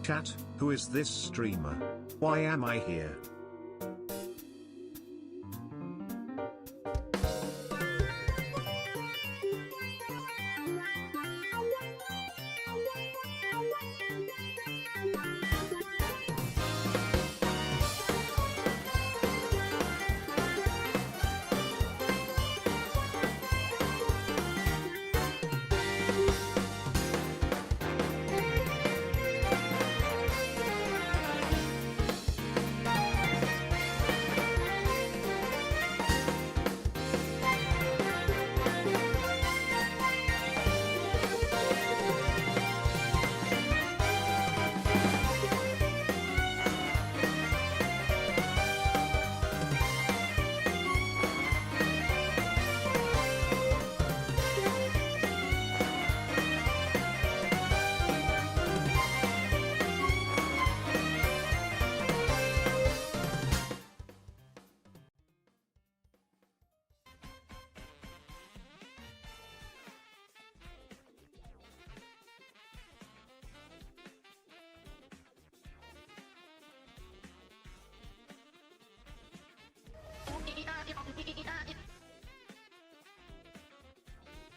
Chat, who is this streamer? Why am I here?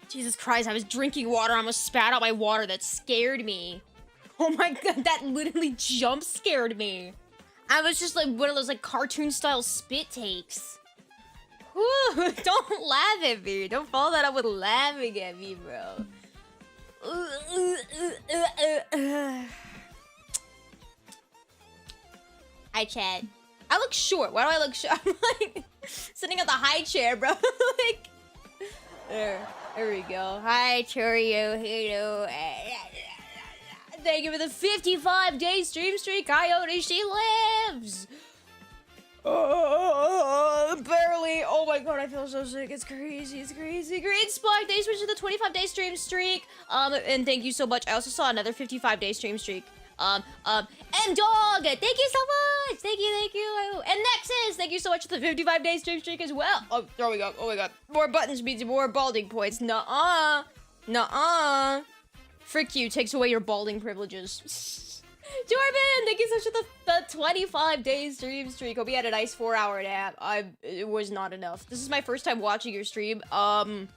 Jesus Christ, I was drinking water. I almost spat out my water. That scared me. Oh my god, that literally jump scared me. I was just like one of those like cartoon style spit takes. Whew, don't laugh at me. Don't follow that up with laughing at me, bro. Hi, chat. I look short. Why do I look short? I'm like sitting at the high chair, bro. Like, there we go. Hi, Tori. Hello. Thank you for the 55-day stream streak, Coyote. She lives. Oh, barely. Oh my god, I feel so sick. It's crazy. It's crazy. Green Spark, thanks for the 25-day stream streak. And thank you so much. I also saw another 55-day stream streak. And Dog, thank you so much. Thank you. And Nexus, thank you so much for the 55-day stream streak as well. Oh, there we go. Oh my god. More buttons means more balding points. Nuh-uh. Nuh-uh. Frick you, takes away your balding privileges. Jordan, thank you so much for the 25-day stream streak. Hope you had a nice 4-hour nap. It was not enough. This is my first time watching your stream. And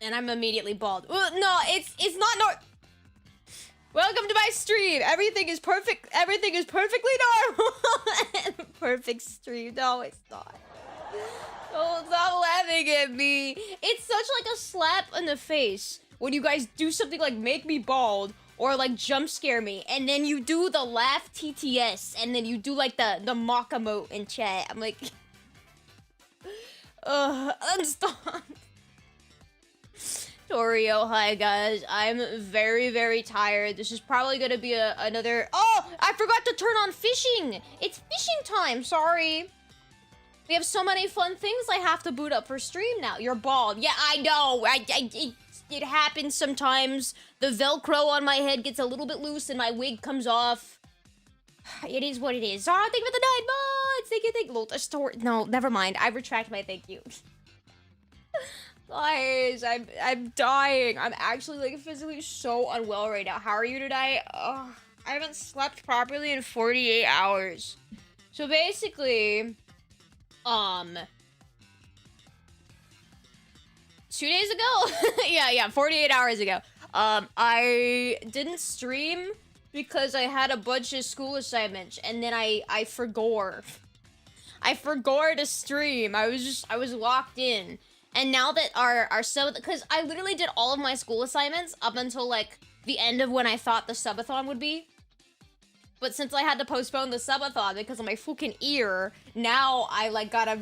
I'm immediately bald. No, it's not Welcome to my stream. Everything is perfect. Everything is perfectly normal. Perfect stream. No, it's not. Oh, stop laughing at me. It's such like a slap in the face when you guys do something like make me bald or like jump scare me, and then you do the laugh TTS, and then you do like the mock emote in chat. I'm like, stop. Torio, hi guys. I'm very, very tired. This is probably gonna be another. Oh, I forgot to turn on fishing. It's fishing time. Sorry. We have so many fun things I have to boot up for stream now. You're bald. Yeah, I know. It happens sometimes. The Velcro on my head gets a little bit loose and my wig comes off. It is what it is. Oh, thank you for the 9 months. Thank you. Lotus Story. No, never mind. I retract my thank you. Guys, I'm dying. I'm actually like physically so unwell right now. How are you today? I haven't slept properly in 48 hours. So basically, 2 days ago? yeah, 48 hours ago. I didn't stream because I had a bunch of school assignments, and then I forgot. I forgot to stream. I was locked in. And now that our because I literally did all of my school assignments up until like the end of when I thought the subathon would be. But since I had to postpone the subathon because of my fucking ear, now I like gotta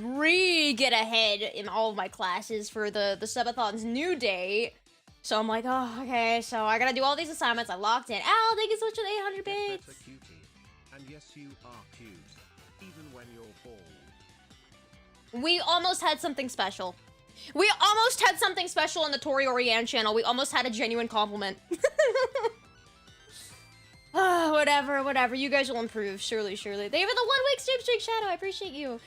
get ahead in all of my classes for the subathon's new date. So I'm like, oh, okay, so I gotta do all these assignments. I locked in. Al, thank you so much for the 800 bits. And yes, you are cute, even when you're bald. We almost had something special. We almost had something special on the Tori Oriane channel. We almost had a genuine compliment. Whatever. You guys will improve. Surely. They have the 1 week stream streak, Shadow. I appreciate you.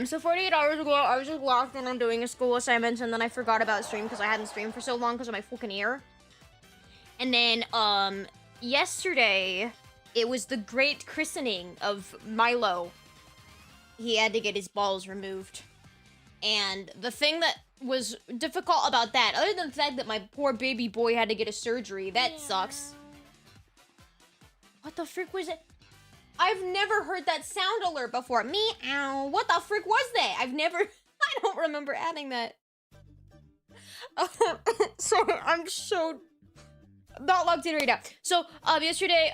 So 48 hours ago, I was just locked in on doing a school assignment, and then I forgot about stream because I hadn't streamed for so long because of my fucking ear. And then, yesterday, it was the great christening of Milo. He had to get his balls removed. And the thing that was difficult about that, other than the fact that my poor baby boy had to get a surgery, that sucks. What the frick was it? I've never heard that sound alert before. Meow. What the frick was that? I don't remember adding that. Sorry, I'm so not logged in right now. So, yesterday,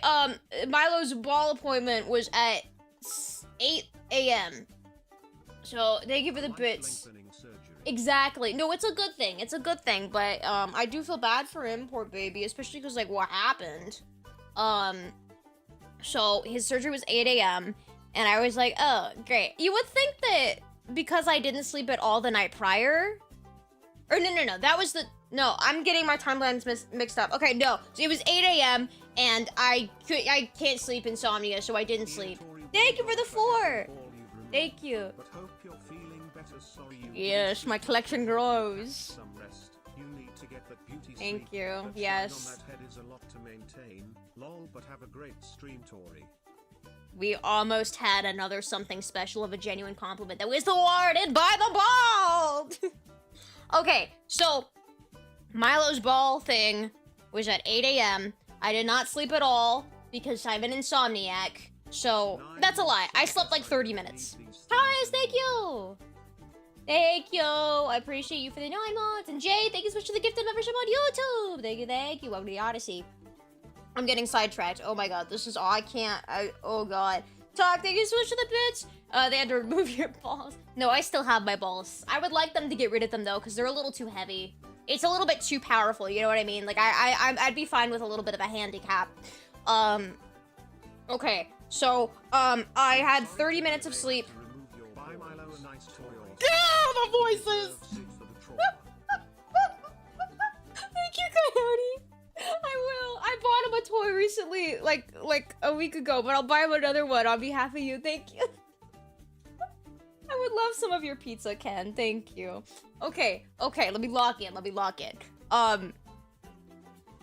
Milo's ball appointment was at 8 a.m. So, thank you for the bits. Exactly. No, it's a good thing. It's a good thing, but, I do feel bad for him, poor baby, especially because, like, what happened. So, his surgery was 8 a.m., and I was like, oh, great. You would think that because I didn't sleep at all the night prior... Or, no, that was the... No, I'm getting my timelines mixed up. Okay, no. So it was 8 a.m., and I can't sleep, insomnia, so I didn't sleep. Thank you for the 4! Thank you. Yes, my collection grows. Thank you. Yes. We almost had another something special of a genuine compliment that was thwarted by the bald! Okay, so Milo's ball thing was at 8 a.m. I did not sleep at all because I'm an insomniac. So, that's a lie. I slept like 30 minutes. Guys, thank you! Thank you! I appreciate you for the 9 months. And Jay, thank you so much for the gifted membership on YouTube! Thank you. Welcome to the Odyssey. I'm getting sidetracked. Oh my god, this is all I can't. Oh god. Talk, thank you so much for the bits! They had to remove your balls. No, I still have my balls. I would like them to get rid of them though, because they're a little too heavy. It's a little bit too powerful, you know what I mean? Like, I'd be fine with a little bit of a handicap. Okay, so, I had 30 minutes of sleep. Yeah, the voices! Thank you, Coyote! I will. I bought him a toy recently, like a week ago, but I'll buy him another one on behalf of you. Thank you. I would love some of your pizza, Ken. Thank you. Okay, let me lock in.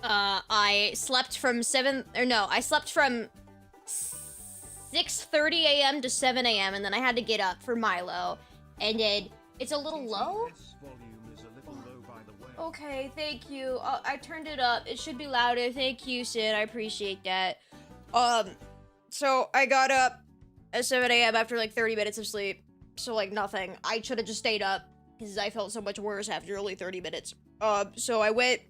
I slept from 6:30 a.m. to 7 a.m. and then I had to get up for Milo. And then it's a little low? Okay, thank you. I turned it up. It should be louder. Thank you, Sid. I appreciate that. So I got up at 7 a.m. after like 30 minutes of sleep. So like nothing. I should have just stayed up because I felt so much worse after only 30 minutes. So I went.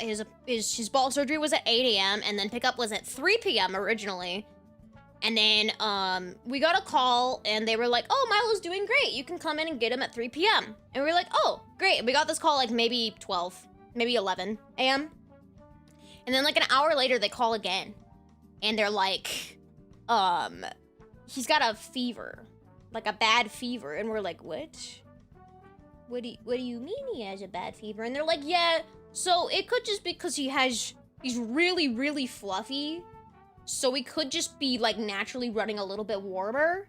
His ball surgery was at 8 a.m. and then pickup was at 3 p.m. originally. And then, we got a call, and they were like, oh, Milo's doing great. You can come in and get him at 3 p.m. And we were like, oh, great. And we got this call, like, maybe 12, maybe 11 a.m. And then, like, an hour later, they call again. And they're like, he's got a fever. Like, a bad fever. And we're like, what? What do you mean he has a bad fever? And they're like, yeah, so it could just be because he's really, really fluffy. So he could just be, like, naturally running a little bit warmer.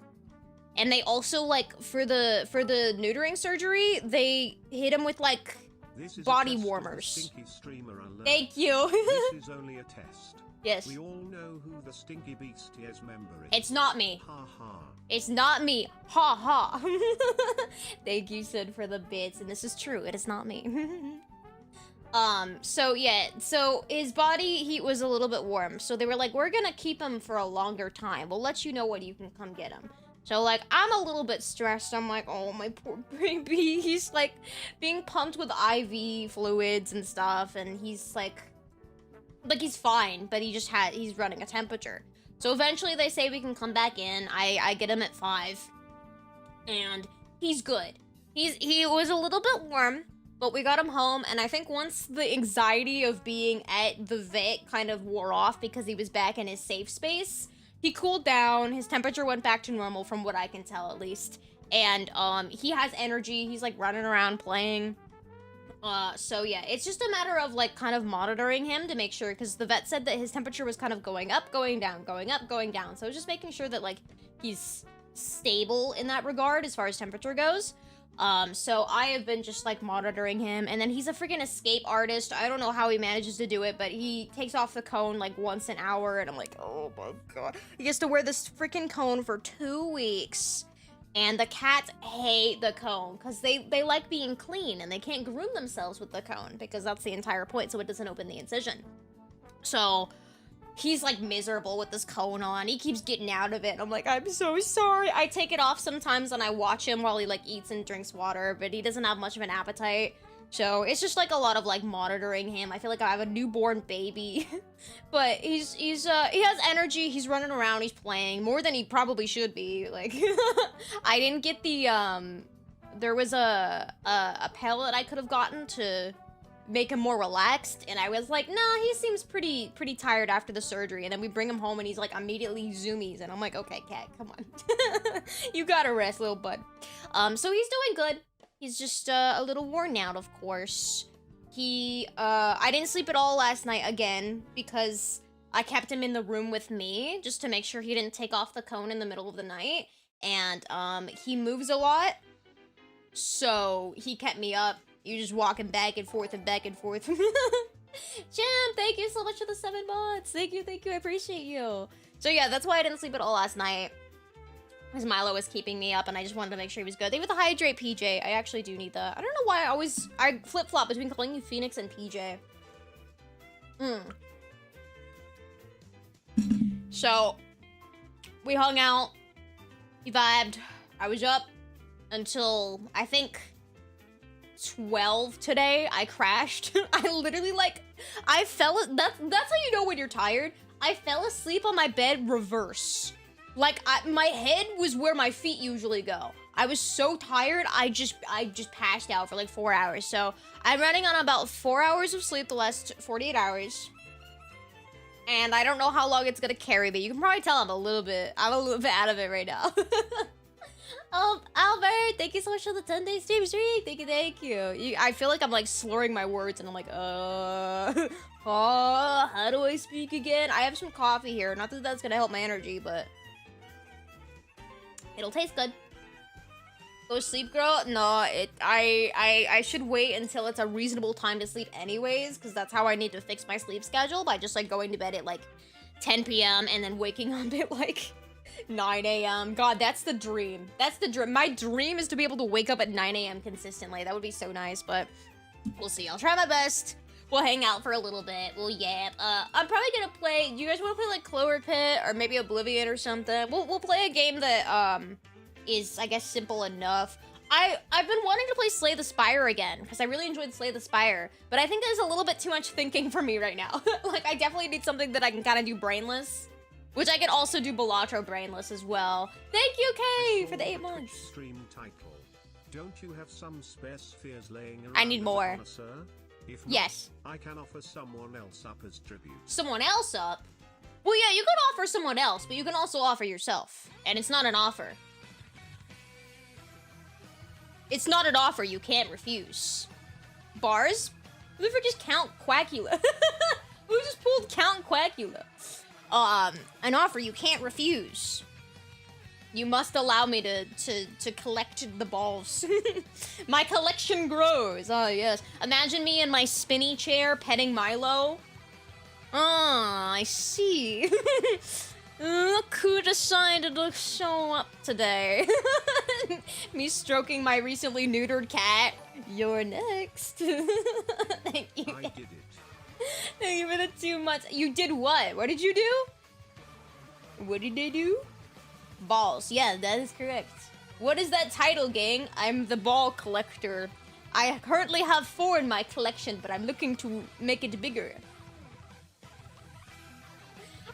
And they also, like, for the neutering surgery, they hit him with, like, body warmers. Thank you. This is only a test. Yes. We all know who the Stinky Beasties member is. It's not me. Ha ha. It's not me. Ha ha. Thank you, Sid, for the bits. And this is true. It is not me. So yeah, so his body heat was a little bit warm. So they were like, we're gonna keep him for a longer time. We'll let you know when you can come get him. So like, I'm a little bit stressed. I'm like, oh, my poor baby. He's like being pumped with IV fluids and stuff. And he's like he's fine, but he's running a temperature. So eventually they say we can come back in. I get him at 5 and he's good. He was a little bit warm. But we got him home, and I think once the anxiety of being at the vet kind of wore off because he was back in his safe space, he cooled down, his temperature went back to normal from what I can tell at least. And he has energy, he's like running around playing. So yeah, it's just a matter of like kind of monitoring him to make sure, because the vet said that his temperature was kind of going up, going down, going up, going down. So just making sure that like he's stable in that regard as far as temperature goes. So I have been just like monitoring him, and then he's a freaking escape artist. I don't know how he manages to do it, but he takes off the cone like once an hour, and I'm like, oh my god. He gets to wear this freaking cone for 2 weeks. And the cats hate the cone because they like being clean and they can't groom themselves with the cone because that's the entire point, so it doesn't open the incision. So he's like miserable with this cone on. He keeps getting out of it. I'm like, I'm so sorry. I take it off sometimes and I watch him while he like eats and drinks water, but he doesn't have much of an appetite. So it's just like a lot of like monitoring him. I feel like I have a newborn baby, but he has energy. He's running around. He's playing more than he probably should be. Like, I didn't get the there was a pellet I could have gotten to make him more relaxed, and I was like, nah, he seems pretty tired after the surgery. And then we bring him home and he's like immediately zoomies, and I'm like, okay, cat, come on. You gotta rest, little bud. So he's doing good. He's just a little worn out, of course. I didn't sleep at all last night again because I kept him in the room with me just to make sure he didn't take off the cone in the middle of the night. And he moves a lot, so he kept me up. You just walking back and forth and back and forth. Jam, thank you so much for the 7 months. Thank you, I appreciate you. So yeah, that's why I didn't sleep at all last night. Because Milo was keeping me up and I just wanted to make sure he was good. Thank you for the hydrate, PJ. I actually do need that. I don't know why I flip-flop between calling you Phoenix and PJ. So, we hung out. We vibed. I was up until, I think, 12 today. I crashed. I literally, that's how you know when you're tired. I fell asleep on my bed reverse. Like, my head was where my feet usually go. I was so tired, I just passed out for like 4 hours. So, I'm running on about 4 hours of sleep the last 48 hours. And I don't know how long it's gonna carry me. You can probably tell I'm a little bit out of it right now. Albert, thank you so much for the 10-day stream streak. Thank you. I feel like I'm like slurring my words and I'm like, how do I speak again? I have some coffee here. Not that that's gonna help my energy, but it'll taste good. Go sleep, girl? No, I should wait until it's a reasonable time to sleep anyways, because that's how I need to fix my sleep schedule, by just like going to bed at like 10 p.m. and then waking up at like 9 a.m. God, that's the dream. That's the dream. My dream is to be able to wake up at 9 a.m. consistently. That would be so nice, but we'll see. I'll try my best. We'll hang out for a little bit. We'll yap. I'm probably gonna play. Do you guys want to play like Clover Pit or maybe Oblivion or something? We'll play a game that is, I guess, simple enough. I've been wanting to play Slay the Spire again because I really enjoyed Slay the Spire, but I think there's a little bit too much thinking for me right now. Like, I definitely need something that I can kind of do brainless, which I can also do Balatro brainless as well. Thank you, Kay, for the 8 months. Stream title. Don't you have some spare spheres laying around? I need more. If not, yes. I can offer someone else up as tribute. Someone else up? Well, yeah, you can offer someone else, but you can also offer yourself. And it's not an offer. It's not an offer you can't refuse. Bars? Who ever just Count Quackula? Who just pulled Count Quackula? An offer you can't refuse. You must allow me to collect the balls. My collection grows. Oh, yes. Imagine me in my spinny chair petting Milo. Ah, I see. Look who decided to show up today. Me stroking my recently neutered cat. You're next. Thank you. I did it. Thank you for the 2 months. You did what? What did you do? What did they do? Balls. Yeah, that is correct. What is that title, gang? I'm the ball collector. I currently have 4 in my collection, but I'm looking to make it bigger.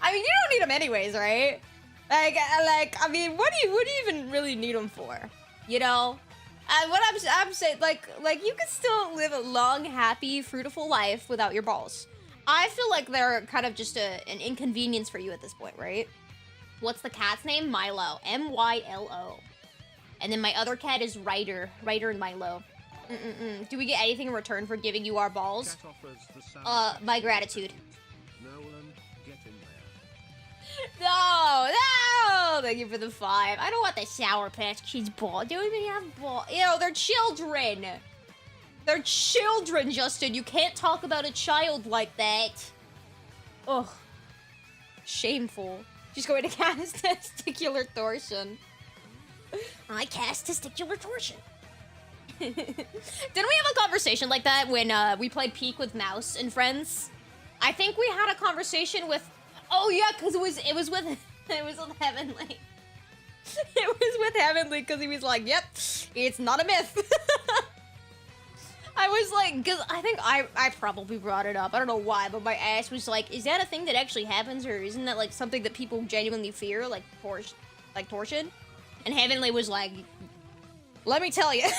I mean, you don't need them anyways, right? I mean, what do you even really need them for? You know? What I'm saying, like, you can still live a long, happy, fruitful life without your balls. I feel like they're kind of just an inconvenience for you at this point, right? What's the cat's name? Milo. M-Y-L-O. And then my other cat is Ryder. Ryder and Milo. Do we get anything in return for giving you our balls? My gratitude. Nolan, get in there. No! Oh, thank you for the 5. I don't want the Sour Patch Kids ball. They don't even have ball. You know, they're children. They're children, Justin. You can't talk about a child like that. Ugh. Shameful. She's going to cast testicular torsion. I cast testicular torsion. Didn't we have a conversation like that when we played Peek with Mouse and friends? I think we had a conversation with... Oh yeah, because it was with Heavenly. It was with Heavenly because he was like, "Yep, it's not a myth." I was like, because I think I probably brought it up. I don't know why, but my ass was like, "Is that a thing that actually happens, or isn't that like something that people genuinely fear, like torsion?" And Heavenly was like, "Let me tell you."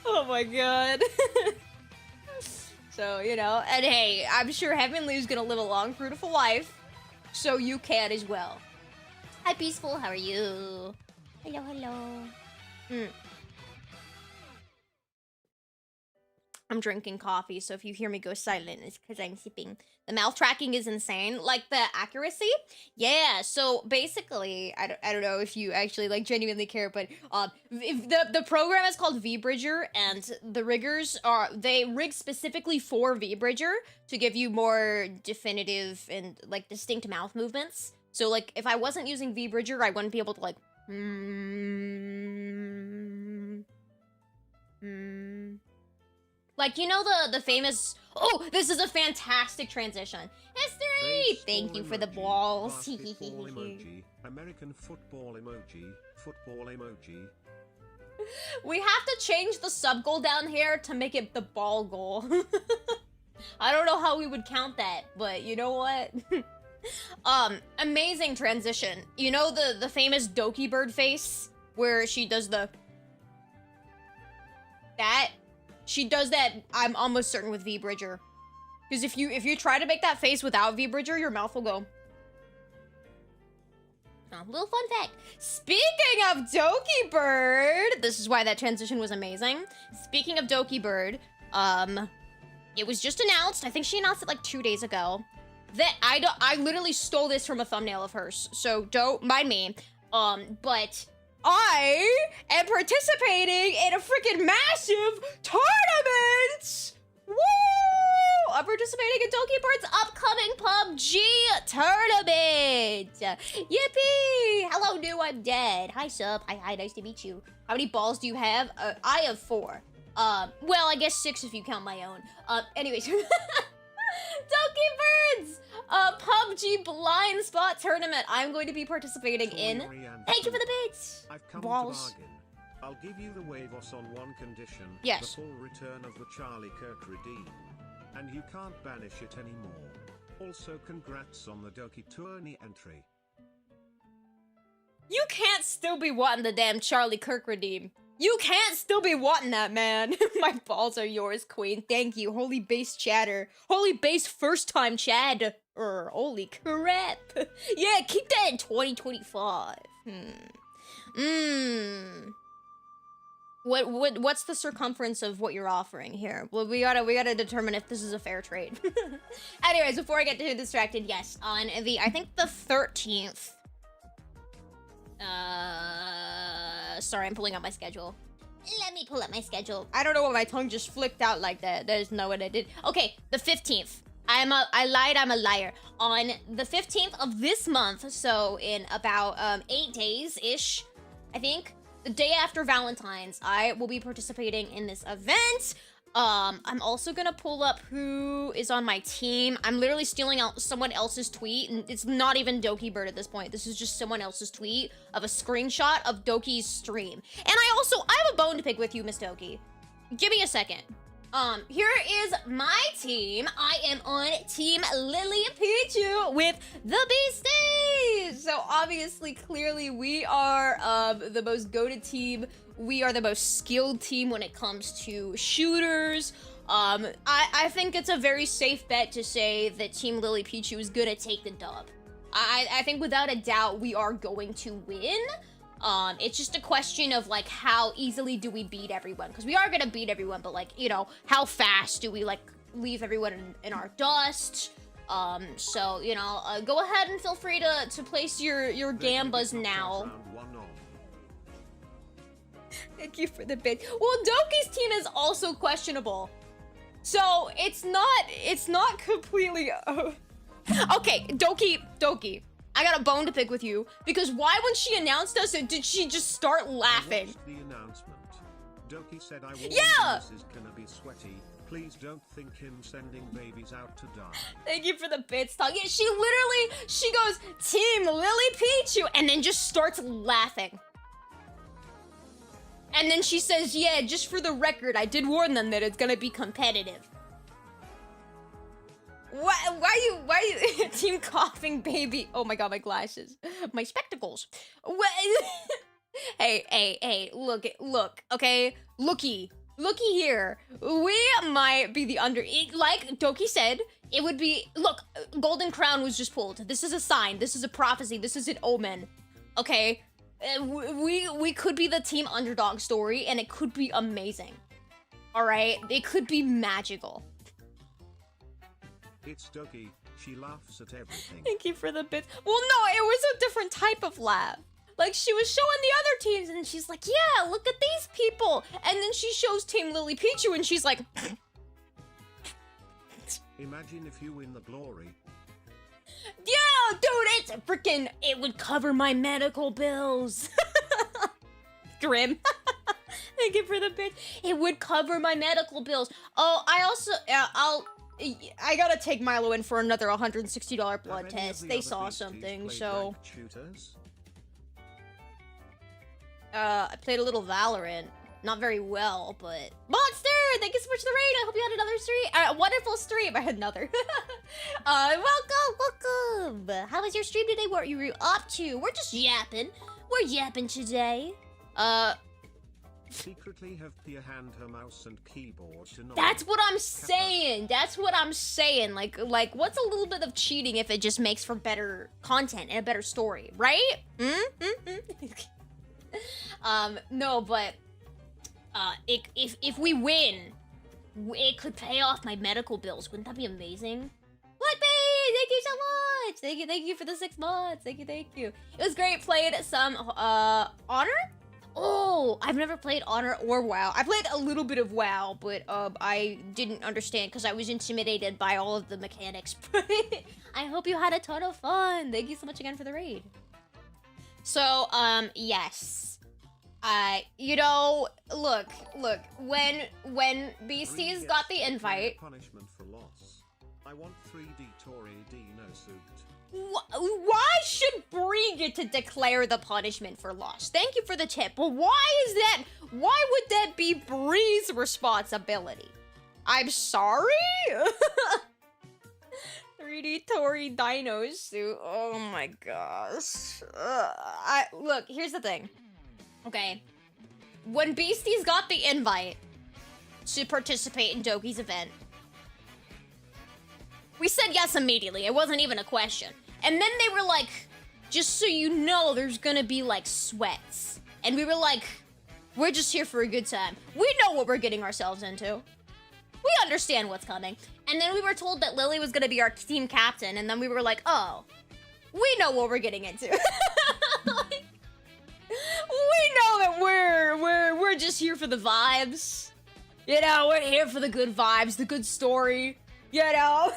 Oh my god. So, you know, and hey, I'm sure Heavenly's gonna live a long, fruitful life, so you can as well. Hi, Peaceful, how are you? Hello, hello. I'm drinking coffee, so if you hear me go silent, it's because I'm sipping. The mouth tracking is insane. Like, the accuracy? Yeah, so basically, I don't know if you actually, like, genuinely care, but, if the program is called VBridger, and the riggers they rig specifically for VBridger to give you more definitive and, like, distinct mouth movements. So, like, if I wasn't using VBridger, I wouldn't be able to, like, Like, you know the famous... Oh, this is a fantastic transition. History! Thank you for the balls. Basketball emoji, American football emoji, football emoji. We have to change the sub goal down here to make it the ball goal. I don't know how we would count that, but you know what? Amazing transition. You know the famous Doki bird face? Where she does the... That... She does that, I'm almost certain, with VBridger. Because if you try to make that face without VBridger, your mouth will go... Oh, little fun fact. Speaking of Doki Bird, this is why that transition was amazing. Speaking of Doki Bird, it was just announced, I think she announced it like 2 days ago, that I literally stole this from a thumbnail of hers, so don't mind me. But I am participating in a freaking massive tournament! Woo! I'm participating in Doki Bird's upcoming PUBG tournament! Yippee! Hello, new, I'm dead. Hi, sub. Hi, nice to meet you. How many balls do you have? I have 4. Well, I guess 6 if you count my own. Anyways. Doki Birds! PUBG Blind Spot Tournament I'm going to be participating in. Thank you for the bits! I've come Balls. to bargain. I'll give you the Wavos on one condition. Yes. The full return of the Charlie Kirk redeem. And you can't banish it anymore. Also, congrats on the Doki tourney entry. You can't still be wanting the damn Charlie Kirk redeem. You can't still be wanting that, man. My balls are yours, queen. Thank you. Holy base chatter. Holy base first time Chad. Holy crap. Yeah, keep that in 2025. What's the circumference of what you're offering here? Well, we gotta determine if this is a fair trade. Anyways, before I get too distracted, yes, on the, I think the 13th. Sorry, I'm pulling up my schedule. Let me pull up my schedule. I don't know why my tongue just flicked out like that. That is not what I did. Okay, the 15th. I lied, I'm a liar. On the 15th of this month, so in about 8 days-ish, I think, the day after Valentine's, I will be participating in this event. I'm also gonna pull up who is on my team. I'm literally stealing out someone else's tweet, and it's not even Doki Bird at this point. This is just someone else's tweet of a screenshot of Doki's stream. And I have a bone to pick with you, Miss Doki. Give me a second. Here is my team. I am on Team Lily Pichu with the Beasties. So obviously, clearly, we are the most goated team. We are the most skilled team when it comes to shooters. I think it's a very safe bet to say that Team Lily Pichu is gonna take the dub. I think without a doubt we are going to win. It's just a question of, like, how easily do we beat everyone? Because we are gonna beat everyone, but, like, you know, how fast do we, like, leave everyone in our dust? So, you know, go ahead and feel free to place your gambas now. Thank you for the bid. Well, Doki's team is also questionable. So, it's not completely... Okay, Doki. I got a bone to pick with you. Because why, when she announced us, did she just start laughing? The announcement. Doki said, I this is gonna be sweaty. Please don't think him sending babies out to die. Thank you for the bits talk. Yeah, she goes, Team Lily Pichu, and then just starts laughing. And then she says, yeah, just for the record, I did warn them that it's gonna be competitive. Why you, Team Coughing Baby? Oh my god, my glasses. My spectacles. Hey, look, okay? Looky here. We might be the like Doki said, it would be, look, Golden Crown was just pulled. This is a sign, this is a prophecy, this is an omen, okay? We could be the team underdog story, and it could be amazing. All right, it could be magical. It's Doki. She laughs at everything. Thank you for the bits. Well, no, it was a different type of laugh. Like, she was showing the other teams, and then she's like, yeah, look at these people. And then she shows Team Lily Pichu, and she's like... Imagine if you win the glory. Yeah, dude, it would cover my medical bills. Grim. Thank you for the bit. It would cover my medical bills. Oh, I also, I gotta take Milo in for another $160 blood test. They saw something, so... I played a little Valorant. Not very well, but... Monster! Thank you so much for the raid! I hope you had another stream. Wonderful stream! I had another. Welcome! How was your stream today? What were you up to? We're just yapping. We're yapping today. Secretly have Pia hand her mouse and keyboard to not... That's what I'm saying! That's what I'm saying! Like, what's a little bit of cheating if it just makes for better content and a better story, right? No, but... if we win, it could pay off my medical bills. Wouldn't that be amazing? What, babe? Thank you so much! Thank you for the 6 months. Thank you. It was great. Played some, Honor? Oh, I've never played Honor or WoW. I played a little bit of WoW, but, I didn't understand because I was intimidated by all of the mechanics. I hope you had a ton of fun. Thank you so much again for the raid. So, yes. You know, look, when BC's got the invite... Punishment for loss. I want 3D Tori Dino suit. Why should Bree get to declare the punishment for loss? Thank you for the tip, but why would that be Bree's responsibility? I'm sorry? 3D Tori Dino suit, oh my gosh. Look, here's the thing. Okay, when Beasties got the invite to participate in Doki's event, we said yes immediately. It wasn't even a question. And then they were like, just so you know, there's gonna be like sweats. And we were like, we're just here for a good time. We know what we're getting ourselves into. We understand what's coming. And then we were told that Lily was gonna be our team captain. And then we were like, oh, we know what we're getting into. Like, we know that we're just here for the vibes. You know, we're here for the good vibes, the good story. You know?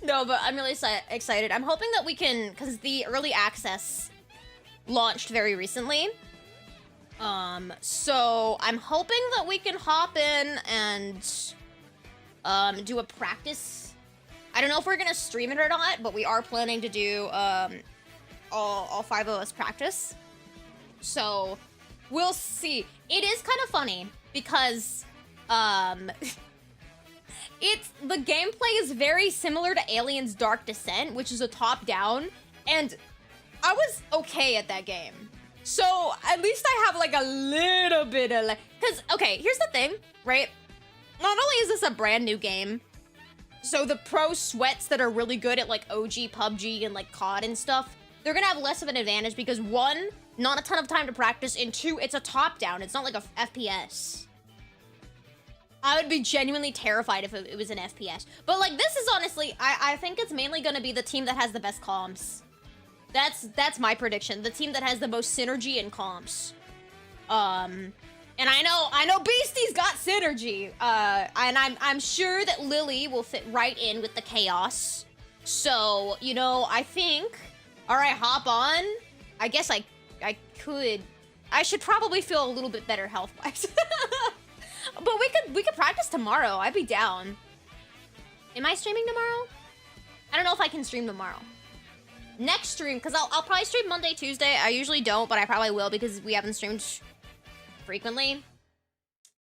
No, but I'm really excited. I'm hoping that we can, because the early access launched very recently. So I'm hoping that we can hop in and do a practice. I don't know if we're gonna stream it or not, but we are planning to do all 5 of us practice. So we'll see. It is kind of funny because the gameplay is very similar to Alien's Dark Descent, which is a top-down, and I was okay at that game. So at least I have like a little bit of like, because okay, here's the thing, right? Not only is this a brand new game, so the pro sweats that are really good at like OG PUBG and like COD and stuff, they're gonna have less of an advantage because 1, not a ton of time to practice, and 2, it's a top-down. It's not like a FPS. I would be genuinely terrified if it was an FPS. But like, this is honestly, I think it's mainly gonna be the team that has the best comms. That's my prediction. The team that has the most synergy and comms. And I know Beastie's got synergy. And I'm sure that Lily will fit right in with the chaos. So, you know, I think, all right, hop on. I guess I could. I should probably feel a little bit better health-wise. But we could practice tomorrow. I'd be down. Am I streaming tomorrow? I don't know if I can stream tomorrow. Next stream, because I'll probably stream Monday, Tuesday. I usually don't, but I probably will because we haven't streamed frequently.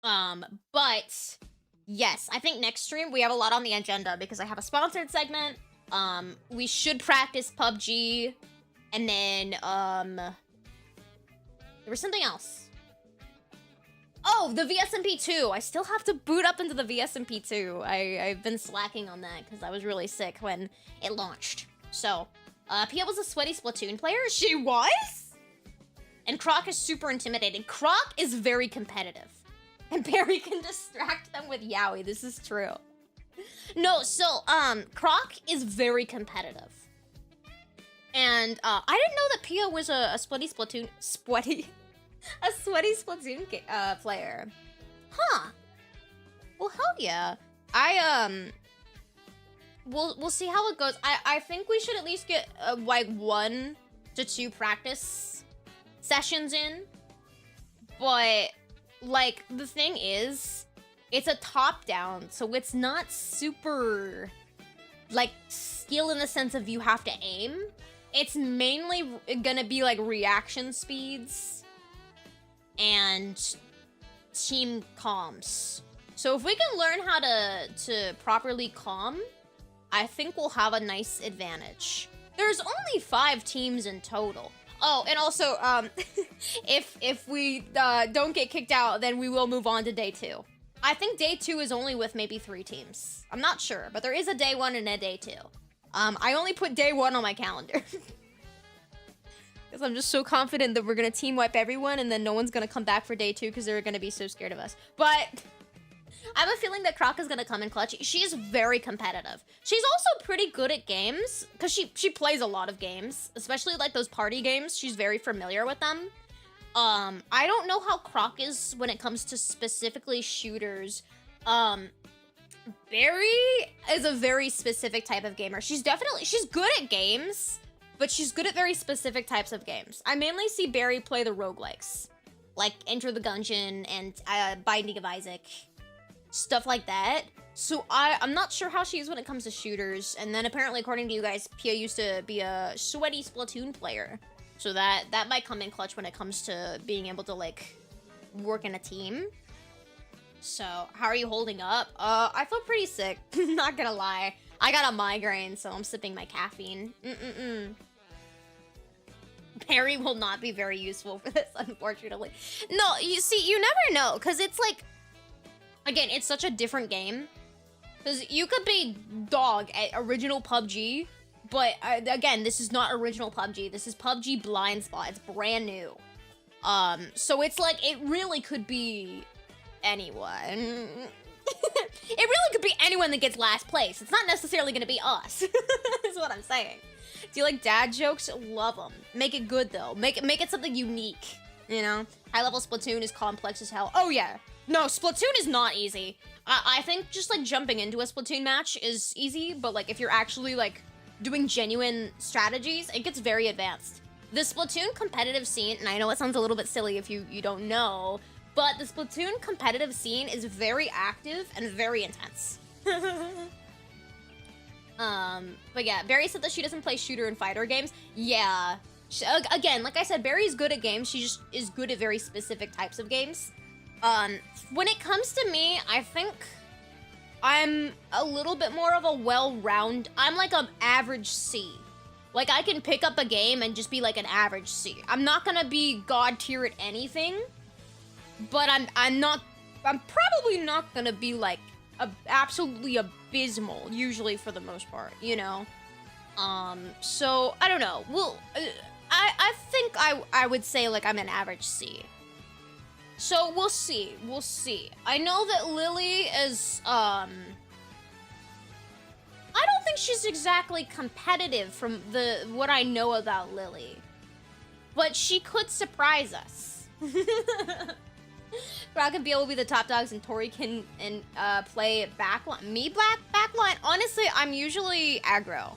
But yes, I think next stream we have a lot on the agenda because I have a sponsored segment. We should practice PUBG, and then there was something else. Oh, the VSMP2. I still have to boot up into the VSMP2. I've been slacking on that because I was really sick when it launched. So, Pia was a sweaty Splatoon player. She was? And Croc is super intimidating. Croc is very competitive. And Barry can distract them with Yowie. This is true. No, so, Croc is very competitive. And, I didn't know that Pia was a sweaty Splatoon... A sweaty Splatoon player. Huh. Well, hell yeah. We'll see how it goes. I think we should at least get, like, 1 to 2 practice sessions in. But, like, the thing is, it's a top-down, so it's not super, like, skill in the sense of you have to aim. It's mainly gonna be, like, reaction speeds and team comms. So if we can learn how to properly comm, I think we'll have a nice advantage. There's only 5 teams in total. Oh, and also, if we don't get kicked out, then we will move on to day 2. I think day 2 is only with maybe 3 teams. I'm not sure, but there is a day 1 and a day 2. I only put day 1 on my calendar. Because I'm just so confident that we're going to team wipe everyone and then no one's going to come back for day 2 because they're going to be so scared of us. But I have a feeling that Croc is going to come in clutch. She is very competitive. She's also pretty good at games because she plays a lot of games, especially like those party games. She's very familiar with them. I don't know how Croc is when it comes to specifically shooters. Barry is a very specific type of gamer. She's good at games, but she's good at very specific types of games. I mainly see Barry play the roguelikes, like Enter the Gungeon and Binding of Isaac, stuff like that. So I'm not sure how she is when it comes to shooters. And then apparently, according to you guys, Pia used to be a sweaty Splatoon player. So that might come in clutch when it comes to being able to, like, work in a team. So, how are you holding up? I feel pretty sick, not gonna lie. I got a migraine, so I'm sipping my caffeine. Barry will not be very useful for this, unfortunately. No, you see, you never know, because it's like... Again, it's such a different game. Because you could be dog at original PUBG, but again, this is not original PUBG. This is PUBG Blind Spot. It's brand new. So it's like, it really could be anyone. It really could be anyone that gets last place. It's not necessarily going to be us. Is what I'm saying. Do you like dad jokes? Love them. Make it good, though. Make it something unique, you know? High-level Splatoon is complex as hell. Oh, yeah. No, Splatoon is not easy. I think just, like, jumping into a Splatoon match is easy, but, like, if you're actually, like, doing genuine strategies, it gets very advanced. The Splatoon competitive scene, and I know it sounds a little bit silly if you don't know, but the Splatoon competitive scene is very active and very intense. But yeah, Barry said that she doesn't play shooter and fighter games. Yeah. Again, like I said, Barry's good at games. She just is good at very specific types of games. When it comes to me, I think I'm a little bit more of a I'm like an average C. Like, I can pick up a game and just be like an average C. I'm not gonna be god tier at anything, but I'm probably not gonna be like absolutely abysmal, usually for the most part, you know? So, I don't know. Well, I think I would say, like, I'm an average C. So we'll see. We'll see. I know that Lily is, I don't think she's exactly competitive from what I know about Lily. But she could surprise us. Rock and Beal will be the top dogs and Tori can play backline. Me backline? Honestly, I'm usually aggro.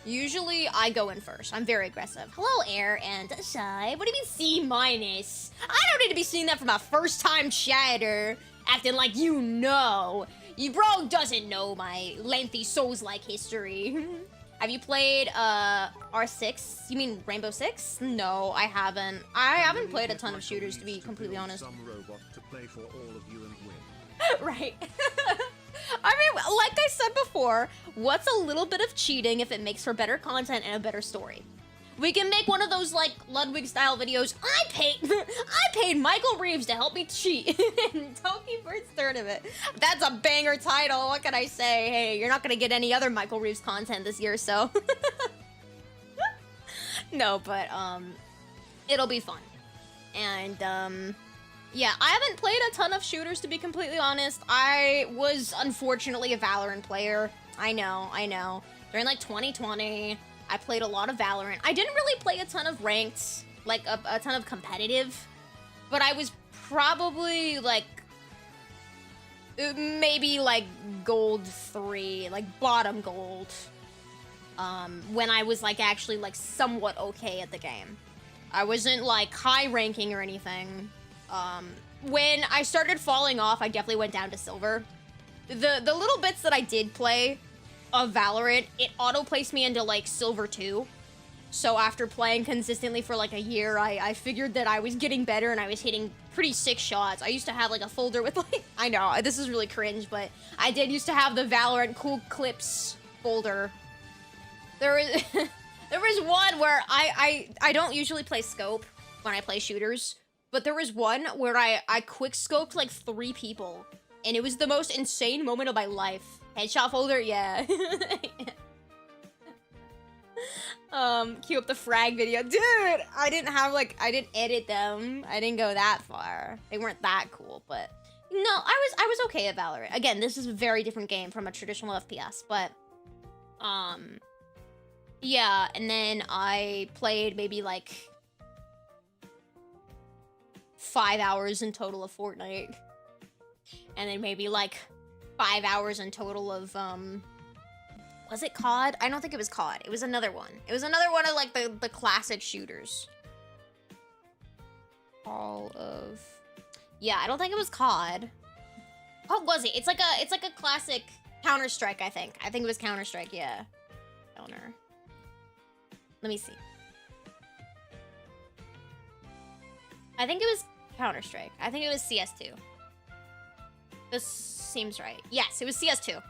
Usually I go in first. I'm very aggressive. Hello, Air and Shy. What do you mean C minus? I don't need to be seeing that from a first time chatter. Acting like you know. You bro doesn't know my lengthy Souls-like history. Have you played R6? You mean Rainbow Six? No, I haven't. I haven't played a ton of shooters, to be completely honest. Some robot to play for all of you and win. Right. I mean, like I said before, what's a little bit of cheating if it makes for better content and a better story? We can make one of those, like, Ludwig-style videos. I paid Michael Reeves to help me cheat in Toki Bird's tournament. That's a banger title. What can I say? Hey, you're not gonna get any other Michael Reeves content this year, so. No, but, it'll be fun. And, yeah, I haven't played a ton of shooters, to be completely honest. I was, unfortunately, a Valorant player. I know. During, like, 2020... I played a lot of Valorant. I didn't really play a ton of ranked, like a ton of competitive, but I was probably like, maybe like gold 3, like bottom gold, when I was like actually like somewhat okay at the game. I wasn't like high ranking or anything. When I started falling off, I definitely went down to silver. The little bits that I did play of Valorant, it auto-placed me into, like, Silver 2. So after playing consistently for, like, a year, I figured that I was getting better and I was hitting pretty sick shots. I used to have, like, a folder with, like... I know, this is really cringe, but I did used to have the Valorant Cool Clips folder. There was... there was one where I don't usually play scope when I play shooters, but there was one where I quick-scoped, like, 3 people. And it was the most insane moment of my life. Headshot folder, yeah. Cue up the frag video. Dude, I didn't edit them. I didn't go that far. They weren't that cool, but no, I was okay at Valorant. Again, this is a very different game from a traditional FPS, but yeah, and then I played maybe like 5 hours in total of Fortnite. And then maybe like 5 hours in total of, was it COD? I don't think it was COD. It was another one. It was another one of, like, the classic shooters. Yeah, I don't think it was COD. What was it? It's like a classic Counter-Strike, I think. I think it was Counter-Strike, yeah. Counter. Let me see. I think it was Counter-Strike. I think it was CS2. This seems right. Yes, it was CS2. And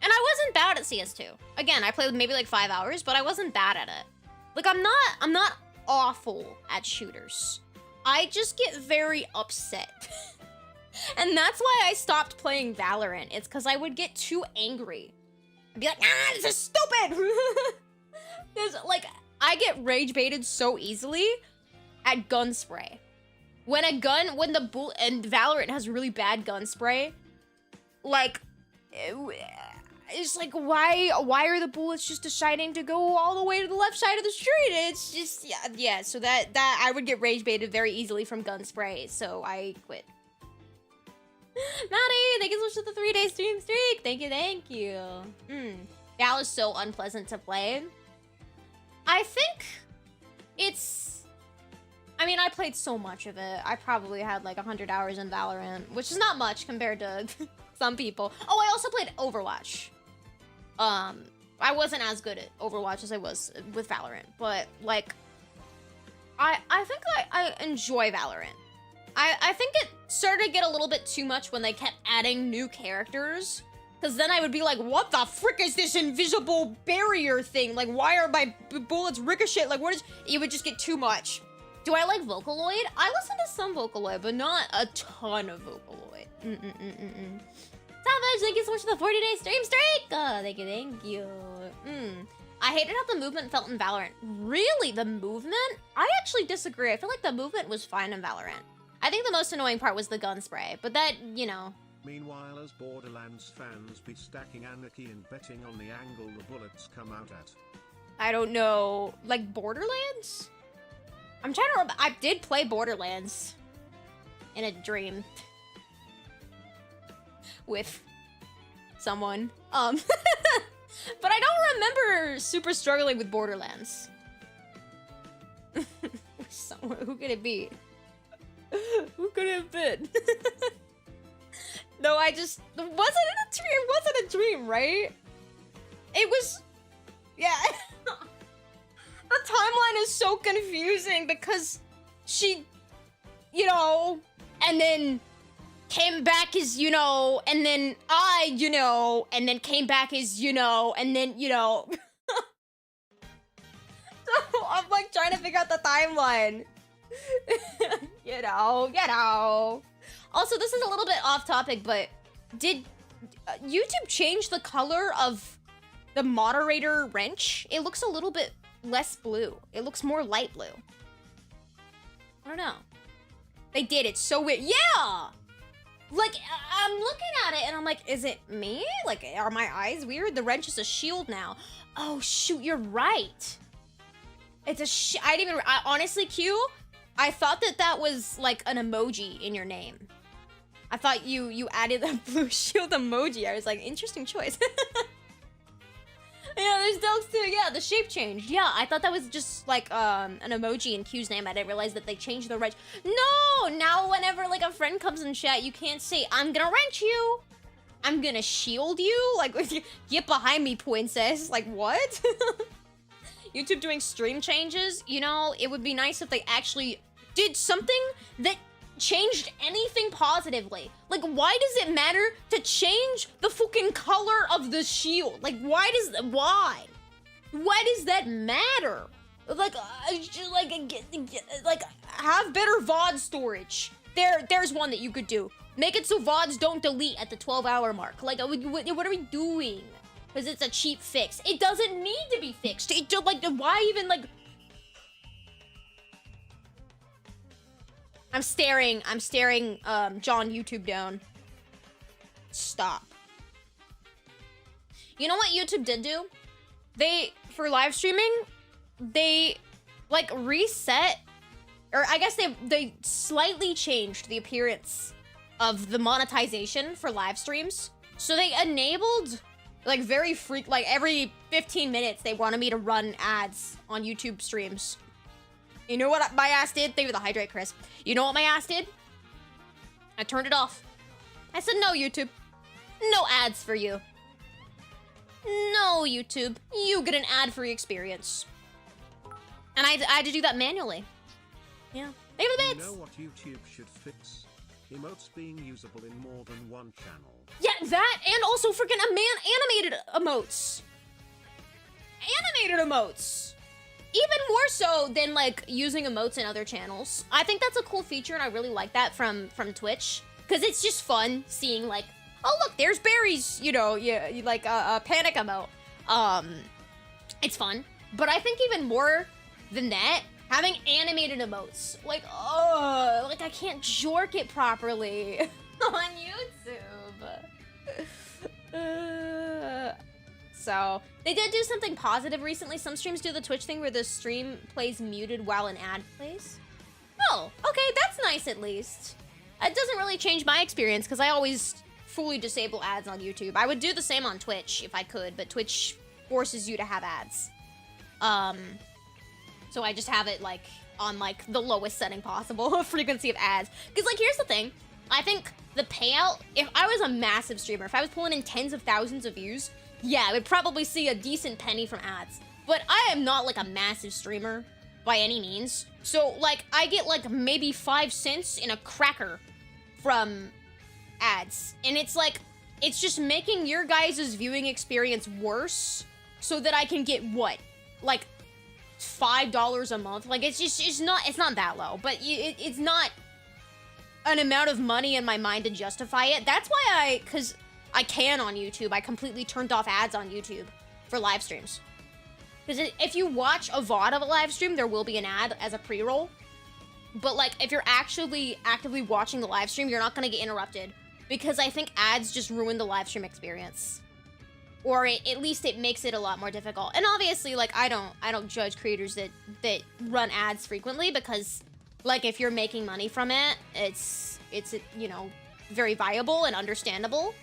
I wasn't bad at CS2. Again, I played maybe like 5 hours, but I wasn't bad at it. Like, I'm not awful at shooters. I just get very upset. And that's why I stopped playing Valorant. It's because I would get too angry. I'd be like, ah, this is stupid! There's, like, I get rage baited so easily at gun spray. When the bullet, and Valorant has really bad gun spray, like, it's like, why are the bullets just deciding to go all the way to the left side of the street? It's just, yeah, so that I would get rage baited very easily from gun spray, so I quit. Maddie, thank you so much for the 3-day stream streak. Thank you. Val is so unpleasant to play. I think it's... I mean, I played so much of it. I probably had like 100 hours in Valorant, which is not much compared to some people. Oh, I also played Overwatch. I wasn't as good at Overwatch as I was with Valorant, but like, I think I enjoy Valorant. I think it started to get a little bit too much when they kept adding new characters. Because then I would be like, what the frick is this invisible barrier thing? Like, why are my bullets ricochet? Like, what is... It would just get too much. Do I like Vocaloid? I listen to some Vocaloid, but not a ton of Vocaloid. Savage, thank you so much for the 40-day stream streak! Oh, thank you. I hated how the movement felt in Valorant. Really? The movement? I actually disagree. I feel like the movement was fine in Valorant. I think think the most annoying part was the gun spray, but that, you know. Meanwhile, as Borderlands fans be stacking anarchy and betting on the angle the bullets come out at. I don't know. Like Borderlands? I'm trying to remember. I did play Borderlands in a dream with someone. But I don't remember super struggling with Borderlands. Someone, who could it be? Who could it have been? No, I just wasn't in a dream. It wasn't a dream, right? It was, yeah. The timeline is so confusing because she, you know, and then came back as, you know, and then I, you know, and then came back as, you know, and then, you know. So I'm like trying to figure out the timeline. You know. Also, this is a little bit off topic, but did YouTube change the color of the moderator wrench? It looks a little bit less blue. It looks more light blue. I don't know. They did. It's so weird. Yeah! Like, I'm looking at it and I'm like, is it me? Like, are my eyes weird? The wrench is a shield now. Oh, shoot, you're right. It's a I didn't even... honestly, Q, I thought that was like an emoji in your name. I thought you added the blue shield emoji. I was like, interesting choice. Yeah, there's dogs too. Yeah, the shape changed. Yeah, I thought that was just like an emoji in Q's name. I didn't realize that they changed the wrench. No, now whenever like a friend comes in chat, you can't say, I'm gonna wrench you. I'm gonna shield you. Like, get behind me, princess. Like, what? YouTube doing stream changes? You know, it would be nice if they actually did something that changed anything positively. Like, why does it matter to change the fucking color of the shield? Like, why does that matter? Like, have better VOD storage. There's one that you could do. Make it so VODs don't delete at the 12-hour mark. Like, what are we doing? Because it's a cheap fix. It doesn't need to be fixed. Why even, like... I'm staring, John YouTube down. Stop. You know what YouTube did do? For live streaming, they, like, reset, or I guess they slightly changed the appearance of the monetization for live streams. So they enabled, like, like, every 15 minutes, they wanted me to run ads on YouTube streams. You know what my ass did? Thank you for the hydrate, Chris. You know what my ass did? I turned it off. I said, no, YouTube. No ads for you. No, YouTube. You get an ad-free experience. And I had to do that manually. Yeah. Thank you for the bits. You know what YouTube should fix? Emotes being usable in more than one channel. Yeah, that, and also freaking animated emotes. Animated emotes. Even more so than, like, using emotes in other channels. I think that's a cool feature, and I really like that from Twitch. Because it's just fun seeing, like, oh, look, there's berries, you know, like a panic emote. It's fun. But I think even more than that, having animated emotes. Like, oh, like, I can't jork it properly on YouTube. So, they did do something positive recently. Some streams do the Twitch thing where the stream plays muted while an ad plays. Oh, okay, that's nice at least. It doesn't really change my experience because I always fully disable ads on YouTube. I would do the same on Twitch if I could, but Twitch forces you to have ads. So I just have it, like, on, like, the lowest setting possible frequency of ads. Because, like, here's the thing. I think the payout, if I was a massive streamer, if I was pulling in tens of thousands of views, yeah, I would probably see a decent penny from ads. But I am not, like, a massive streamer by any means. So, like, I get, like, maybe 5 cents in a cracker from ads. And it's, like, it's just making your guys' viewing experience worse so that I can get, what? Like, $5 a month? Like, it's not that low. But it's not an amount of money in my mind to justify it. That's why because I can on YouTube. I completely turned off ads on YouTube for live streams. Because if you watch a VOD of a live stream, there will be an ad as a pre-roll. But like, if you're actually actively watching the live stream, you're not gonna get interrupted, because I think ads just ruin the live stream experience, or at least it makes it a lot more difficult. And obviously, like, I don't judge creators that run ads frequently, because like, if you're making money from it, it's you know, very viable and understandable.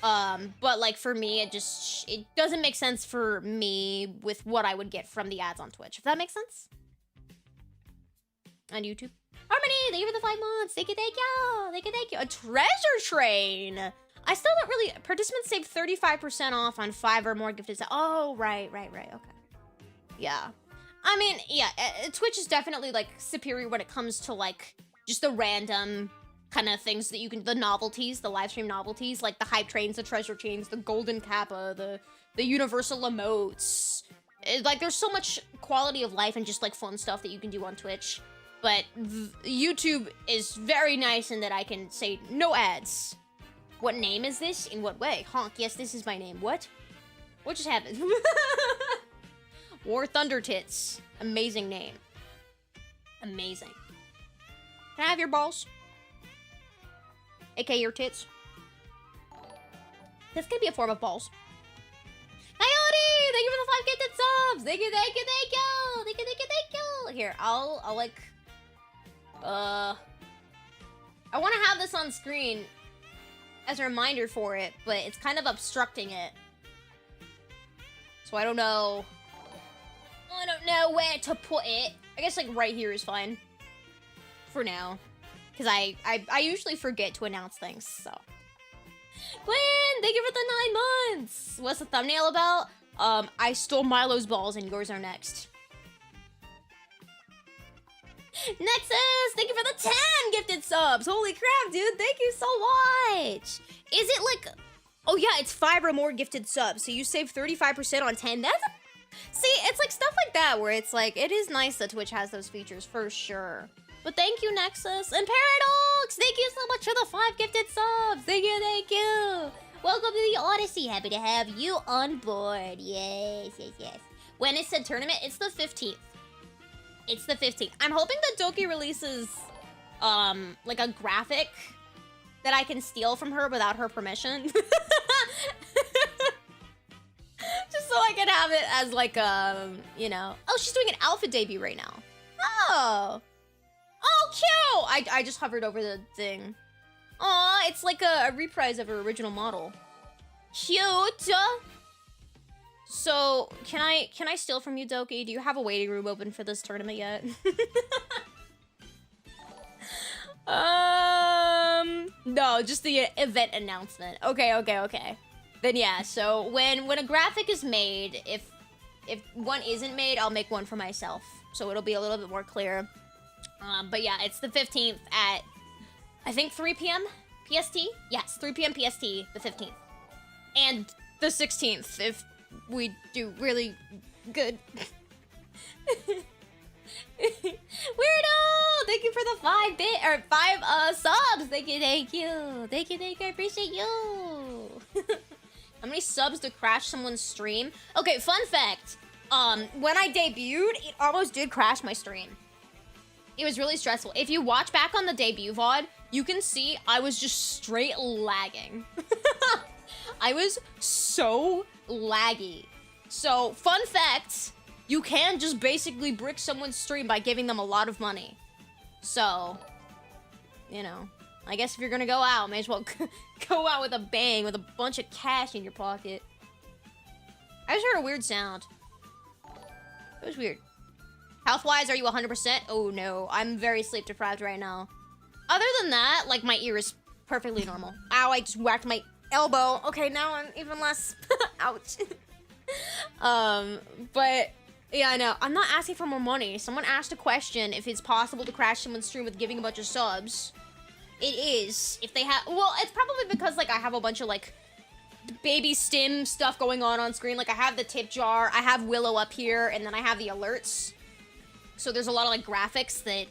But like, for me, it doesn't make sense for me with what I would get from the ads on Twitch, if that makes sense. On YouTube. Harmony, thank you for the 5 months. Thank you, thank you. Thank you, thank you. A treasure train. I still don't really... Participants save 35% off on 5 or more gifted... Oh, right. Okay. Yeah. I mean, yeah, Twitch is definitely, like, superior when it comes to, like, just the random kind of things that you can... The novelties, the live stream novelties, like the hype trains, the treasure chains, the golden kappa, the universal emotes. Like, there's so much quality of life and just, like, fun stuff that you can do on Twitch. But YouTube is very nice in that I can say no ads. What name is this? In what way? Honk, yes, this is my name. What? What just happened? War Thunder Tits. Amazing name. Amazing. Can I have your balls? AKA your tits? This could be a form of balls. Coyote! Thank you for the 5 gifted subs! Thank you, thank you, thank you! Thank you, thank you, thank you! Here, I'll like... I want to have this on screen as a reminder for it, but it's kind of obstructing it. So I don't know where to put it. I guess like right here is fine. For now. Because I usually forget to announce things, so. Gwen, thank you for the 9 months! What's the thumbnail about? I stole Milo's balls and yours are next. Nexus, thank you for the 10 gifted subs. Holy crap, dude. Thank you so much. Is it like... Oh, yeah, it's 5 or more gifted subs. So you save 35% on 10. That's a... See, it's like stuff like that where it's like, it is nice that Twitch has those features for sure. But thank you, Nexus. And Paradox, thank you so much for the 5 gifted subs. Thank you, thank you. Welcome to the Odyssey. Happy to have you on board. Yes. When it said tournament, it's the 15th. It's the 15th. I'm hoping that Doki releases, like a graphic that I can steal from her without her permission. Just so I can have it as like, you know. Oh, she's doing an alpha debut right now. Oh, cute. I just hovered over the thing. Aw, it's like a reprise of her original model. Cute. So, can I steal from you, Doki? Do you have a waiting room open for this tournament yet? No, just the event announcement. Okay. Then yeah, so when a graphic is made, if one isn't made, I'll make one for myself. So it'll be a little bit more clear. But yeah, it's the 15th at, I think 3 p.m. PST? Yes, 3 p.m. PST, the 15th. And the 16th, if we do really good. Weirdo! Thank you for the 5 subs! Thank you. I appreciate you! How many subs to crash someone's stream? Okay, fun fact. When I debuted, it almost did crash my stream. It was really stressful. If you watch back on the debut VOD, you can see I was just straight lagging. I was so laggy. So, fun fact, you can just basically brick someone's stream by giving them a lot of money. So, you know, I guess if you're gonna go out, may as well go out with a bang, with a bunch of cash in your pocket. I just heard a weird sound. It was weird. Health-wise, are you 100%? Oh no, I'm very sleep deprived right now. Other than that, like, my ear is perfectly normal. Ow, I just whacked my elbow. Okay, now I'm even less. Ouch. But yeah, I know. I'm not asking for more money. Someone asked a question if it's possible to crash someone's stream with giving a bunch of subs. It is. If they have, well, it's probably because like I have a bunch of like baby stim stuff going on screen. Like I have the tip jar, I have Willow up here, and then I have the alerts. So there's a lot of like graphics that,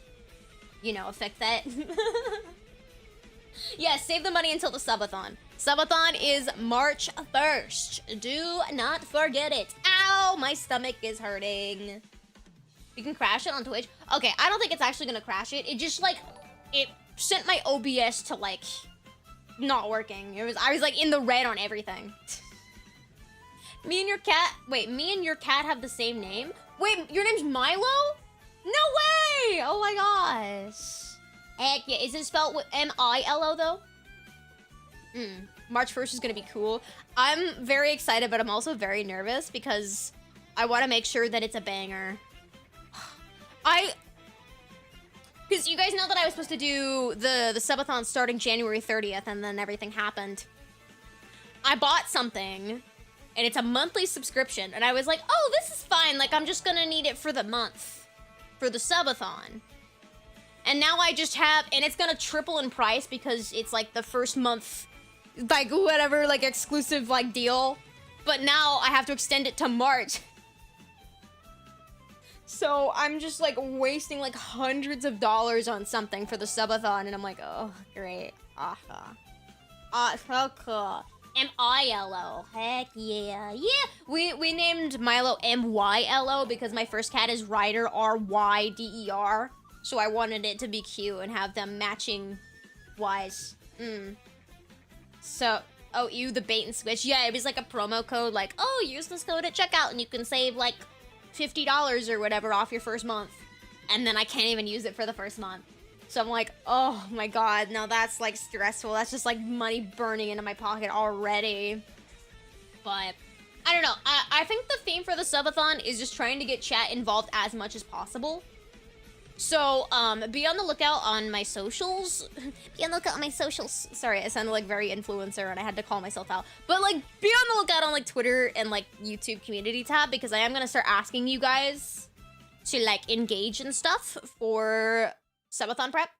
you know, affect that. Yeah, save the money until the subathon. Subathon is March 1st. Do not forget it. Ow, my stomach is hurting. We can crash it on Twitch. Okay, I don't think it's actually gonna crash it. It just like, it sent my OBS to like, not working. I was like in the red on everything. Me and your cat have the same name? Wait, your name's Milo? No way! Oh my gosh. Heck yeah, is it spelled with M-I-L-O though? March 1st is gonna be cool. I'm very excited, but I'm also very nervous because I want to make sure that it's a banger. Because you guys know that I was supposed to do the subathon starting January 30th, and then everything happened. I bought something, and it's a monthly subscription, and I was like, oh, this is fine. Like, I'm just gonna need it for the month, for the subathon. And now I just have, and it's gonna triple in price because it's like the first month, like whatever, like exclusive like deal. But now I have to extend it to March. So I'm just like wasting like hundreds of dollars on something for the subathon, and I'm like, oh, great. So cool. M-I-L-O. Heck yeah. Yeah, we named Milo M-Y-L-O because my first cat is Ryder, R-Y-D-E-R. So I wanted it to be cute and have them matching Y's. So, oh, the bait and switch. Yeah, it was like a promo code, like, oh, use this code at checkout and you can save like $50 or whatever off your first month. And then I can't even use it for the first month. So I'm like, oh my god, no, that's like stressful. That's just like money burning into my pocket already. But I don't know. I think the theme for the subathon is just trying to get chat involved as much as possible. So, be on the lookout on my socials. Be on the lookout on my socials. Sorry, I sounded like very influencer and I had to call myself out. But, like, be on the lookout on, like, Twitter and, like, YouTube community tab because I am gonna start asking you guys to, like, engage and stuff for subathon prep.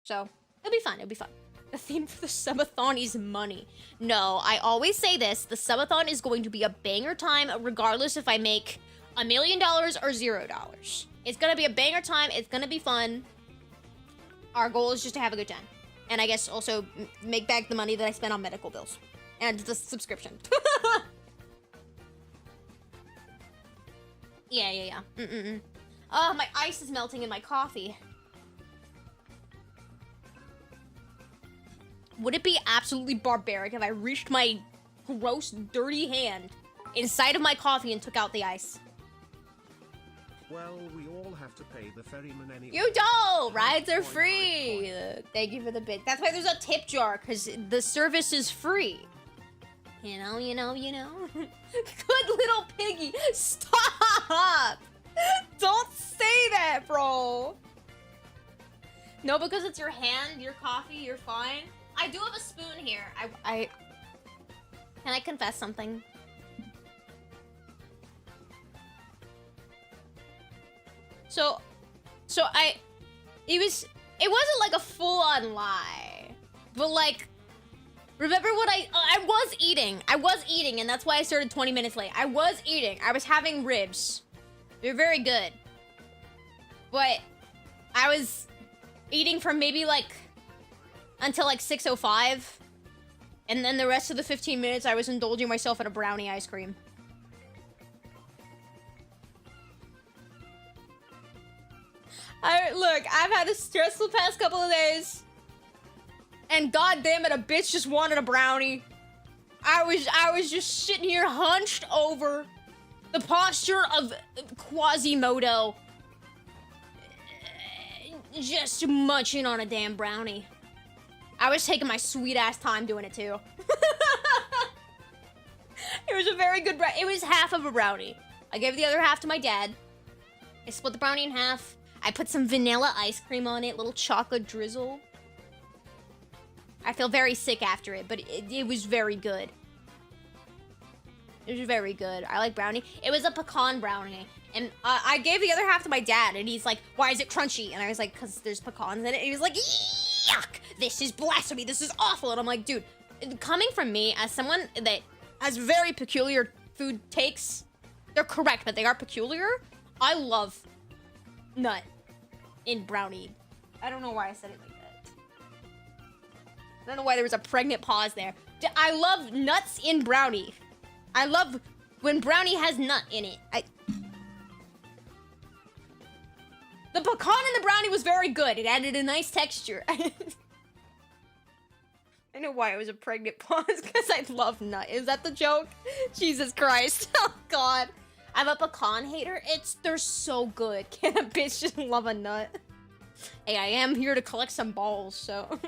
So, it'll be fun. It'll be fun. The theme for the subathon is money. No, I always say this. The subathon is going to be a banger time regardless if I make $1 million or $0. It's gonna be a banger time. It's gonna be fun. Our goal is just to have a good time. And I guess also make back the money that I spent on medical bills. And the subscription. Yeah. Oh, my ice is melting in my coffee. Would it be absolutely barbaric if I reached my gross, dirty hand inside of my coffee and took out the ice? Well, we all have to pay the ferryman anyway. You don't! Rides are free! Thank you for the bid. That's why there's a tip jar, because the service is free. You know. Good little piggy. Stop! Don't say that, bro! No, because it's your hand, your coffee, you're fine. I do have a spoon here. Can I confess something? It wasn't like a full-on lie, but like, remember what I was eating, and that's why I started 20 minutes late. I was having ribs. They're very good, but I was eating from maybe like, until like 6:05, and then the rest of the 15 minutes I was indulging myself in a brownie ice cream. Look, I've had a stressful past couple of days. And goddamn it, a bitch just wanted a brownie. I was just sitting here hunched over. The posture of Quasimodo. Just munching on a damn brownie. I was taking my sweet ass time doing it too. It was a very good brownie. It was half of a brownie. I gave the other half to my dad. I split the brownie in half. I put some vanilla ice cream on it, little chocolate drizzle. I feel very sick after it, but it was very good. It was very good. I like brownie. It was a pecan brownie. And I gave the other half to my dad, and he's like, why is it crunchy? And I was like, because there's pecans in it. And he was like, yuck! This is blasphemy. This is awful. And I'm like, dude, coming from me as someone that has very peculiar food takes, they're correct, but they are peculiar. I love nut in brownie. I don't know why I said it like that. I don't know why there was a pregnant pause there. I love nuts in brownie. I love when brownie has nut in it. pecan in the brownie was very good. It added a nice texture. I know why it was a pregnant pause, because I love nut. Is that the joke? Jesus Christ. Oh, God. I'm a pecan hater. They're so good. Can a bitch just love a nut? Hey, I am here to collect some balls, so...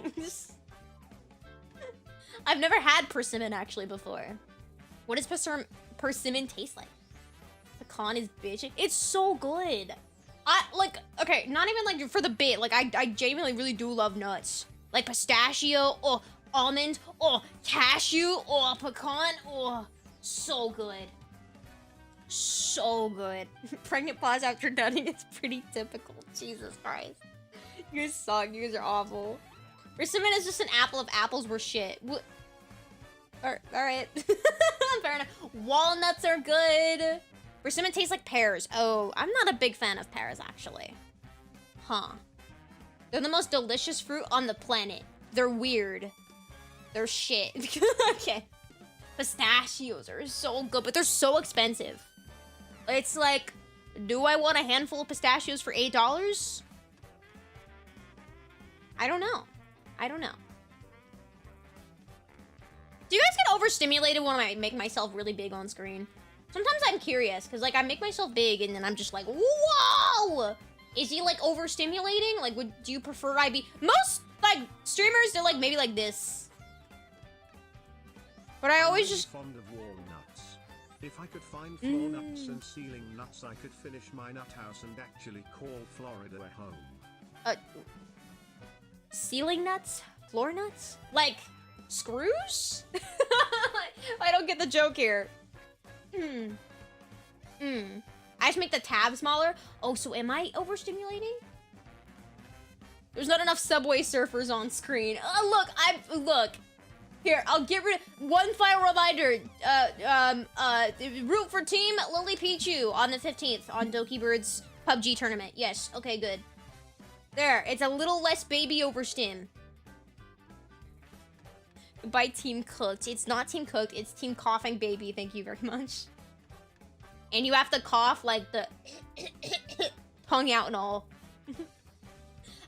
I've never had persimmon, actually, before. What does persimmon taste like? Pecan is bitch. It's so good. Okay, not even, like, for the bit. Like, I genuinely really do love nuts. Like, pistachio, or almond, or cashew, or pecan. Oh, so good. So good. Pregnant pause after nutting is pretty typical. Jesus Christ. You guys suck. You guys are awful. Persimmon is just an apple if apples were shit. Alright. Fair enough. Walnuts are good. Persimmon tastes like pears. Oh, I'm not a big fan of pears, actually. Huh. They're the most delicious fruit on the planet. They're weird. They're shit. Okay. Pistachios are so good, but they're so expensive. It's like, do I want a handful of pistachios for $8? I don't know. I don't know. Do you guys get overstimulated when I make myself really big on screen? Sometimes I'm curious, because, like, I make myself big, and then I'm just like, whoa! Is he, like, overstimulating? Like, do you prefer I be... Most, like, streamers, they're, like, maybe like this. But I always just... fond of walnuts. If I could find floor nuts and ceiling nuts, I could finish my nut house and actually call Florida a home. Ceiling nuts? Floor nuts? Like, screws? I don't get the joke here. I just make the tab smaller. Oh, so am I overstimulating? There's not enough Subway Surfers on screen. Look. Here, I'll get rid of one final reminder. Root for Team Lily Pichu on the 15th on Doki Bird's PUBG tournament. Yes, okay, good. There, it's a little less baby overstim. By Team Cooked. It's not Team Cooked, it's Team Coughing Baby. Thank you very much. And you have to cough like the tongue out and all.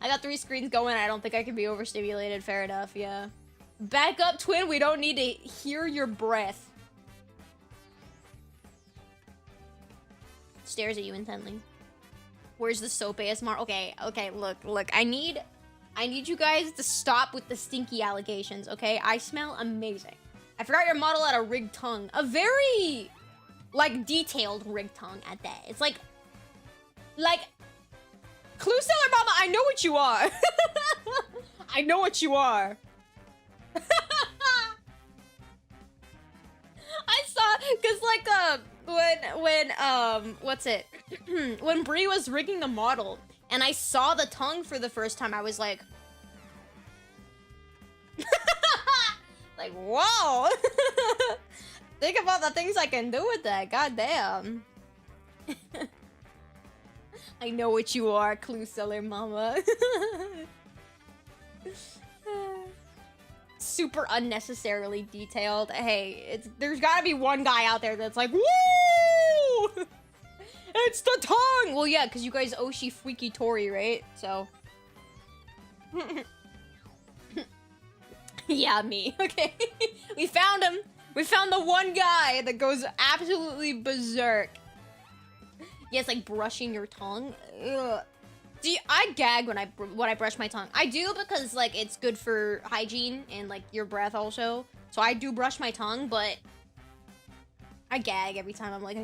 I got 3 screens going. I don't think I can be overstimulated. Fair enough, yeah. Back up, twin. We don't need to hear your breath. Stares at you intently. Where's the soap ASMR? Okay, look. I need you guys to stop with the stinky allegations, okay? I smell amazing. I forgot your model had a rigged tongue. A very, like, detailed rigged tongue at that. It's like, Clue Seller Mama, I know what you are. I know what you are. I saw, cause like, when Bree was rigging the model, and I saw the tongue for the first time, I was like, like, whoa! Think about the things I can do with that, goddamn. I know what you are, Clue Seller Mama. Super unnecessarily detailed. Hey, there's gotta be one guy out there that's like, woo! It's the tongue! Well, yeah, because you guys Oshi Freaky Tori, right? So. Yeah, me. Okay. We found him. We found the one guy that goes absolutely berserk. Yes, like brushing your tongue. Ugh. See, I gag when I brush my tongue. I do because, like, it's good for hygiene and, like, your breath also. So I do brush my tongue, but I gag every time I'm like,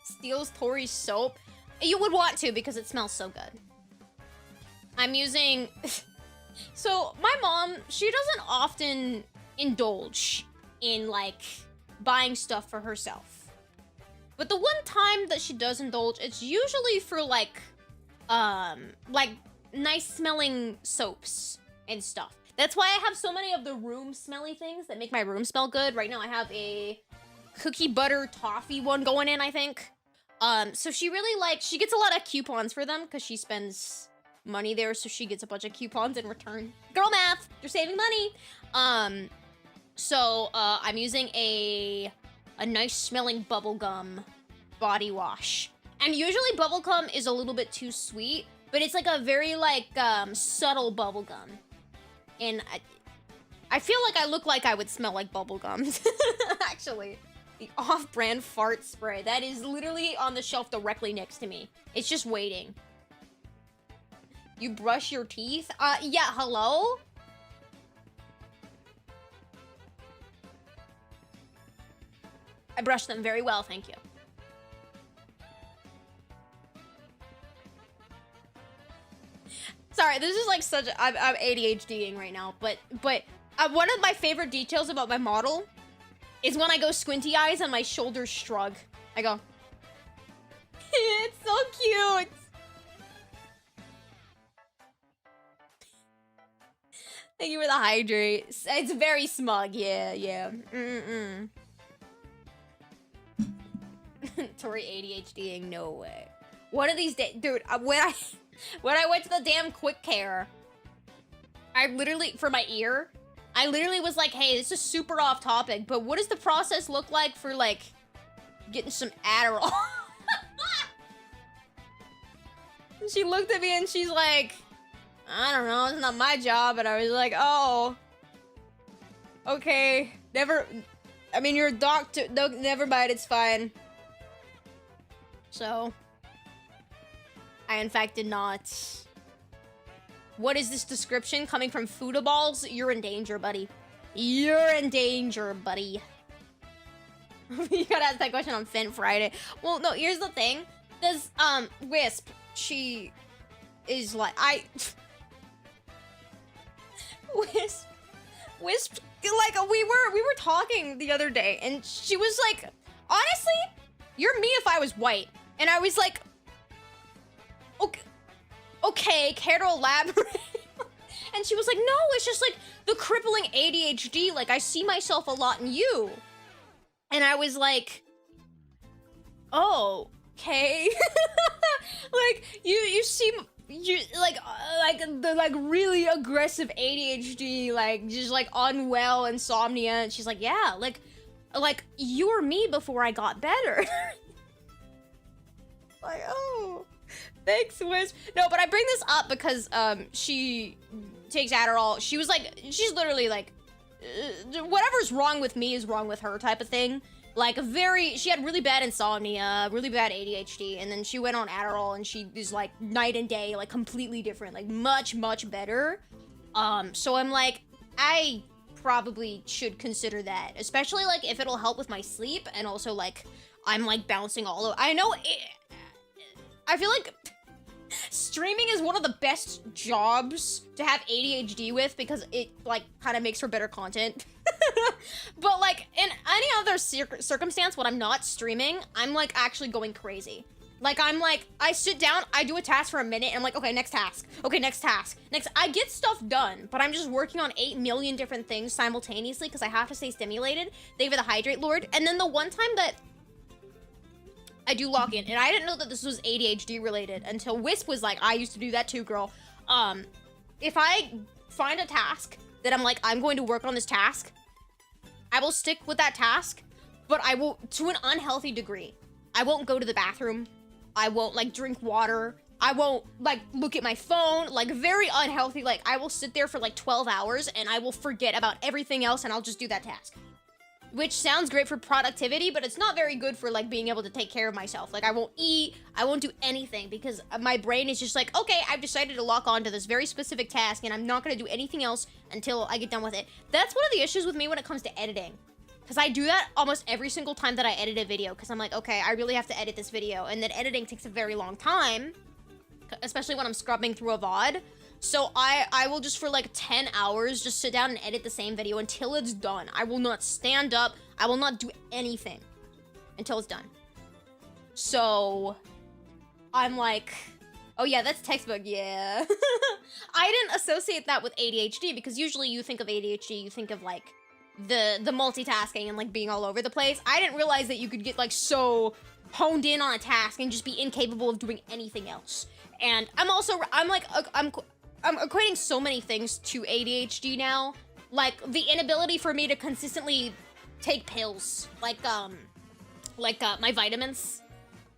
steals Tori's soap. You would want to because it smells so good. I'm using... So, my mom, she doesn't often indulge in, like, buying stuff for herself. But the one time that she does indulge, it's usually for, like, nice smelling soaps and stuff. That's why I have so many of the room smelly things that make my room smell good. Right now I have a cookie butter toffee one going in, I think. So she really, she gets a lot of coupons for them because she spends money there, so she gets a bunch of coupons in return. Girl math! You're saving money! So I'm using a nice smelling bubblegum body wash. And usually bubblegum is a little bit too sweet, but it's like a very like subtle bubblegum. And I feel like I look like I would smell like bubblegum. Actually. The off-brand fart spray. That is literally on the shelf directly next to me. It's just waiting. You brush your teeth? Yeah, hello? I brush them very well, thank you. Sorry, this is like such a, I'm ADHDing right now, but one of my favorite details about my model is when I go squinty eyes and my shoulders shrug. I go, it's so cute. Thank you for the hydrate. It's very smug, yeah. Tori ADHDing, no way. One of these days, dude, when I went to the damn quick care, I literally, for my ear, I literally was like, hey, this is super off topic, but what does the process look like for, like, getting some Adderall? She looked at me and she's like, I don't know, it's not my job. And I was like, oh, okay, I mean, you're a doctor, no, never mind, it's fine. So, I in fact did not. What is this description coming from Foodaballs? You're in danger, buddy. You're in danger, buddy. You gotta ask that question on Fin Friday. Well, no, here's the thing. This, Wisp, she is like, Wisp, like, we were talking the other day, and she was like, honestly, you're me if I was white. And I was like, okay, care to elaborate? And she was like, no, it's just like the crippling ADHD. Like, I see myself a lot in you. And I was like, oh, okay. Like, you seem, like the, like, really aggressive ADHD, like, just, like, unwell insomnia. And she's like, yeah, like, you were me before I got better. Like, oh, thanks, Wiz. No, but I bring this up because, she takes Adderall. She was like, she's literally like, whatever's wrong with me is wrong with her type of thing. Like, she had really bad insomnia, really bad ADHD, and then she went on Adderall, and she is, like, night and day, like, completely different, like, much, much better. So I'm like, I probably should consider that, especially, like, if it'll help with my sleep, and also, like, I'm, like, bouncing all over. I know, I feel like streaming is one of the best jobs to have ADHD with because it, like, kind of makes for better content. But, like, in any other circumstance when I'm not streaming, I'm, like, actually going crazy. Like, I'm, like, I sit down, I do a task for a minute, and I'm like, okay, next task. Okay, next task. Next, I get stuff done, but I'm just working on 8 million different things simultaneously because I have to stay stimulated. Thank you for the Hydrate Lord. And then the one time that I do log in, and I didn't know that this was ADHD related until Wisp was like, I used to do that too, girl. If I find a task that I'm like, I'm going to work on this task, I will stick with that task, but I will, to an unhealthy degree. I won't go to the bathroom. I won't, like, drink water. I won't, like, look at my phone. Like, very unhealthy. Like, I will sit there for, like, 12 hours, and I will forget about everything else, and I'll just do that task. Which sounds great for productivity, but it's not very good for, like, being able to take care of myself. Like, I won't eat, I won't do anything, because my brain is just like, okay, I've decided to lock on to this very specific task, and I'm not gonna do anything else until I get done with it. That's one of the issues with me when it comes to editing. Because I do that almost every single time that I edit a video, because I'm like, okay, I really have to edit this video, and then editing takes a very long time, especially when I'm scrubbing through a VOD. So I will just for like 10 hours just sit down and edit the same video until it's done. I will not stand up. I will not do anything until it's done. So I'm like, oh yeah, that's textbook, yeah. I didn't associate that with ADHD because usually you think of ADHD, you think of like the multitasking and like being all over the place. I didn't realize that you could get like so honed in on a task and just be incapable of doing anything else. And I'm equating so many things to ADHD now. Like, the inability for me to consistently take pills. Like, my vitamins.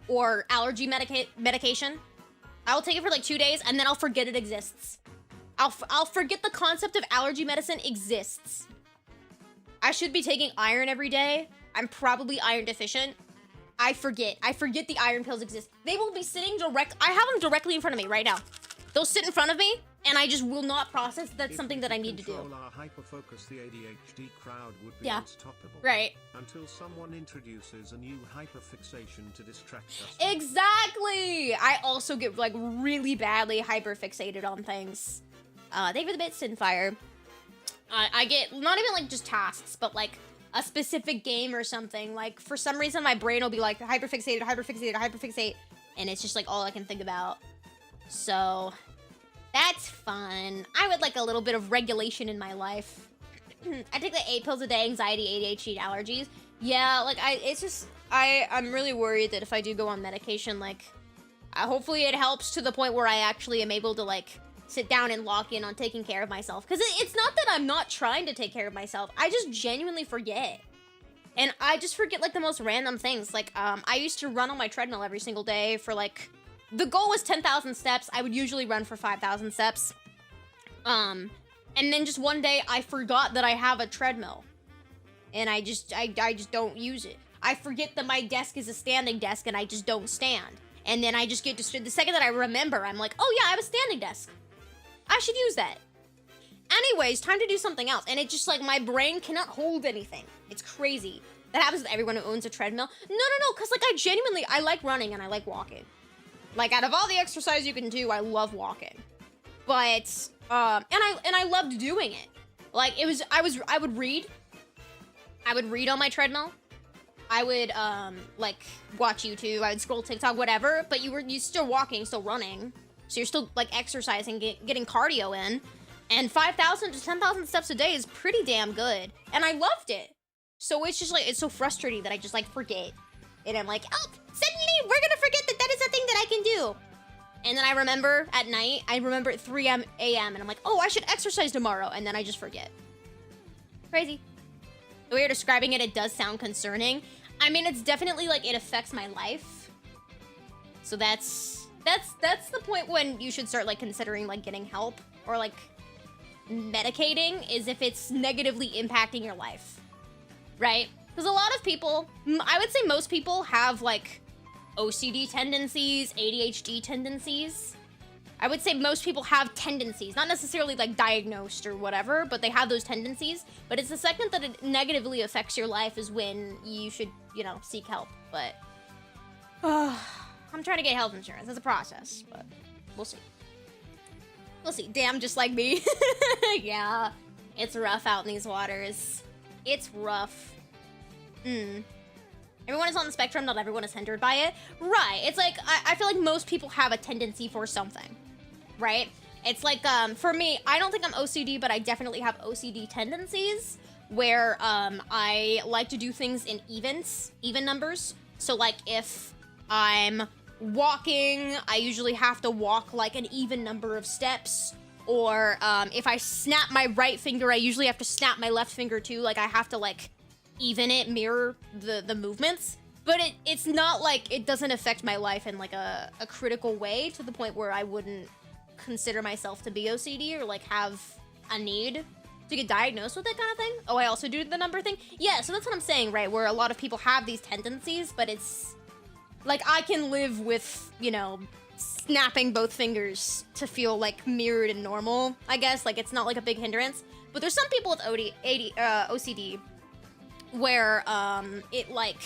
or allergy medication. I'll take it for like 2 days and then I'll forget it exists. I'll forget the concept of allergy medicine exists. I should be taking iron every day. I'm probably iron deficient. I forget the iron pills exist. They will be sitting I have them directly in front of me right now. They'll sit in front of me, and I just will not process that's something that I need to do. Our hyperfocus, the ADHD crowd would be unstoppable. Right. Until someone introduces a new hyperfixation to distract us. Exactly! I also get, like, really badly hyperfixated on things. Thank you for the bit, Sinfire. I get, not even, like, just tasks, but, like, a specific game or something. Like, for some reason, my brain will be, like, hyperfixate, and it's just, like, all I can think about. So, that's fun. I would like a little bit of regulation in my life. I take like 8 pills a day, anxiety, ADHD, allergies. Yeah, like I'm really worried that if I do go on medication, like, hopefully it helps to the point where I actually am able to like sit down and lock in on taking care of myself. Because it's not that I'm not trying to take care of myself. I just genuinely forget. And I just forget like the most random things. Like, I used to run on my treadmill every single day for like, the goal was 10,000 steps. I would usually run for 5,000 steps. And then just one day I forgot that I have a treadmill. And I just don't use it. I forget that my desk is a standing desk and I just don't stand. And then I just get distracted. The second that I remember, I'm like, oh yeah, I have a standing desk. I should use that. Anyways, time to do something else. And it just like, my brain cannot hold anything. It's crazy. That happens with everyone who owns a treadmill. No, because like I like running and I like walking. Like, out of all the exercise you can do, I love walking. But, and I loved doing it. Like, I would read. I would read on my treadmill. I would, like, watch YouTube. I would scroll TikTok, whatever. But you're still walking, still running. So you're still, like, exercising, getting cardio in. And 5,000 to 10,000 steps a day is pretty damn good. And I loved it. So it's just, like, it's so frustrating that I just, like, forget. And I'm like, oh, suddenly we're gonna forget that is a thing that I can do. And then I remember at night, I remember at 3 a.m. and I'm like, oh, I should exercise tomorrow. And then I just forget. Crazy. The way you're describing it, it does sound concerning. I mean, it's definitely like it affects my life. So that's the point when you should start like considering like getting help or like medicating, is if it's negatively impacting your life, right? Because a lot of people, I would say most people have, like, OCD tendencies, ADHD tendencies. I would say most people have tendencies. Not necessarily, like, diagnosed or whatever, but they have those tendencies. But it's the second that it negatively affects your life is when you should, you know, seek help. But, I'm trying to get health insurance. It's a process, but we'll see. We'll see. Damn, just like me. Yeah, it's rough out in these waters. It's rough. Everyone is on the spectrum, not everyone is hindered by it. Right, it's like, I feel like most people have a tendency for something, right? It's like, for me, I don't think I'm OCD, but I definitely have OCD tendencies, where, I like to do things in even numbers. So, like, if I'm walking, I usually have to walk, like, an even number of steps. Or, if I snap my right finger, I usually have to snap my left finger, too. Like, I have to, like, even it, mirror the movements. But it's not like it doesn't affect my life in like a critical way to the point where I wouldn't consider myself to be OCD or like have a need to get diagnosed with that kind of thing. Oh, I also do the number thing. Yeah, so that's what I'm saying, right? Where a lot of people have these tendencies, but it's like I can live with, you know, snapping both fingers to feel like mirrored and normal, I guess. Like it's not like a big hindrance. But there's some people with OCD where it like,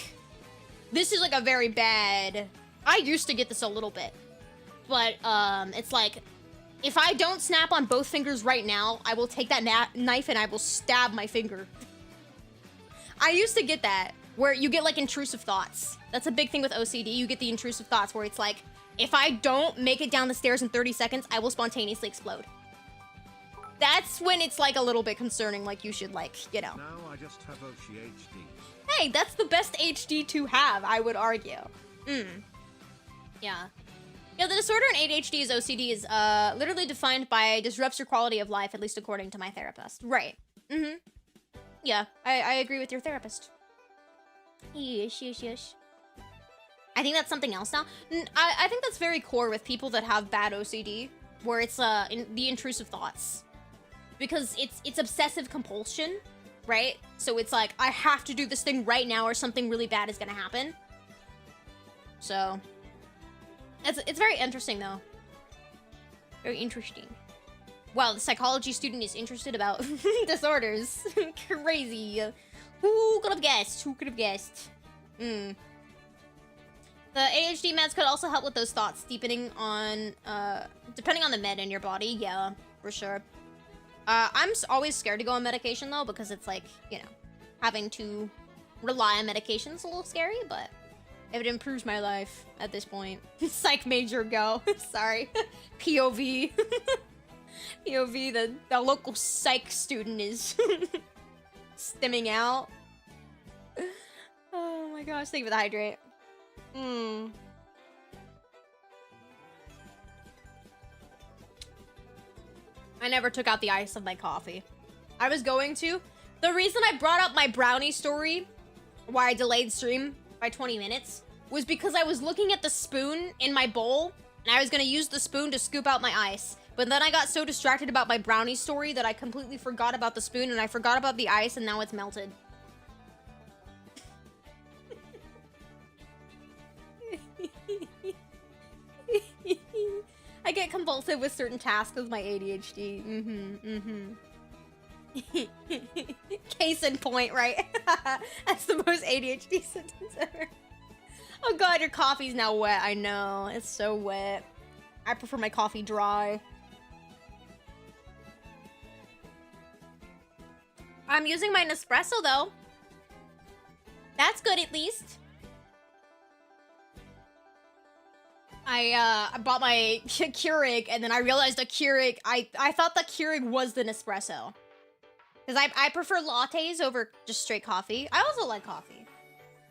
this is like a very bad, I used to get this a little bit, but it's like, if I don't snap on both fingers right now, I will take that knife and I will stab my finger. I used to get that, where you get like intrusive thoughts. That's a big thing with OCD. You get the intrusive thoughts where it's like, if I don't make it down the stairs in 30 seconds, I will spontaneously explode. That's when it's like a little bit concerning, like you should like, you know. Now I just have OCD. Hey, that's the best HD to have, I would argue. Yeah. Yeah, the disorder in ADHD is OCD is literally defined by disrupts your quality of life, at least according to my therapist. Right. Yeah, I agree with your therapist. Yes. I think that's something else now. I think that's very core with people that have bad OCD, where it's the intrusive thoughts, because it's obsessive compulsion, right? So it's like, I have to do this thing right now or something really bad is gonna happen. So it's very interesting though. Very interesting. Wow, the psychology student is interested about disorders. Crazy. Who could have guessed? Who could have guessed? The ADHD meds could also help with those thoughts, depending on the med in your body. Yeah, for sure. I'm always scared to go on medication though, because it's like, you know, having to rely on medication is a little scary, but if it improves my life at this point. Psych major, go. Sorry. POV. POV, the local psych student is stimming out. Oh my gosh, thank you for the hydrate. I never took out the ice of my coffee. I was going to. The reason I brought up my brownie story, why I delayed stream by 20 minutes, was because I was looking at the spoon in my bowl, and I was gonna use the spoon to scoop out my ice. But then I got so distracted about my brownie story that I completely forgot about the spoon, and I forgot about the ice, and now it's melted. I get compulsive with certain tasks with my ADHD. Case in point, right? That's the most ADHD sentence ever. Oh god, your coffee's now wet. I know, it's so wet. I prefer my coffee dry. I'm using my Nespresso though. That's good at least. I bought my Keurig, and then I realized the Keurig, I thought the Keurig was the Nespresso. Because I prefer lattes over just straight coffee. I also like coffee,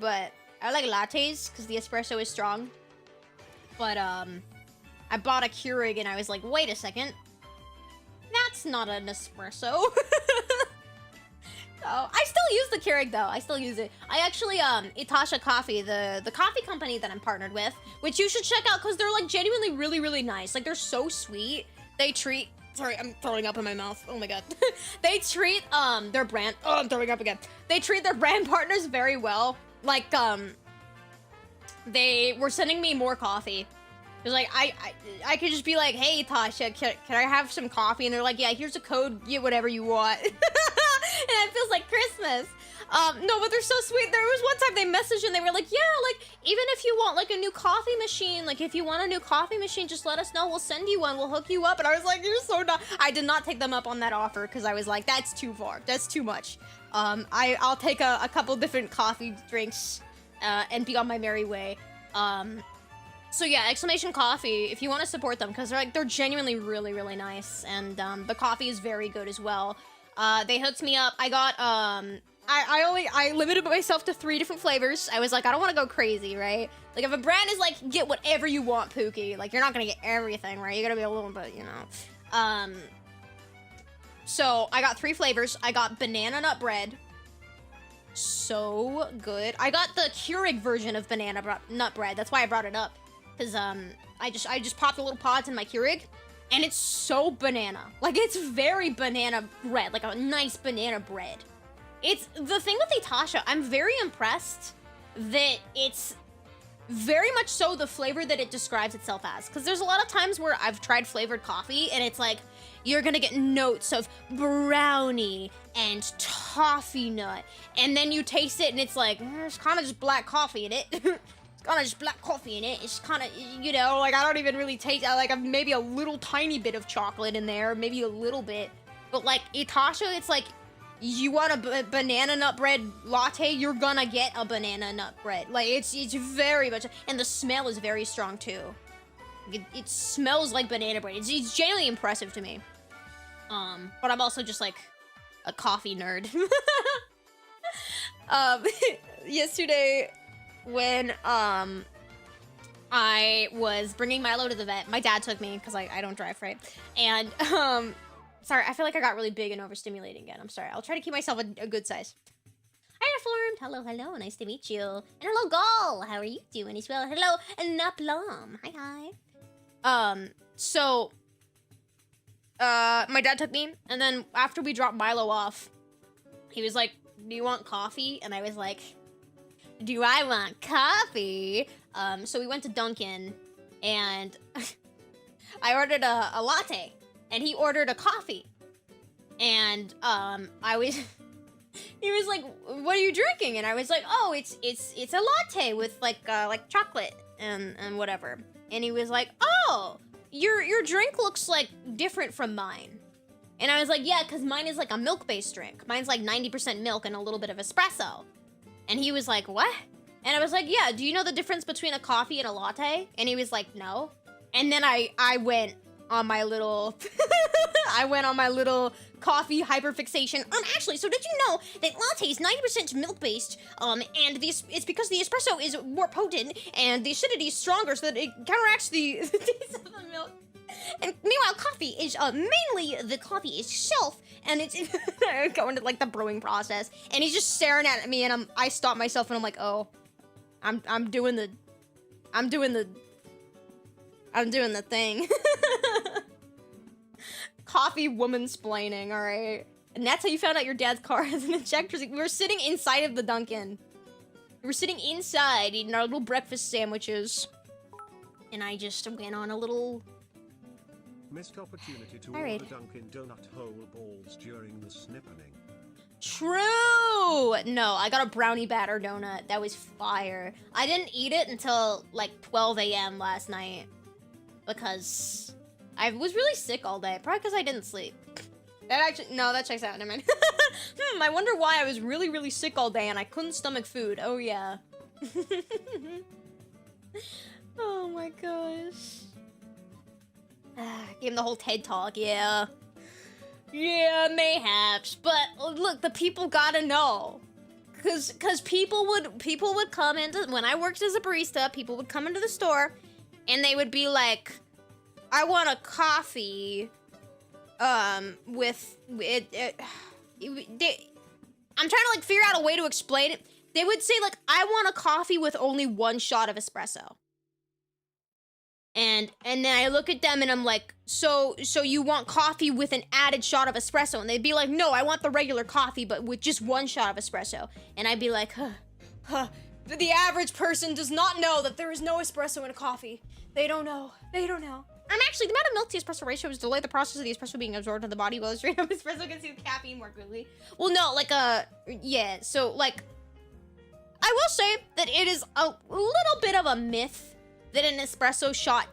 but I like lattes because the espresso is strong. But, I bought a Keurig, and I was like, wait a second. That's not an espresso. So, I still use the Keurig, though. I still use it. I actually, Itasha Coffee, the coffee company that I'm partnered with, which you should check out because they're, like, genuinely really, really nice. Like, they're so sweet. They treat... Sorry, I'm throwing up in my mouth. Oh my god. They treat, their brand... Oh, I'm throwing up again. They treat their brand partners very well. Like, they were sending me more coffee. Because, like, I could just be like, hey, Tasha, can I have some coffee? And they're like, yeah, here's a code, get whatever you want. And it feels like Christmas. No, but they're so sweet. There was one time they messaged and they were like, yeah, like, even if you want, like, a new coffee machine, like, if you want a new coffee machine, just let us know. We'll send you one. We'll hook you up. And I was like, you're so not... I did not take them up on that offer because I was like, that's too far. That's too much. I'll take a couple different coffee drinks and be on my merry way. So yeah, Exclamation Coffee, if you want to support them, because they're genuinely really, really nice. And the coffee is very good as well. They hooked me up. I got, I limited myself to 3 different flavors. I was like, I don't want to go crazy, right? Like, if a brand is like, get whatever you want, Pookie, like, you're not gonna get everything, right? You're gonna be a little bit, you know. So, I got 3 flavors. I got banana nut bread. So good. I got the Keurig version of banana nut bread. That's why I brought it up. Because, I just popped the little pods in my Keurig. And it's so banana. Like, it's very banana bread. Like, a nice banana bread. It's... The thing with Itasha, I'm very impressed that it's very much so the flavor that it describes itself as. Because there's a lot of times where I've tried flavored coffee, and it's like, you're gonna get notes of brownie and toffee nut. And then you taste it, and it's like, there's kind of just black coffee in it. Kind of just black coffee in it. It's kind of, you know, like, I don't even really taste, like, maybe a little tiny bit of chocolate in there, maybe a little bit. But, like, Itasha, it's like, you want a banana nut bread latte, you're gonna get a banana nut bread. Like, it's very much, and the smell is very strong, too. It smells like banana bread. It's genuinely impressive to me. But I'm also just, like, a coffee nerd. Yesterday... When, I was bringing Milo to the vet, my dad took me, because I don't drive, right? And, sorry, I feel like I got really big and overstimulating again. I'm sorry. I'll try to keep myself a good size. Hi, Hello, hello. Nice to meet you. And hello, Gall. How are you doing as well? Hello, and Naplum. Hi, hi. So, my dad took me, and then after we dropped Milo off, he was like, do you want coffee? And I was like, do I want coffee? So we went to Dunkin', and I ordered a latte, and he ordered a coffee. And, I was... He was like, what are you drinking? And I was like, oh, it's a latte with, like chocolate and whatever. And he was like, oh, your drink looks, like, different from mine. And I was like, yeah, because mine is, like, a milk-based drink. Mine's, like, 90% milk and a little bit of espresso. And he was like, what? And I was like, yeah, do you know the difference between a coffee and a latte? And he was like, no. And then I went on my little... I went on my little coffee hyperfixation. Actually, so did you know that latte is 90% milk-based, and it's because the espresso is more potent, and the acidity is stronger so that it counteracts the taste of the milk. And meanwhile, coffee is, mainly the coffee itself, and it's going to, like, the brewing process. And he's just staring at me, and I stop myself, and I'm like, oh, I'm doing the thing. Coffee woman-splaining, alright? And that's how you found out your dad's car has an ejector seat. We were sitting inside of the Dunkin'. We were sitting inside eating our little breakfast sandwiches. And I just went on a little... Missed opportunity to order Dunkin' Donut whole balls during the snippening. True! No, I got a brownie batter donut. That was fire. I didn't eat it until, like, 12 a.m. last night. Because... I was really sick all day, probably because I didn't sleep. That checks out, never mind. I wonder why I was really, really sick all day and I couldn't stomach food. Oh, yeah. Oh my gosh. Gave him the whole TED talk, yeah. Yeah, mayhaps. But look, the people gotta know. Cause people would come into, when I worked as a barista, people would come into the store and they would be like, I want a coffee, with it. I'm trying to, like, figure out a way to explain it. They would say, like, I want a coffee with only 1 shot of espresso. And then I look at them and I'm like, so you want coffee with an added shot of espresso? And they'd be like, no, I want the regular coffee, but with just 1 shot of espresso. And I'd be like, the average person does not know that there is no espresso in a coffee. They don't know. They don't know. Actually, the amount of milk to espresso ratio is delay the process of the espresso being absorbed in the body while the straight up espresso consumes caffeine more quickly. Well, no, like, yeah, so, like, I will say that it is a little bit of a myth that an espresso shot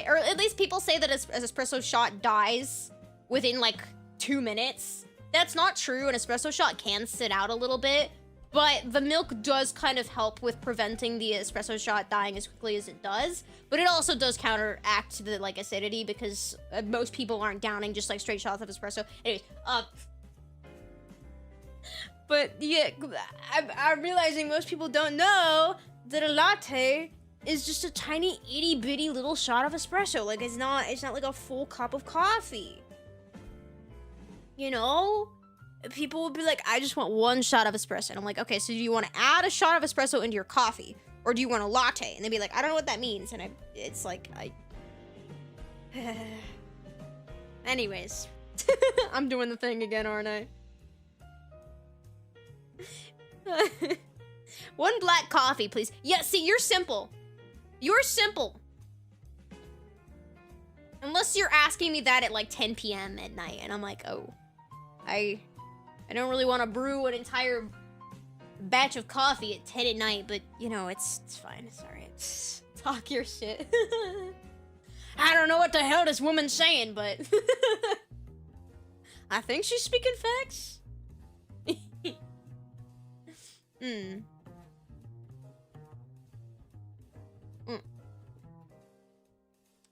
or at least people say that an espresso shot dies within, like, 2 minutes. That's not true. An espresso shot can sit out a little bit, but the milk does kind of help with preventing the espresso shot dying as quickly as it does. But it also does counteract the, like, acidity because most people aren't downing just, like, straight shots of espresso. Anyways, but yeah, I'm realizing most people don't know that a latte is just a tiny itty bitty little shot of espresso. Like, it's not like a full cup of coffee. You know? People would be like, I just want 1 shot of espresso. And I'm like, okay, so do you want to add a shot of espresso into your coffee? Or do you want a latte? And they'd be like, I don't know what that means. And it's like, anyways. I'm doing the thing again, aren't I? 1 black coffee, please. Yeah, see, you're simple. You're simple. Unless you're asking me that at like 10 p.m. at night. And I'm like, oh, I don't really want to brew an entire batch of coffee at 10 at night, but, you know, it's fine. It's alright. Talk your shit. I don't know what the hell this woman's saying, but... I think she's speaking facts.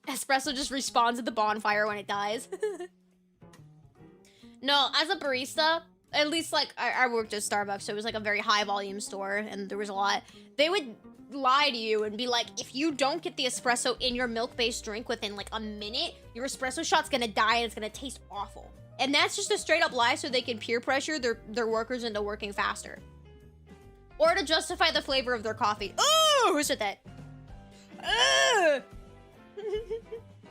Espresso just respawns at the bonfire when it dies. No, as a barista, at least, like, I worked at Starbucks, so it was, like, a very high-volume store, and there was a lot. They would lie to you and be like, if you don't get the espresso in your milk-based drink within, like, a minute, your espresso shot's gonna die and it's gonna taste awful. And that's just a straight-up lie so they can peer pressure their workers into working faster. or to justify the flavor of their coffee. Oh, who said that?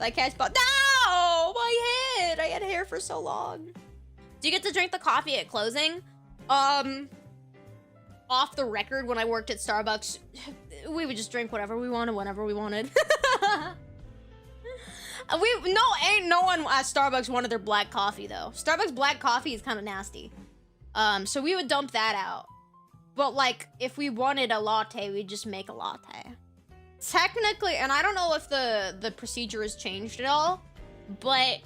Like cat's paw. No, my head. I had hair for so long. Do you get to drink the coffee at closing? Off the record, when I worked at Starbucks, we would just drink whatever we wanted, whenever we wanted. Ain't no one at Starbucks wanted their black coffee though. Starbucks black coffee is kind of nasty. So we would dump that out. But like, if we wanted a latte, we'd just make a latte. Technically, and I don't know if the procedure has changed at all, but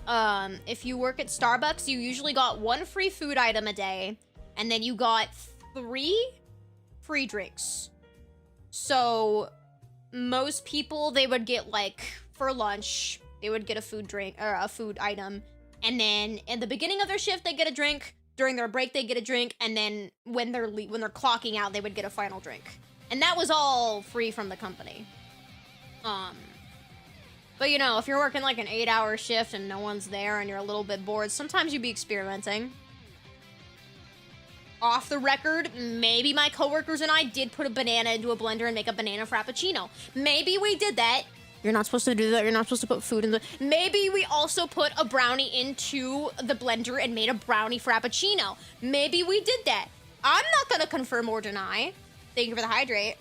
if you work at Starbucks, you usually got 1 free food item a day, and then you got 3 free drinks. So most people, they would get like, for lunch, they would get a food drink or a food item, and then in the beginning of their shift they get a drink, during their break they get a drink, and then when they're clocking out they would get a final drink. And that was all free from the company. But you know, if you're working like an 8-hour shift and no one's there and you're a little bit bored, sometimes you'd be experimenting. Off the record, maybe my coworkers and I did put a banana into a blender and make a banana frappuccino. Maybe we did that. You're not supposed to do that. You're not supposed to put food in the... Maybe we also put a brownie into the blender and made a brownie frappuccino. Maybe we did that. I'm not gonna confirm or deny. Thank you for the hydrate.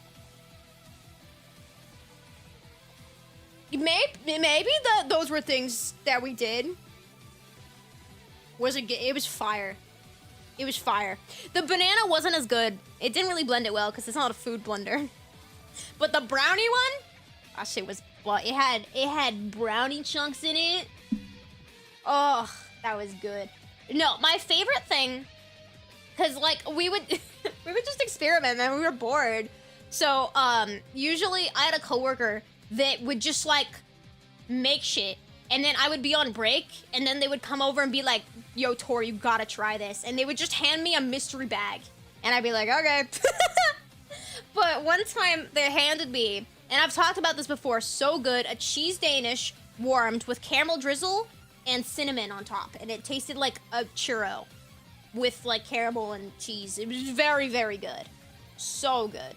Maybe those were things that we did. It was fire. It was fire. The banana wasn't as good. It didn't really blend it well because it's not a food blender. But the brownie one, that shit was, well, it had brownie chunks in it. Oh, that was good. No, my favorite thing, because like we would just experiment, man. We were bored. So usually I had a coworker that would just like make shit, and then I would be on break, and then they would come over and be like, yo, Tori, you gotta try this. And they would just hand me a mystery bag, and I'd be like, okay. But one time they handed me, and I've talked about this before, so good, a cheese Danish warmed with caramel drizzle and cinnamon on top, and it tasted like a churro with like caramel and cheese. It was very, very good. So good.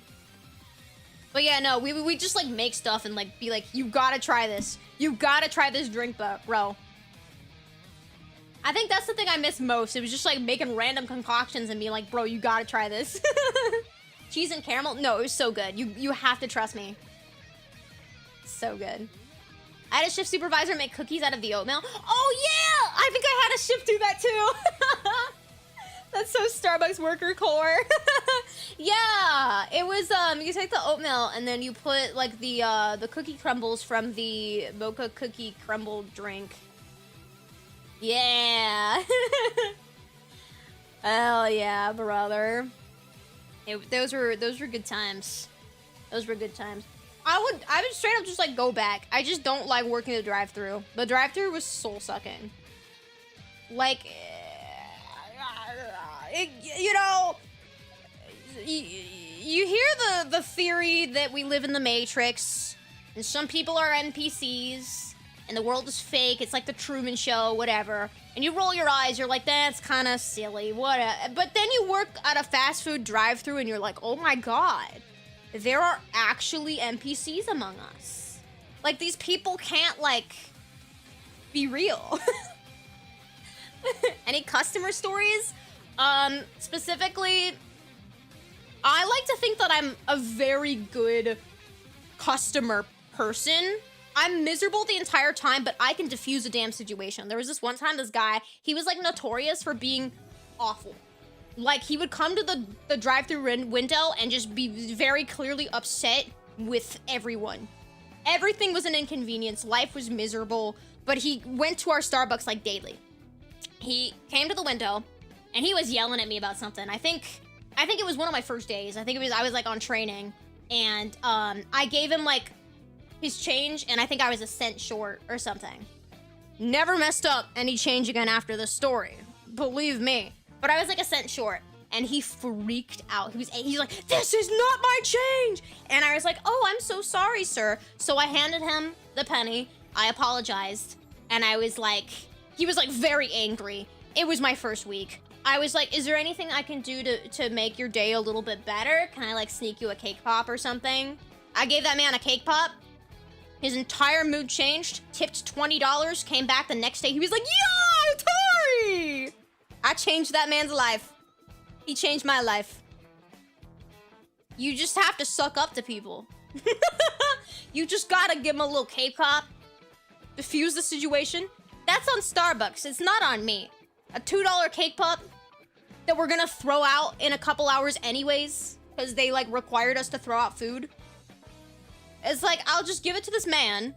But yeah, no, we just like make stuff and like be like, you gotta try this. You gotta try this drink, bro. I think that's the thing I miss most. It was just like making random concoctions and being like, bro, you gotta try this. Cheese and caramel? No, it was so good. You have to trust me. So good. I had a shift supervisor make cookies out of the oatmeal. Oh yeah! I think I had a shift do that too. That's so Starbucks worker core. Yeah, it was, you take the oatmeal and then you put like the cookie crumbles from the mocha cookie crumble drink. Yeah. Hell yeah, brother. Those were good times. Those were good times. I would straight up just like go back. I just don't like working the drive-thru. The drive-thru was soul sucking. Like, you know, you hear the theory that we live in the Matrix, and some people are NPCs, and the world is fake. It's like the Truman Show, whatever. And you roll your eyes. You're like, that's kind of silly. Whatever. But then you work at a fast food drive-thru, and you're like, oh my god, there are actually NPCs among us. Like, these people can't like be real. Any customer stories? Specifically, I like to think that I'm a very good customer person. I'm miserable the entire time, but I can diffuse a damn situation. There was this one time, this guy, he was like notorious for being awful. Like, he would come to the drive-thru window and just be very clearly upset with everyone. Everything was an inconvenience. Life was miserable, but he went to our Starbucks like daily. He came to the window and he was yelling at me about something. I think it was one of my first days. I was like on training, and I gave him like his change, and I think I was a cent short or something. Never messed up any change again after this story, believe me. But I was like a cent short, and he freaked out. He's like, this is not my change! And I was like, oh, I'm so sorry, sir. So I handed him the penny, I apologized, and I was like, he was like very angry. It was my first week. I was like, is there anything I can do to make your day a little bit better? Can I like sneak you a cake pop or something? I gave that man a cake pop. His entire mood changed, tipped $20, came back the next day. He was like, yo, Tori! I changed that man's life. He changed my life. You just have to suck up to people. You just gotta give him a little cake pop. Diffuse the situation. That's on Starbucks. It's not on me. A $2 cake pop that we're gonna throw out in a couple hours anyways, because they like required us to throw out food. It's like, I'll just give it to this man.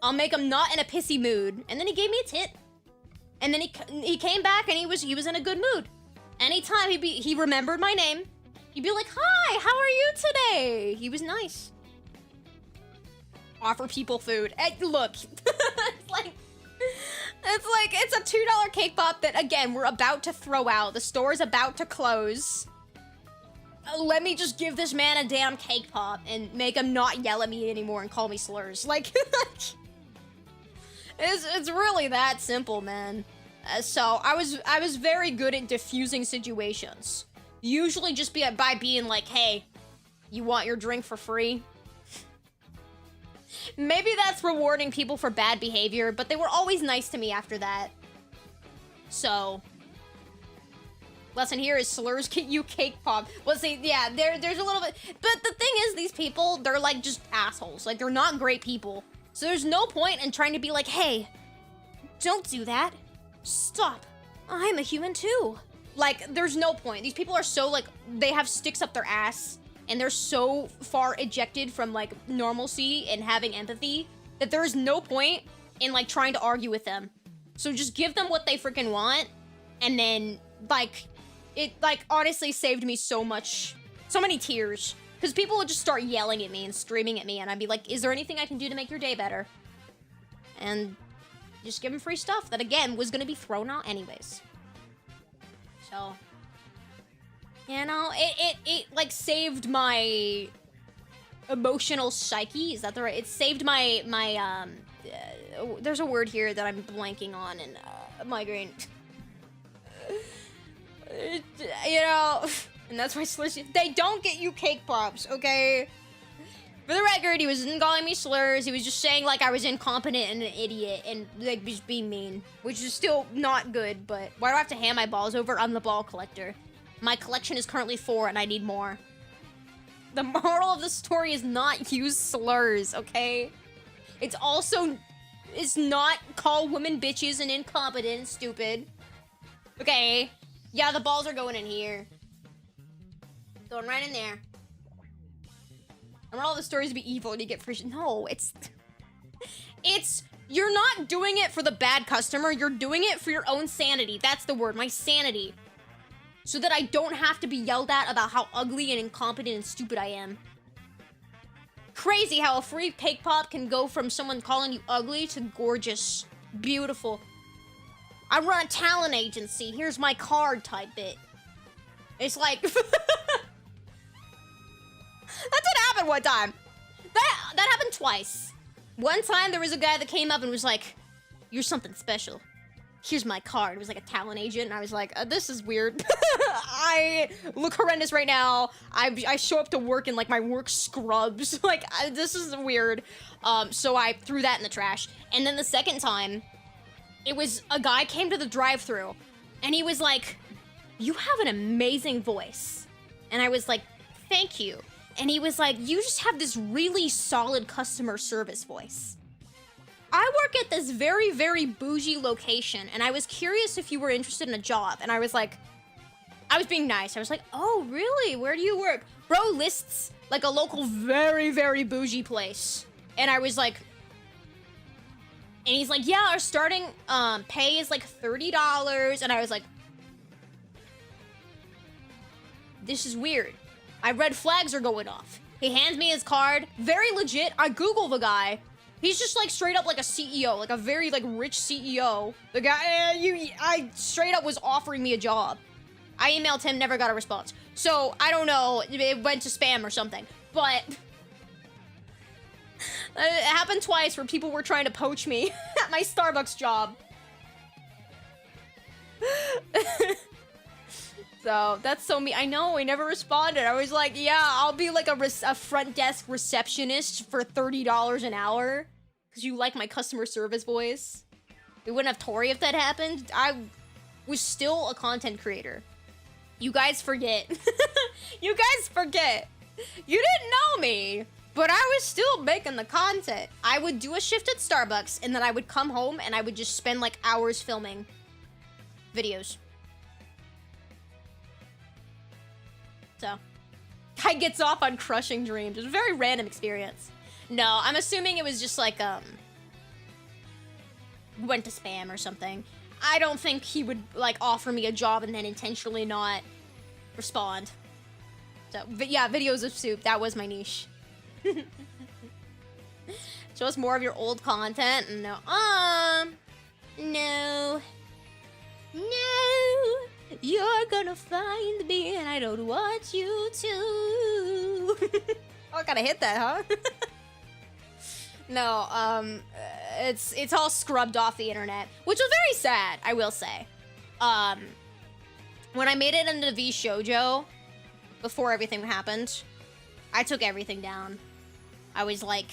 I'll make him not in a pissy mood. And then he gave me a tit. And then he came back and he was in a good mood. Anytime he remembered my name, he'd be like, hi, how are you today? He was nice. Offer people food. Hey, look, it's a $2 cake pop that, again, we're about to throw out. The store's about to close. Let me just give this man a damn cake pop and make him not yell at me anymore and call me slurs. Like, it's really that simple, man. So I was very good at diffusing situations. Usually just by being like, hey, you want your drink for free? Maybe that's rewarding people for bad behavior, but they were always nice to me after that. So, lesson here is slurs get you cake pop. Well, see, yeah, there's a little bit, but the thing is, these people, they're like just assholes. Like, they're not great people. So there's no point in trying to be like, hey, don't do that. Stop. I'm a human too. Like, there's no point. These people are so, like, they have sticks up their ass, and they're so far ejected from, like, normalcy and having empathy that there is no point in, like, trying to argue with them. So just give them what they freaking want, and then, like, it, like, honestly saved me so many tears. Because people would just start yelling at me and screaming at me, and I'd be like, is there anything I can do to make your day better? And just give them free stuff that, again, was gonna be thrown out anyways. So, you know, it like saved my emotional psyche. Is that the right? It saved my there's a word here that I'm blanking on, and migraine. You know, and that's why slurs. They don't get you cake pops, okay? For the record, he wasn't calling me slurs. He was just saying, like, I was incompetent and an idiot and, like, just being mean. Which is still not good, but why do I have to hand my balls over? I'm the ball collector. My collection is currently 4 and I need more. The moral of the story is not use slurs, okay? It's not call women bitches and incompetent and stupid. Okay. Yeah, the balls are going in here. Going right in there. I want all the stories to be evil and you get free shit. No, it's, you're not doing it for the bad customer. You're doing it for your own sanity. That's the word, my sanity. So that I don't have to be yelled at about how ugly and incompetent and stupid I am. Crazy how a free cake pop can go from someone calling you ugly to gorgeous, beautiful. I run a talent agency. Here's my card type bit. It's like... That did happen one time. That happened twice. One time there was a guy that came up and was like, you're something special. Here's my card. It was like a talent agent, and I was like, this is weird. I look horrendous right now. I show up to work in like my work scrubs. Like, this is weird. So I threw that in the trash. And then the second time, it was a guy came to the drive-thru, and he was like, you have an amazing voice. And I was like, thank you. And he was like, you just have this really solid customer service voice. I work at this very, very bougie location, and I was curious if you were interested in a job. And I was like, I was being nice. I was like, oh, really? Where do you work? Bro lists like a local very, very bougie place. And I was like, and he's like, yeah, our starting pay is like $30. And I was like, this is weird. My red flags are going off. He hands me his card. Very legit. I Google the guy. He's just like straight up like a CEO, like a very like rich CEO. The guy, I straight up was offering me a job. I emailed him, never got a response. So I don't know, it went to spam or something. But it happened twice where people were trying to poach me at my Starbucks job. So that's so me. I know, I never responded. I was like, yeah, I'll be like a front desk receptionist for $30 an hour. Because you like my customer service voice. We wouldn't have Tori if that happened. I was still a content creator. You guys forget. You guys forget. You didn't know me, but I was still making the content. I would do a shift at Starbucks, and then I would come home, and I would just spend, like, hours filming videos. So, guy gets off on crushing dreams. It was a very random experience. No, I'm assuming it was just, like, went to spam or something. I don't think he would, like, offer me a job and then intentionally not respond. So, yeah, videos of soup. That was my niche. Show us more of your old content. No. No. No. You're gonna find me and I don't want you to. Oh, I gotta hit that, huh? No, it's all scrubbed off the internet, which was very sad, I will say. When I made it into V Shoujo, before everything happened, I took everything down. I was like,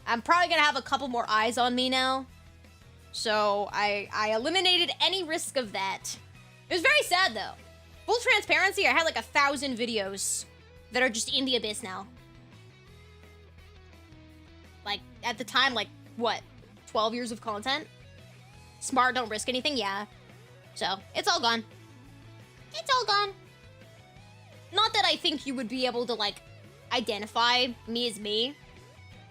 I'm probably gonna have a couple more eyes on me now. So I eliminated any risk of that. It was very sad though. Full transparency, I had like 1,000 videos that are just in the abyss now. Like, at the time, like, what? 12 years of content? Smart, don't risk anything, yeah. So, it's all gone. It's all gone. Not that I think you would be able to, like, identify me as me.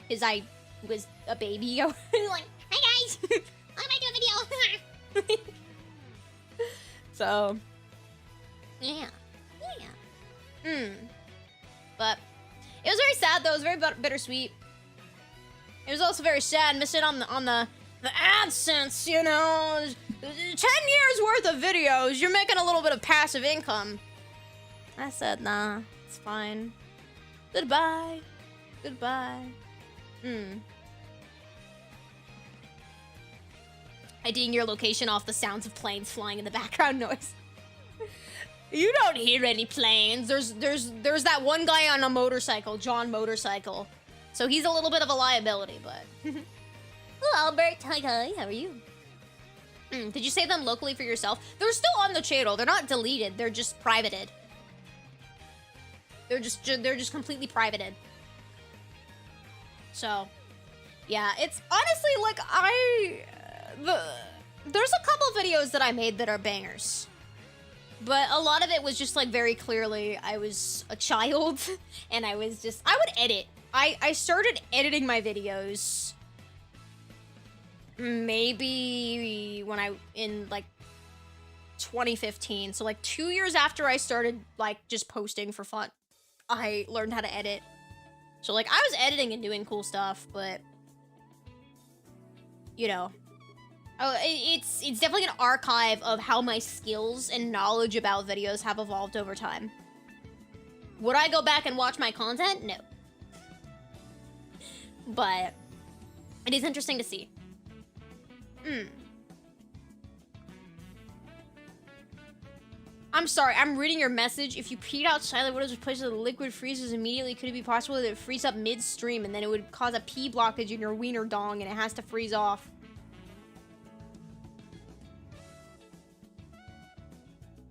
Because I was a baby. I was like, hi guys! I'm gonna do a video! So, yeah. Yeah. But, it was very sad though, it was very bittersweet. It was also very sad missing on the AdSense, you know. 10 years worth of videos, you're making a little bit of passive income. I said, nah, it's fine. Goodbye. Goodbye. IDing your location off the sounds of planes flying in the background noise. You don't hear any planes. There's that one guy on a motorcycle, John Motorcycle. So he's a little bit of a liability, but... Hello, Albert. Hi, how are you? Did you save them locally for yourself? They're still on the channel. They're not deleted. They're just privated. They're just completely privated. So, yeah, it's honestly like there's a couple videos that I made that are bangers. But a lot of it was just like very clearly I was a child and I would edit. I started editing my videos maybe in like 2015. So like 2 years after I started like just posting for fun, I learned how to edit. So like I was editing and doing cool stuff, but you know, it's definitely an archive of how my skills and knowledge about videos have evolved over time. Would I go back and watch my content? No. But it is interesting to see. I'm sorry, I'm reading your message. If you peed outside, what is the place where the liquid freezes immediately? Could it be possible that it freeze up midstream and then it would cause a pee blockage in your wiener dong and it has to freeze off?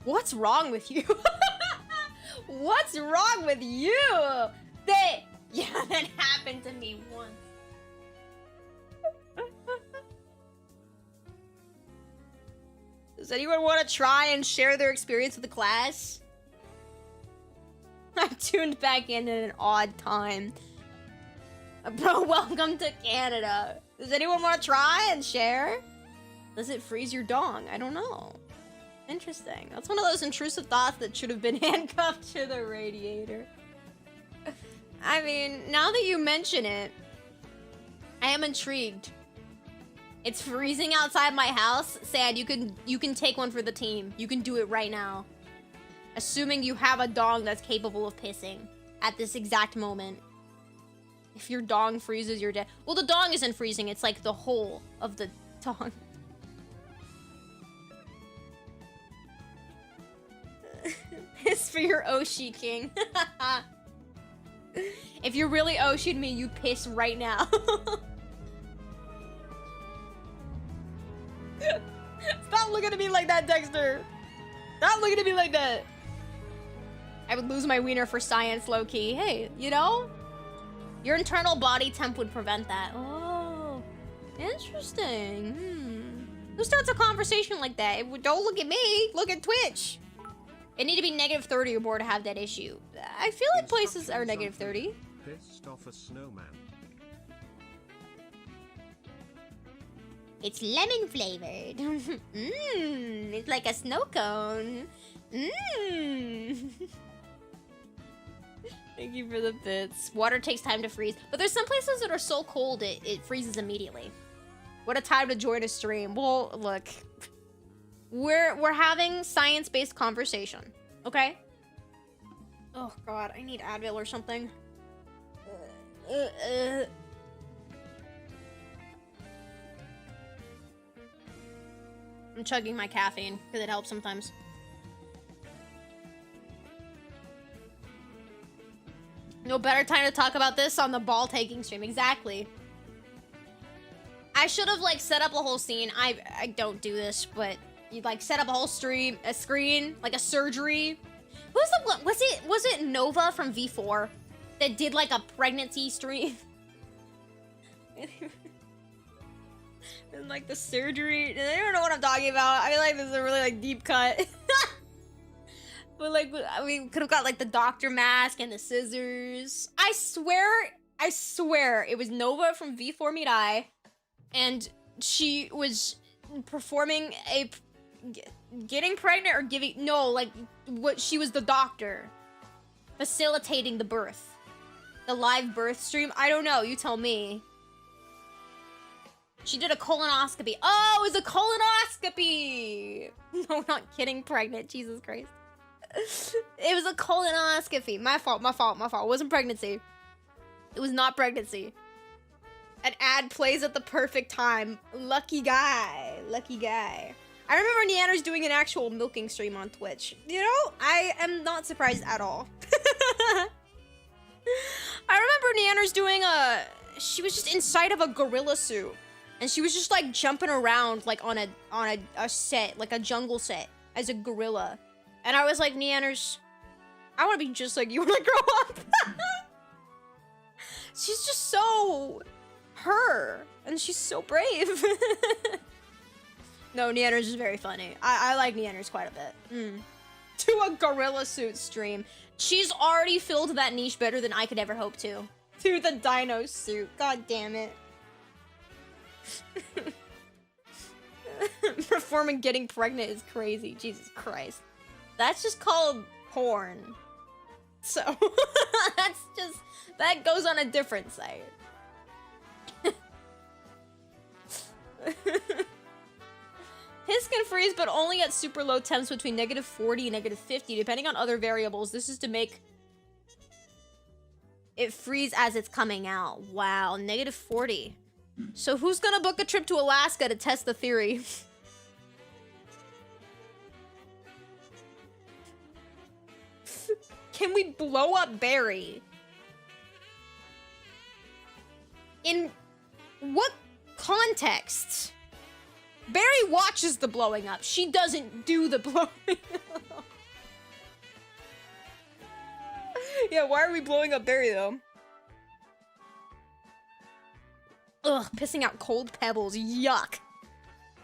What's wrong with you? What's wrong with you? Yeah, that happened to me once. Does anyone want to try and share their experience with the class? I tuned back in at an odd time. Bro, welcome to Canada. Does anyone want to try and share? Does it freeze your dong? I don't know. Interesting. That's one of those intrusive thoughts that should have been handcuffed to the radiator. I mean, now that you mention it, I am intrigued. It's freezing outside my house. Sad, you can take one for the team. You can do it right now. Assuming you have a dong that's capable of pissing at this exact moment. If your dong freezes, you're dead. Well, the dong isn't freezing. It's like the whole of the dong. Piss for your Oshi king. If you're really Oshi'd me, you piss right now. Stop looking at me like that, Dexter. Stop looking at me like that. I would lose my wiener for science, low-key. Hey, you know? Your internal body temp would prevent that. Oh, interesting. Who starts a conversation like that? Don't look at me. Look at Twitch. It need to be -30 or more to have that issue. I feel like places are -30. Pissed off a snowman. It's lemon flavored. It's like a snow cone. Thank you for the bits. Water takes time to freeze. But there's some places that are so cold it freezes immediately. What a time to join a stream. Well, look. We're having science-based conversation, okay? Oh god, I need Advil or something. I'm chugging my caffeine because it helps sometimes. No better time to talk about this on the ball taking stream. Exactly. I should have like set up a whole scene. I don't do this, but you'd like set up a whole screen, like a surgery. Who's the one? Was it Nova from V4 that did like a pregnancy stream? And like the surgery. I don't know what I'm talking about. I feel like this is a really like deep cut. But like, I mean, could have got like the doctor mask and the scissors. I swear it was Nova from V4 Meet I, and she was performing a getting pregnant or giving, no, like what, she was the doctor facilitating the birth, the live birth stream. I don't know, you tell me. She did a colonoscopy. Oh, it was a colonoscopy. No, not kidding, pregnant, Jesus Christ. It was a colonoscopy. My fault. It wasn't pregnancy. It was not pregnancy. An ad plays at the perfect time. Lucky guy. I remember Neander's doing an actual milking stream on Twitch. You know, I am not surprised at all. I remember Neander's doing she was just inside of a gorilla suit. And she was just like jumping around like on a set, like a jungle set as a gorilla. And I was like, Neanders, I want to be just like you when I grow up. She's just so her, and she's so brave. No, Neanders is very funny. I like Neanders quite a bit. To a gorilla suit stream. She's already filled that niche better than I could ever hope to. To the dino suit. God damn it. Performing getting pregnant is crazy. Jesus Christ. That's just called porn. So, that goes on a different site. His can freeze, but only at super low temps between -40 and -50, depending on other variables. This is to make it freeze as it's coming out. Wow, -40. So who's gonna book a trip to Alaska to test the theory? Can we blow up Barry? In what context? Barry watches the blowing up. She doesn't do the blowing up. Yeah, why are we blowing up Barry, though? Ugh, pissing out cold pebbles. Yuck.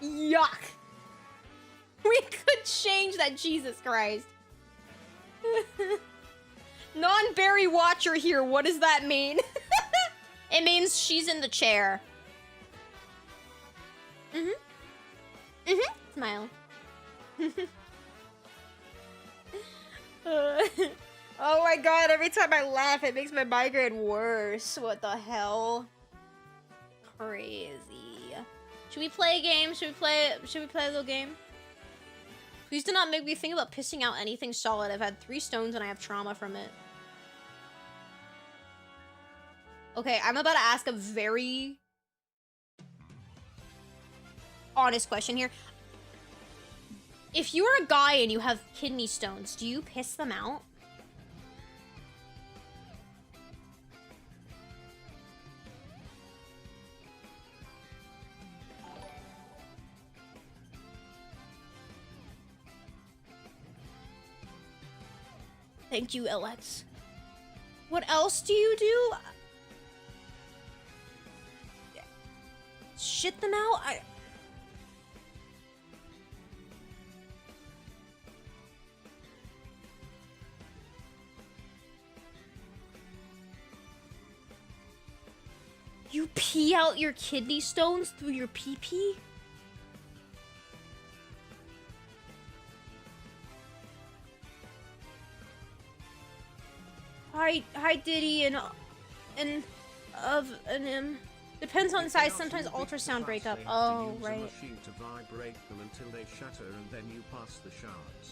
Yuck. We could change that, Jesus Christ. Non-Barry watcher here, what does that mean? It means she's in the chair. Smile. Oh my god, every time I laugh, it makes my migraine worse. What the hell? Crazy. Should we play a game? Should we play a little game? Please do not make me think about pissing out anything solid. I've had 3 stones and I have trauma from it. Okay, I'm about to ask a very honest question here. if you're a guy and you have kidney stones, do you piss them out? Thank you, LX. What else do you do? Shit them out? You pee out your kidney stones through your pee-pee? Hi Diddy and depends on size. Sometimes ultrasound breakup. Oh right. Use a machine to vibrate them until they shatter, and then you pass the shards.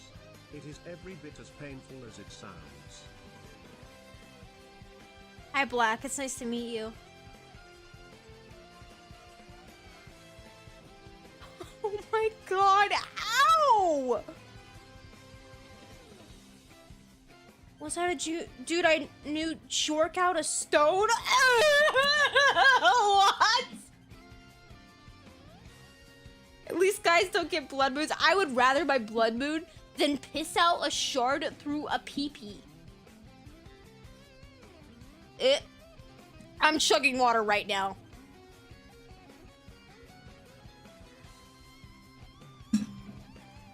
It is every bit as painful as it sounds. Hi Black, it's nice to meet you. Oh my god! Ow! Was that a dude I knew jork out a stone? What? At least guys don't get blood moons. I would rather my blood moon than piss out a shard through a pee-pee. I'm chugging water right now.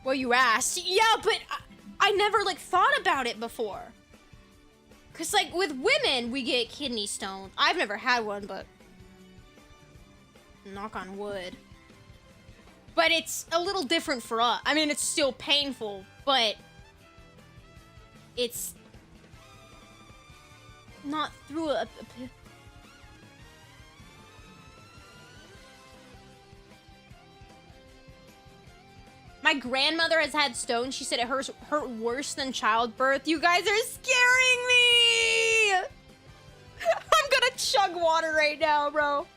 Well, you asked. Yeah, but I never, like, thought about it before. Because, like, with women, we get kidney stones. I've never had one, but... knock on wood. But it's a little different for us. I mean, it's still painful, but... it's... not through a My grandmother has had stones. She said it hurt worse than childbirth. You guys are scaring me! I'm gonna chug water right now, bro.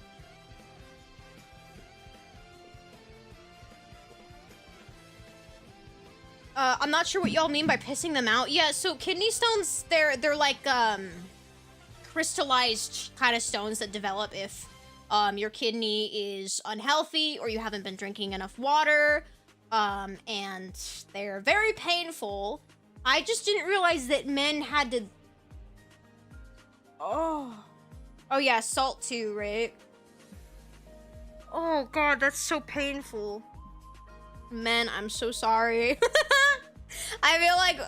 I'm not sure what y'all mean by pissing them out. Yeah, so kidney stones, they're like, crystallized kind of stones that develop if, your kidney is unhealthy or you haven't been drinking enough water. And they're very painful. I just didn't realize that men had to... Oh yeah, salt too, right? Oh god, that's so painful. Men, I'm so sorry. I feel like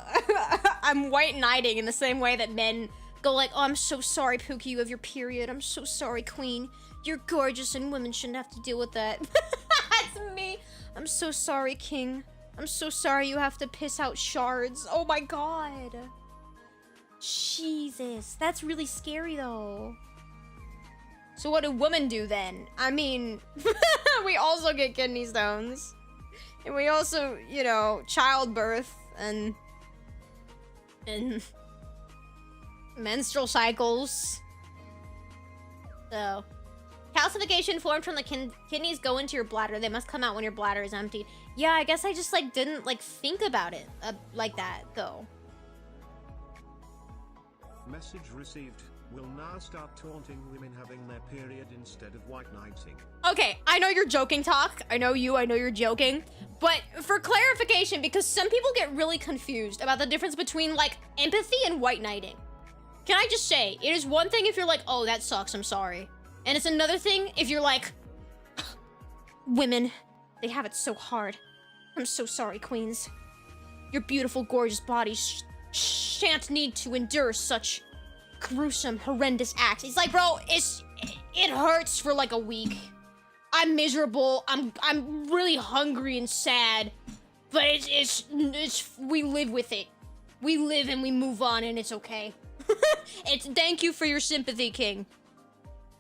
I'm white knighting in the same way that men go like, oh, I'm so sorry, Pookie, you have your period. I'm so sorry, queen. You're gorgeous and women shouldn't have to deal with that. That's me. I'm so sorry, king. I'm so sorry you have to piss out shards. Oh my god. Jesus. That's really scary, though. So what do women do, then? I mean, we also get kidney stones. And we also, you know, childbirth and menstrual cycles. So... calcification formed from the kidneys go into your bladder. They must come out when your bladder is empty. Yeah, I guess I just, like, didn't, like, think about it like that, though. Message received. Will now start taunting women having their period instead of white knighting. Okay, I know you're joking, Talk. I know you're joking. But for clarification, because some people get really confused about the difference between, like, empathy and white knighting. Can I just say, it is one thing if you're like, oh, that sucks, I'm sorry. And it's another thing if you're like, women, they have it so hard. I'm so sorry, queens. Your beautiful, gorgeous bodies shan't need to endure such gruesome, horrendous acts. It's like, bro, it hurts for like a week. I'm miserable. I'm really hungry and sad. But it's we live with it. We live and we move on, and it's okay. It's thank you for your sympathy, King.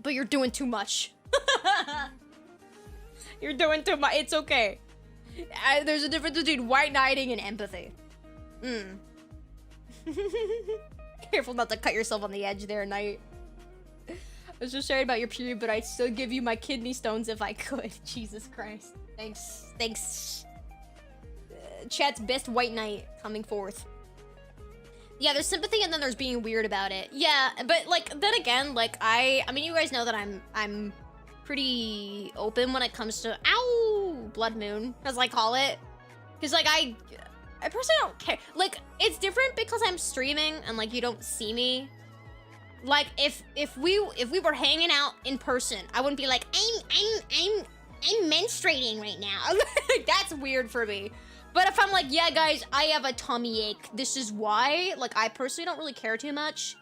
But you're doing too much. You're doing too much. It's okay. There's a difference between white knighting and empathy. Careful not to cut yourself on the edge there, Knight. I was just sorry about your period, but I'd still give you my kidney stones if I could. Jesus Christ. Thanks. chat's best white knight coming forth. Yeah, there's sympathy and then there's being weird about it. Yeah, but like then again, like I mean you guys know that I'm pretty open when it comes to blood moon, as I call it. Cause like I personally don't care. Like it's different because I'm streaming and like you don't see me. Like if we were hanging out in person, I wouldn't be like I'm menstruating right now. That's weird for me. But if I'm like, yeah, guys, I have a tummy ache. This is why. Like, I personally don't really care too much.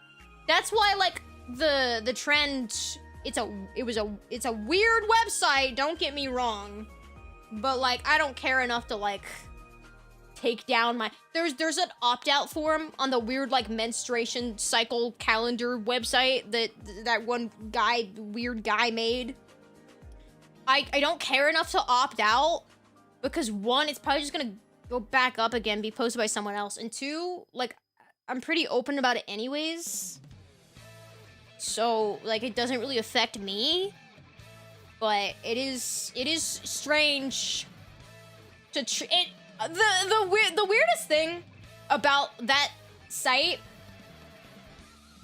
That's why, like, the trend. It's a weird website. Don't get me wrong, but like, I don't care enough to like take down my. There's an opt-out form on the weird like menstruation cycle calendar website that one weird guy made. I don't care enough to opt out. Because one, it's probably just gonna go back up again, be posted by someone else. And two, like, I'm pretty open about it anyways. So, like, it doesn't really affect me. But it is strange to the weirdest thing about that site,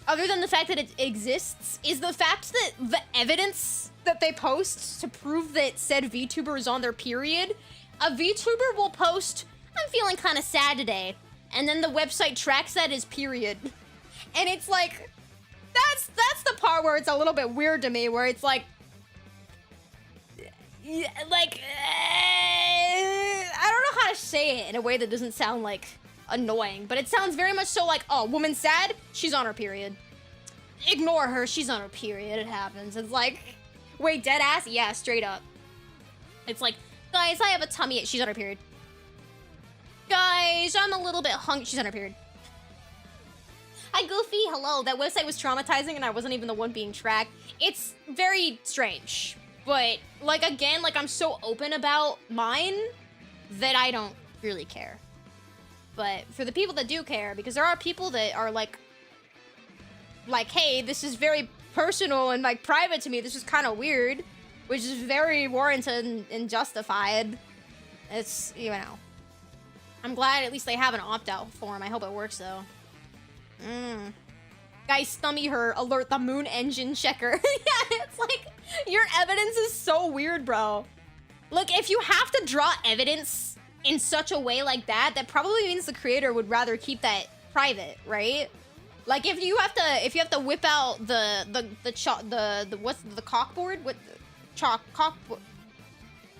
other than the fact that it exists, is the fact that the evidence that they post to prove that said VTuber is on their period. A VTuber will post, I'm feeling kind of sad today, and then the website tracks that as period. And it's like, that's the part where it's a little bit weird to me, where it's like, I don't know how to say it in a way that doesn't sound like annoying, but it sounds very much so like, oh, woman's sad, she's on her period. Ignore her, she's on her period, it happens. It's like, wait, dead ass? Yeah, straight up. It's like, guys, I have a tummy ache. She's on her period. Guys, I'm a little bit hungry. She's on her period. Hi, Goofy. Hello. That website was traumatizing and I wasn't even the one being tracked. It's very strange. But, like, again, like, I'm so open about mine that I don't really care. But for the people that do care, because there are people that are like, hey, this is very personal and, like, private to me. This is kind of weird. Which is very warranted and justified. It's, you know. I'm glad at least they have an opt-out form. I hope it works, though. Guys, stummy her. Alert the moon engine checker. Yeah, it's like, your evidence is so weird, bro. Look, if you have to draw evidence in such a way like that, that probably means the creator would rather keep that private, right? Like, if you have to whip out the what's the cockboard? What?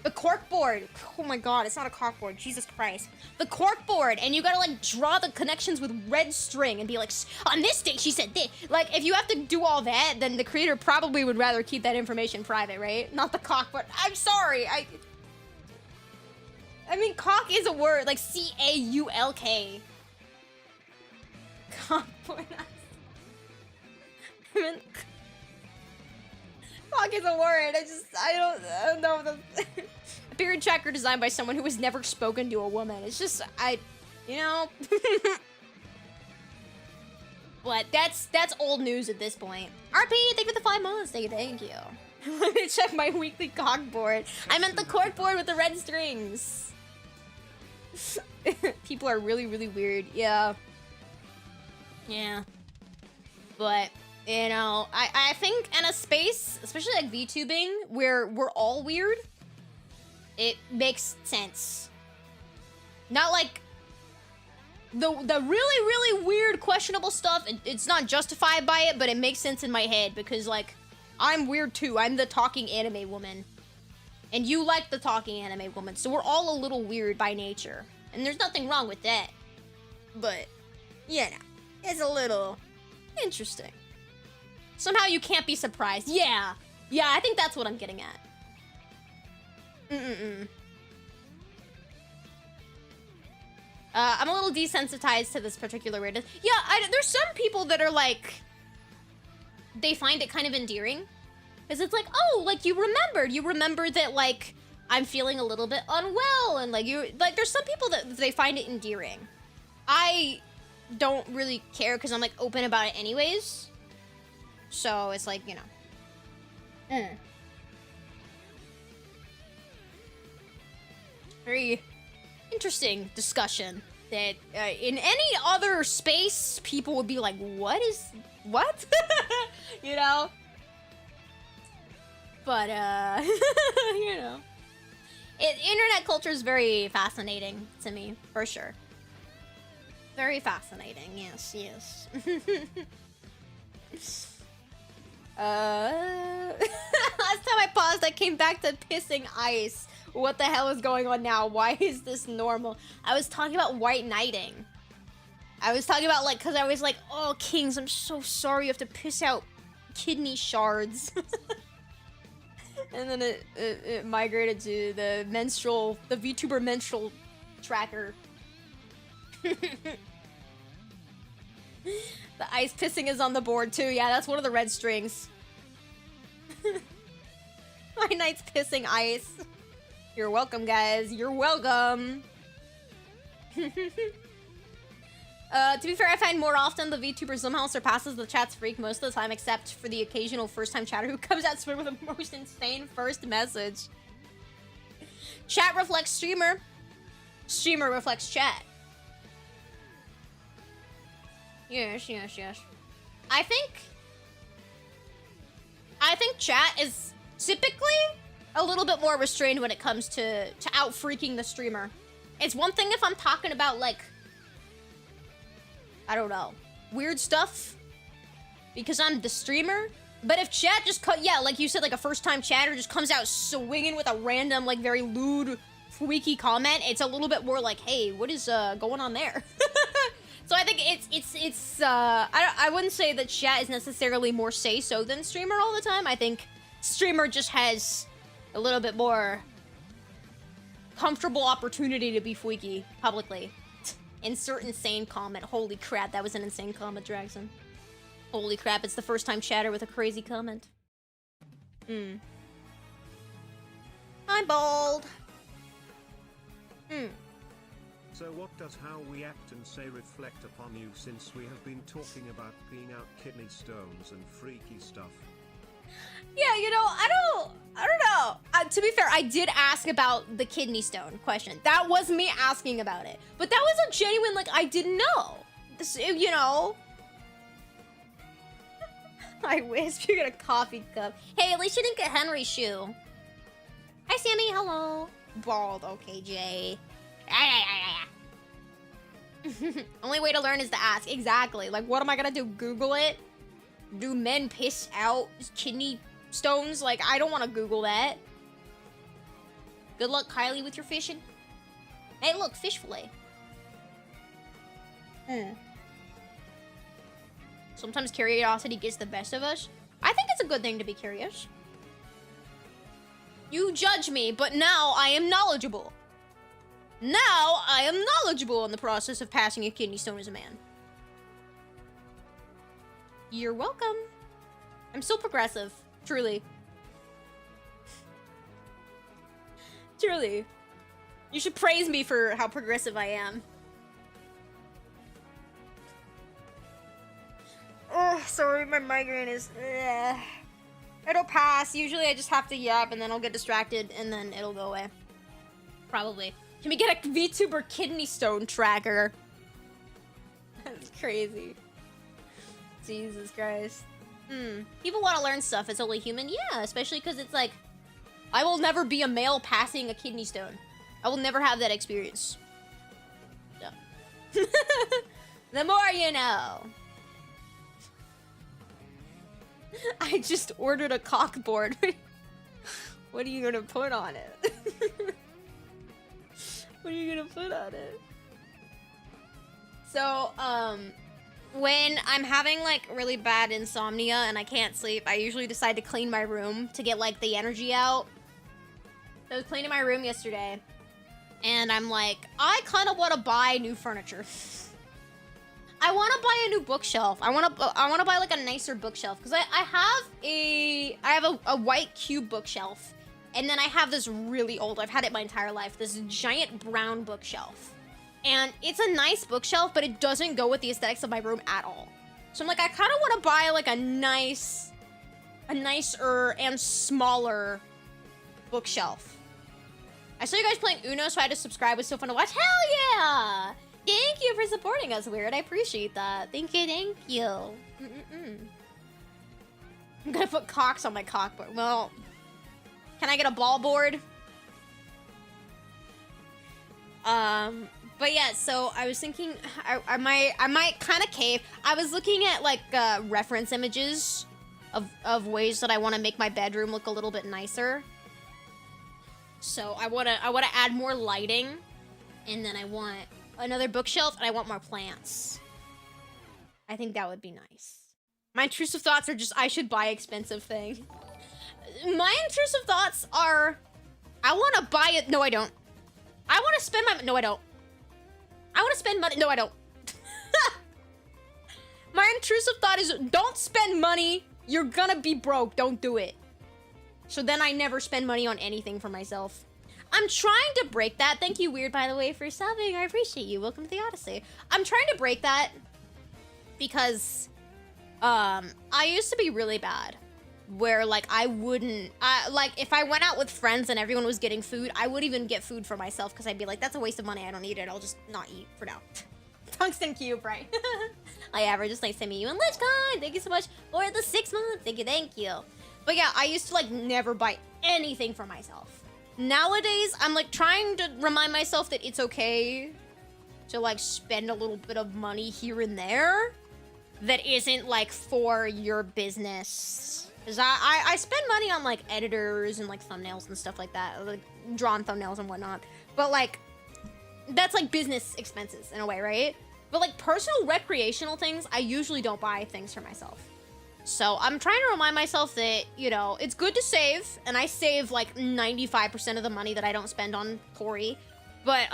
The corkboard. Oh my god, it's not a corkboard. Jesus Christ. The corkboard, and you gotta like draw the connections with red string and be like, on this day she said this. Like, if you have to do all that, then the creator probably would rather keep that information private, right? Not the cockboard. I'm sorry. I mean, cock is a word, like C-A-U-L-K. Cockboard. I mean, cock is a word. I don't know. A period tracker designed by someone who has never spoken to a woman. It's just, you know. But that's old news at this point. RP, thank you for the 5 months. Thank you. Let me check my weekly cockboard. I meant the corkboard with the red strings. People are really, really weird. Yeah. Yeah. But, you know, I think in a space, especially like VTubing, where we're all weird, it makes sense. Not like the really, really weird, questionable stuff, it's not justified by it, but it makes sense in my head because, like, I'm weird too. I'm the talking anime woman. And you like the talking anime woman, so we're all a little weird by nature. And there's nothing wrong with that. But, you know, it's a little interesting. Somehow you can't be surprised. Yeah. Yeah, I think that's what I'm getting at. I'm a little desensitized to this particular weirdness. Yeah, there's some people that are like, they find it kind of endearing. Because it's like, oh, like, you remembered that, like, I'm feeling a little bit unwell, and, like, there's some people that they find it endearing. I don't really care, because I'm, like, open about it anyways. So, it's like, you know. Very interesting discussion that in any other space, people would be like, what? You know? But, you know. Internet culture is very fascinating to me, for sure. Very fascinating, yes, yes. Last time I paused, I came back to pissing ice. What the hell is going on now? Why is this normal? I was talking about white knighting. I was talking about, like, because I was like, oh, Kings, I'm so sorry you have to piss out kidney shards. And then it migrated to the VTuber menstrual tracker. The ice pissing is on the board too. Yeah, that's one of the red strings. My knight's pissing ice. You're welcome, guys. You're welcome. To be fair, I find more often the VTuber somehow surpasses the chat's freak most of the time, except for the occasional first-time chatter who comes out swim with the most insane first message. Chat reflects streamer. Streamer reflects chat. Yes, yes, yes. I think chat is typically a little bit more restrained when it comes to out-freaking the streamer. It's one thing if I'm talking about, like, I don't know, weird stuff, because I'm the streamer. But if chat just yeah, like you said, like a first-time chatter just comes out swinging with a random, like, very lewd, freaky comment, it's a little bit more like, hey, what is going on there? So I think it's I wouldn't say that chat is necessarily more say-so than streamer all the time. I think streamer just has a little bit more comfortable opportunity to be freaky publicly. Insert insane comment. Holy crap, that was an insane comment, Dragson. Holy crap, it's the first time chatter with a crazy comment. I'm bald. So what does how we act and say reflect upon you, since we have been talking about peeing out kidney stones and freaky stuff? Yeah, you know, I don't know. To be fair, I did ask about the kidney stone question. That was me asking about it. But that was a genuine, like, I didn't know. This, you know. I wish you get a coffee cup. Hey, at least you didn't get Henry's shoe. Hi, Sammy. Hello. Bald. Okay, Jay. Only way to learn is to ask. Exactly. Like, what am I gonna do? Google it? Do men piss out kidney stones? Like, I don't want to Google that. Good luck, Kylie, with your fishing. Hey, look, fish fillet. Sometimes curiosity gets the best of us. I think it's a good thing to be curious. You judge me, but now I am knowledgeable. Now I am knowledgeable in the process of passing a kidney stone as a man. You're welcome. I'm so progressive. Truly. Truly. You should praise me for how progressive I am. Oh, sorry, my migraine is... It'll pass. Usually I just have to yap and then I'll get distracted and then it'll go away. Probably. Can we get a VTuber kidney stone tracker? That's crazy. Jesus Christ. People want to learn stuff. It's only human. Yeah, especially because it's like, I will never be a male passing a kidney stone. I will never have that experience. No. The more you know. I just ordered a cockboard. What are you gonna put on it? What are you gonna put on it? So, when I'm having, like, really bad insomnia and I can't sleep, I usually decide to clean my room to get, like, the energy out. So I was cleaning my room yesterday, and I'm like, I kind of want to buy new furniture. I want to buy a new bookshelf. I want to buy, like, a nicer bookshelf, because I have a white cube bookshelf, and then I have this really old, I've had it my entire life, this giant brown bookshelf. And it's a nice bookshelf, but it doesn't go with the aesthetics of my room at all. So I'm like, I kind of want to buy, like, a nicer and smaller bookshelf. I saw you guys playing Uno, so I had to subscribe. It was so fun to watch. Hell yeah! Thank you for supporting us, Weird. I appreciate that. Thank you, thank you. I'm gonna put cocks on my cockboard. Well, can I get a ball board? But yeah, so I was thinking I might kind of cave. I was looking at like reference images of ways that I want to make my bedroom look a little bit nicer. So I wanna add more lighting, and then I want another bookshelf, and I want more plants. I think that would be nice. My intrusive thoughts are just I should buy expensive thing. My intrusive thoughts are I want to buy it. No, I don't. I want to spend my... No, I don't. I want to spend money. No, I don't. My intrusive thought is don't spend money. You're gonna be broke. Don't do it. So then I never spend money on anything for myself. I'm trying to break that. Thank you, Weird, by the way, for subbing. I appreciate you. Welcome to the Odyssey. I'm trying to break that because I used to be really bad. Where, like, I wouldn't... like, if I went out with friends and everyone was getting food, I wouldn't even get food for myself because I'd be like, that's a waste of money. I don't need it. I'll just not eat for now. Tungsten Cube, right? I average just like send me you and LichCon. Thank you so much for the 6 months. Thank you. But yeah, I used to, like, never buy anything for myself. Nowadays, I'm, like, trying to remind myself that it's okay to, like, spend a little bit of money here and there that isn't, like, for your business. Because I spend money on, like, editors and, like, thumbnails and stuff like that. Like, drawn thumbnails and whatnot. But, like, that's, like, business expenses in a way, right? But, like, personal recreational things, I usually don't buy things for myself. So, I'm trying to remind myself that, you know, it's good to save. And I save, like, 95% of the money that I don't spend on Tori. But,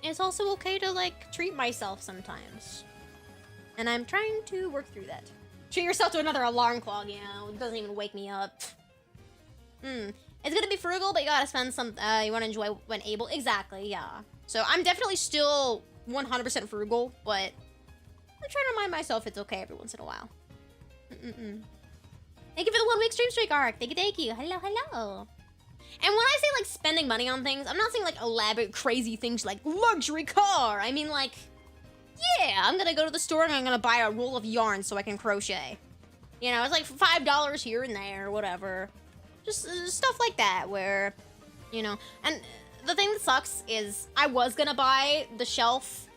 it's also okay to, like, treat myself sometimes. And I'm trying to work through that. Treat yourself to another alarm clock, you know. It doesn't even wake me up. It's gonna be frugal, but you gotta spend some... you wanna enjoy when able. Exactly, yeah. So I'm definitely still 100% frugal, but I'm trying to remind myself it's okay every once in a while. Thank you for the 1 week stream streak, Ark. Thank you. Hello, hello. And when I say, like, spending money on things, I'm not saying, like, elaborate, crazy things like luxury car. I mean, like... Yeah, I'm gonna go to the store and I'm gonna buy a roll of yarn so I can crochet. You know, it's like $5 here and there, whatever. Just stuff like that where, you know. And the thing that sucks is I was gonna buy the shelf,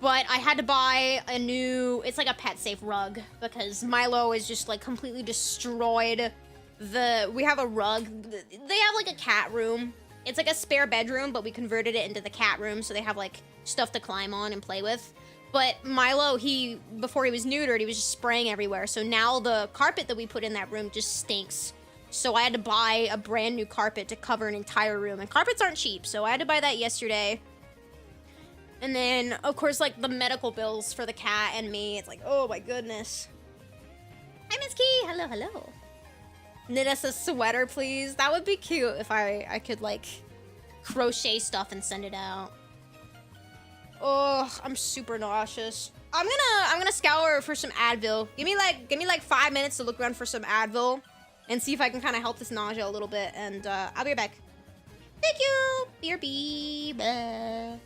but I had to buy a new, it's like a pet safe rug because Milo is just like completely destroyed we have a rug. They have like a cat room. It's like a spare bedroom, but we converted it into the cat room so they have like stuff to climb on and play with. But Milo, before he was neutered, he was just spraying everywhere. So now the carpet that we put in that room just stinks. So I had to buy a brand new carpet to cover an entire room. And carpets aren't cheap, so I had to buy that yesterday. And then, of course, like, the medical bills for the cat and me. It's like, oh my goodness. Hi, Miss Key! Hello, hello. Knit us a sweater, please. That would be cute if I could, like, crochet stuff and send it out. Oh, I'm super nauseous. I'm gonna scour for some Advil. Give me like 5 minutes to look around for some Advil and see if I can kind of help this nausea a little bit. And I'll be right back. Thank you, BRB. Bye.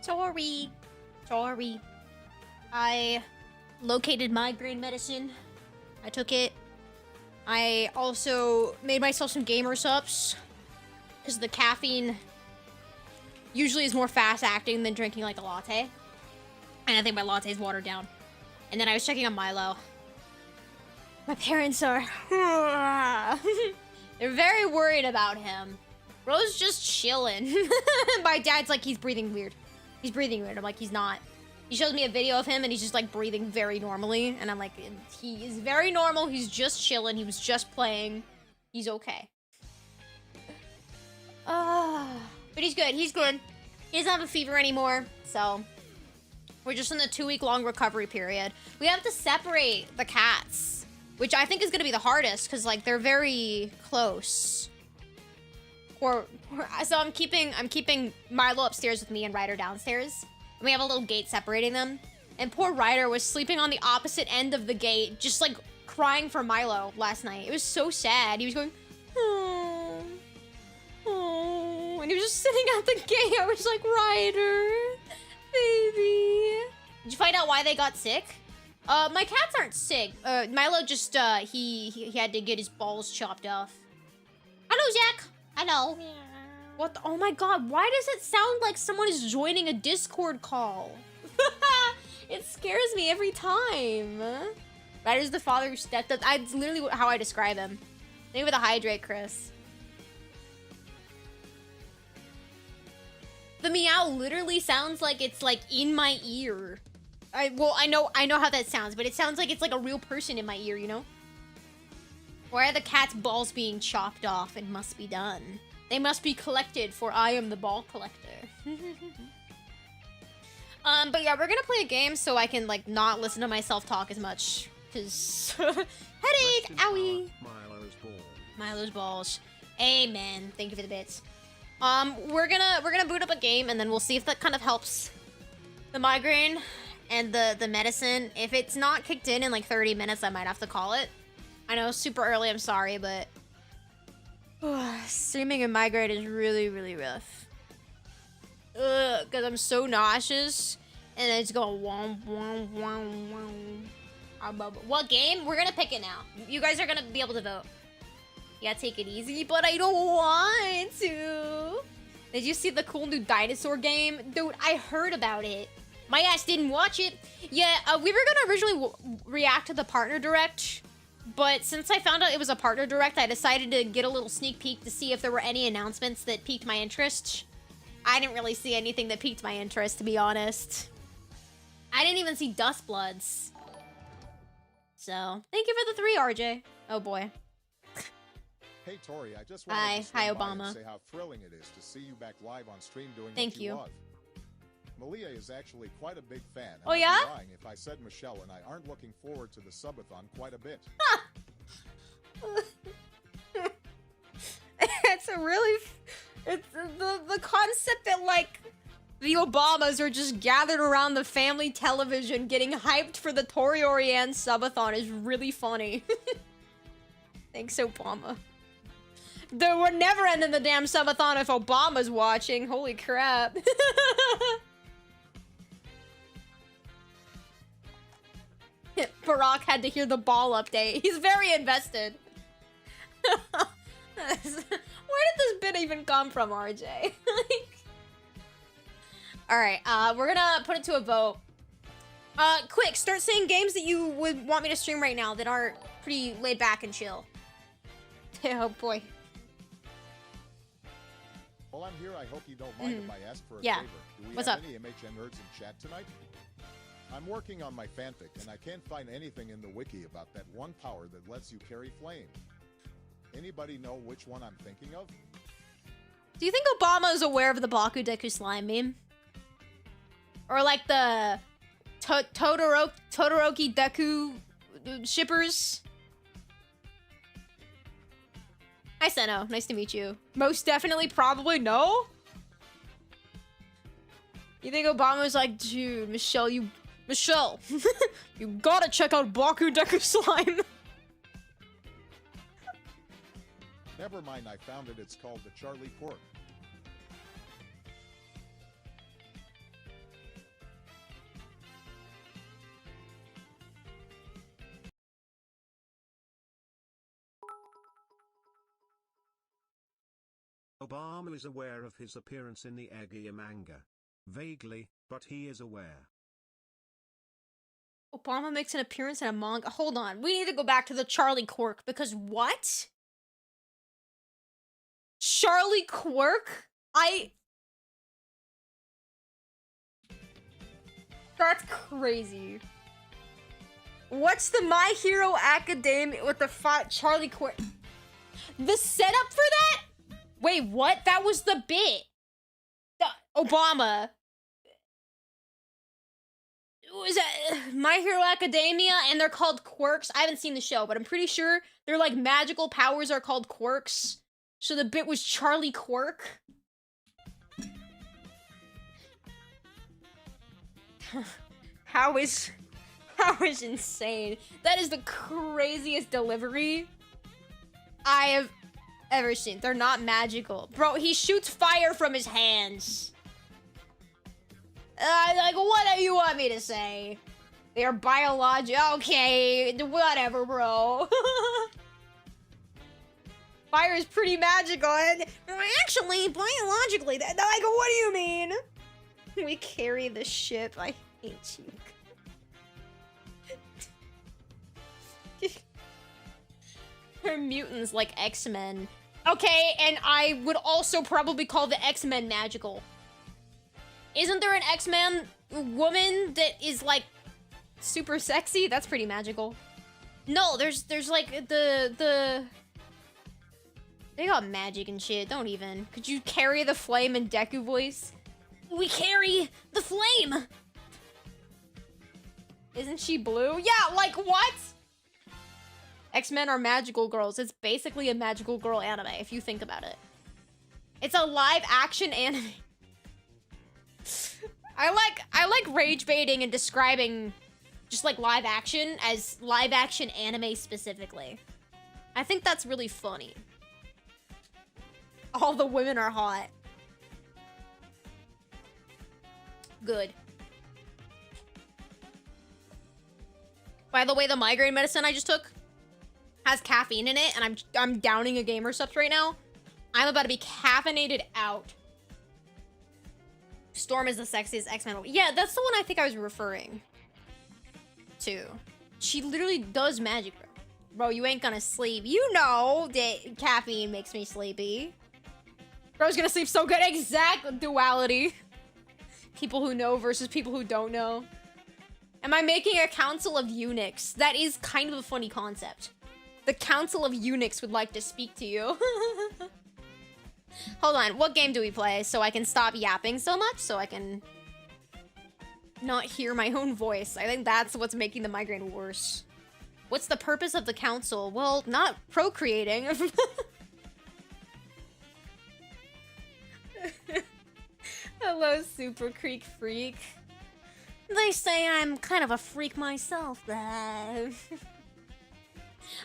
Tori. Tori. I located migraine medicine. I took it. I also made myself some gamer subs. Because the caffeine usually is more fast acting than drinking like a latte. And I think my latte is watered down. And then I was checking on Milo. My parents are... They're very worried about him. Bro's just chilling. My dad's like, he's breathing weird. He's breathing weird. I'm like, he's not. He shows me a video of him and he's just like breathing very normally. And I'm like, he is very normal. He's just chilling. He was just playing. He's okay. But he's good. He's good. He doesn't have a fever anymore. So we're just in the 2-week-long recovery period. We have to separate the cats, which I think is going to be the hardest because like they're very close. So I'm keeping Milo upstairs with me and Ryder downstairs. And we have a little gate separating them. And poor Ryder was sleeping on the opposite end of the gate, just like crying for Milo last night. It was so sad. He was going, oh, oh, and he was just sitting at the gate. I was like, Ryder, baby. Did you find out why they got sick? My cats aren't sick. Milo just he had to get his balls chopped off. Hello, Jack. Hello. Yeah. What the, oh my god, why does it sound like someone is joining a Discord call? It scares me every time. Ryder's the father who stepped up. That's literally how I describe him. Thank you for the hydrate, Chris. The meow literally sounds like it's like in my ear. I know how that sounds, but it sounds like it's like a real person in my ear, you know? Why are the cat's balls being chopped off? It must be done. They must be collected, for I am the ball collector. But yeah, we're gonna play a game so I can, like, not listen to myself talk as much. Cause... Headache! Owie! Milo's balls. Amen. Thank you for the bits. We're gonna boot up a game, and then we'll see if that kind of helps the migraine and the medicine. If it's not kicked in like 30 minutes, I might have to call it. I know, super early, I'm sorry, but... streaming and migraine is really, really rough. Because I'm so nauseous. And it's going... What game? We're gonna pick it now. You guys are gonna be able to vote. Yeah, take it easy, but I don't want to. Did you see the cool new dinosaur game? Dude, I heard about it. My ass didn't watch it. Yeah, we were gonna originally react to the partner direct. But since I found out it was a partner direct, I decided to get a little sneak peek to see if there were any announcements that piqued my interest. I didn't really see anything that piqued my interest, to be honest. I didn't even see Dust Bloods. So, thank you for the 3, RJ. Oh boy. Hey Tori, I just wanted to hi swing by Obama. and say how thrilling it is to see you back live on stream doing Thank what you you. love. Malia is actually quite a big fan. And Oh, I'd be yeah? lying if I said Michelle and I aren't looking forward to the subathon quite a bit. It's a really... It's the concept that, like, the Obamas are just gathered around the family television getting hyped for the Tori Oriane subathon is really funny. Thanks, Obama. We're never ending the damn subathon if Obama's watching. Holy crap. Barack had to hear the ball update. He's very invested. Where did this bit even come from, RJ? Alright, we're gonna put it to a vote. Quick, start saying games that you would want me to stream right now that are pretty laid back and chill. Oh boy. While I'm here, I hope you don't mind if I ask for a Yeah. favor. Do we What's have up? any MHN nerds in chat tonight? I'm working on my fanfic, and I can't find anything in the wiki about that one power that lets you carry flame. Anybody know which one I'm thinking of? Do you think Obama is aware of the Baku Deku slime meme? Or like the Todoroki Deku shippers? Hi, Seno. Nice to meet you. Most definitely, probably, no? You think Obama's like, dude, Michelle, you gotta check out Baku Deku slime. Never mind, I found it. It's called the Charlie Pork. Obama is aware of his appearance in the Eggia manga. Vaguely, but he is aware. Obama makes an appearance in a manga. Hold on. We need to go back to the Charlie Quirk because what? Charlie Quirk? That's crazy. What's the My Hero Academia with the Charlie Quirk? The setup for that? Wait, what? That was the bit. Obama. Was that My Hero Academia and they're called quirks? I haven't seen the show, but I'm pretty sure they're like magical powers are called quirks. So the bit was Charlie Quirk. How is insane. That is the craziest delivery I have ever seen. They're not magical. Bro, he shoots fire from his hands. Like, what do you want me to say? They are biological. Okay, whatever, bro. Fire is pretty magical. And actually, biologically, like, what do you mean? We carry the ship. I hate you. They're mutants like X-Men. Okay, and I would also probably call the X-Men magical. Isn't there an X-Men woman that is like super sexy? That's pretty magical. No, there's like the they got magic and shit. Don't even. Could you carry the flame in Deku voice? We carry the flame. Isn't she blue? Yeah, like what? X-Men are magical girls. It's basically a magical girl anime, if you think about it. It's a live-action anime. I like rage baiting and describing just like live action as live action anime specifically. I think that's really funny. All the women are hot. Good. By the way, the migraine medicine I just took has caffeine in it, and I'm downing a gamer subs right now. I'm about to be caffeinated out. Storm is the sexiest X-Men. Yeah, that's the one I think I was referring to. She literally does magic, bro. Bro, you ain't gonna sleep. You know that caffeine makes me sleepy. Bro's gonna sleep so good. Exact duality. People who know versus people who don't know. Am I making a council of eunuchs? That is kind of a funny concept. The council of eunuchs would like to speak to you. Hold on, what game do we play so I can stop yapping so much so I can not hear my own voice? I think that's what's making the migraine worse. What's the purpose of the council? Well, not procreating. Hello, Super Creek Freak. They say I'm kind of a freak myself.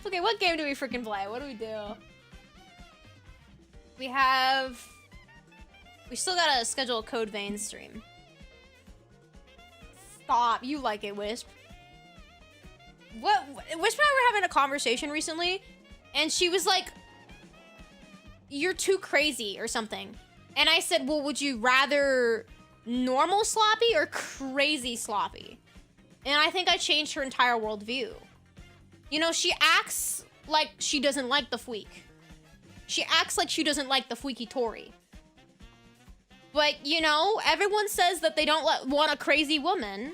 Okay, what game do we freaking play? What do we do? We still gotta schedule a Code Vein stream. Stop, you like it, Wisp. Wisp and I were having a conversation recently, and she was like, you're too crazy or something. And I said, well, would you rather normal sloppy or crazy sloppy? And I think I changed her entire worldview. You know, she acts like she doesn't like the Fweek. She acts like she doesn't like the Fweeky Tori. But, you know, everyone says that they don't want a crazy woman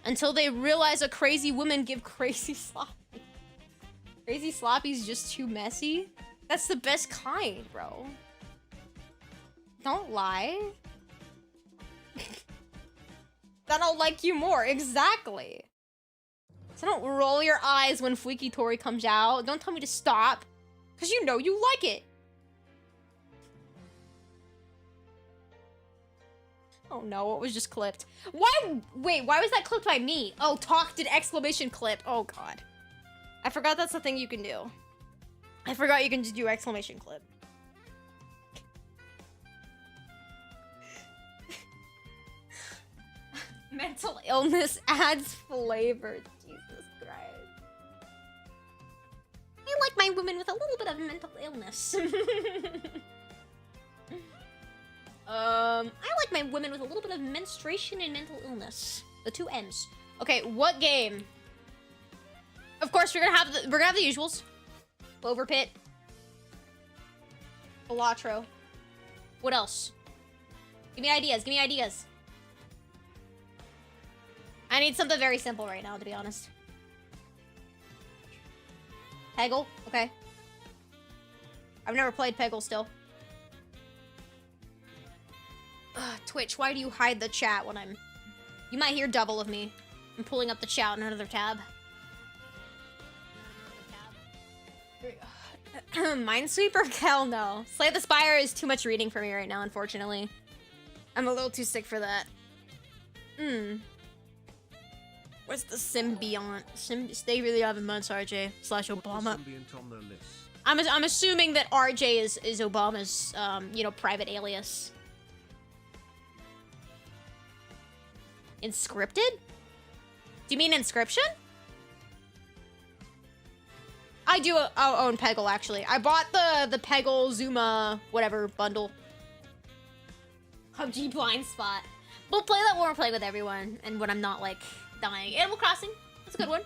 until they realize a crazy woman give crazy sloppy. Crazy sloppy's just too messy. That's the best kind, bro. Don't lie. Then I'll like you more. Exactly. So don't roll your eyes when Fweeky Tori comes out. Don't tell me to stop. Because you know you like it. Oh no, what was just clipped? Why? Wait, why was that clipped by me? Oh, talk did exclamation clip. Oh god. I forgot that's the thing you can do. I forgot you can just do exclamation clip. Mental illness adds flavor. Jesus Christ. I like my women with a little bit of mental illness. I like my women with a little bit of menstruation and mental illness. The 2 M's. Okay, what game? Of course, we're gonna have the usuals. Clover Pit. Elatro. What else? Give me ideas. Give me ideas. I need something very simple right now, to be honest. Peggle? Okay. I've never played Peggle still. Ugh, Twitch, why do you hide the chat when I'm... You might hear double of me. I'm pulling up the chat on another tab. Minesweeper? Hell no. Slay the Spire is too much reading for me right now, unfortunately. I'm a little too sick for that. Where's the symbiont? They really have months, RJ / Obama. I'm assuming that RJ is Obama's, you know, private alias. Inscripted? Do you mean Inscription? I do own Peggle, actually. I bought the Peggle Zuma whatever bundle. PUBG Blind Spot. We'll play that when we're playing with everyone and when I'm not, like, dying. Animal Crossing. That's a good one.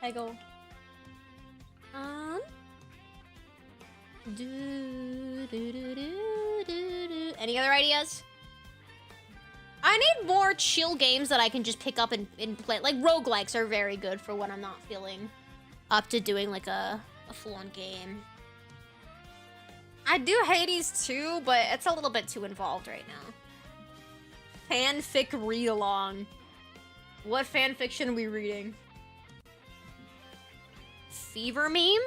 Peggle. Any other ideas? I need more chill games that I can just pick up and play. Like, roguelikes are very good for when I'm not feeling up to doing, like, a full-on game. I do Hades too, but it's a little bit too involved right now. Fanfic read-along. What fanfiction are we reading? Fever meme?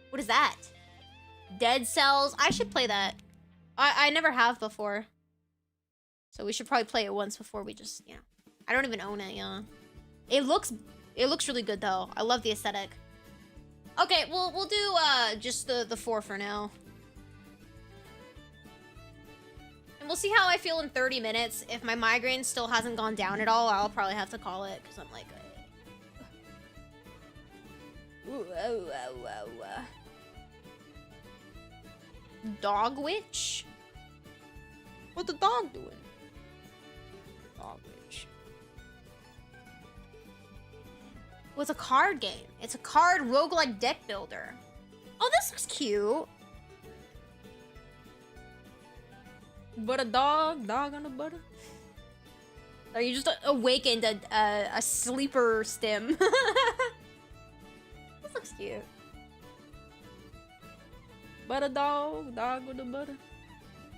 What is that? Dead Cells? I should play that. I never have before. So we should probably play it once before we just, you know. I don't even own it, yeah. It looks really good though. I love the aesthetic. Okay, we'll do just the 4 for now. And we'll see how I feel in 30 minutes. If my migraine still hasn't gone down at all, I'll probably have to call it because I'm like Dog Witch? What the dog doing? Dog Witch. Well, it's a card game. It's a card roguelike deck builder. Oh, this looks cute. But a dog on a butter. Or you just awakened a sleeper stim. This looks cute. But a dog with a butter.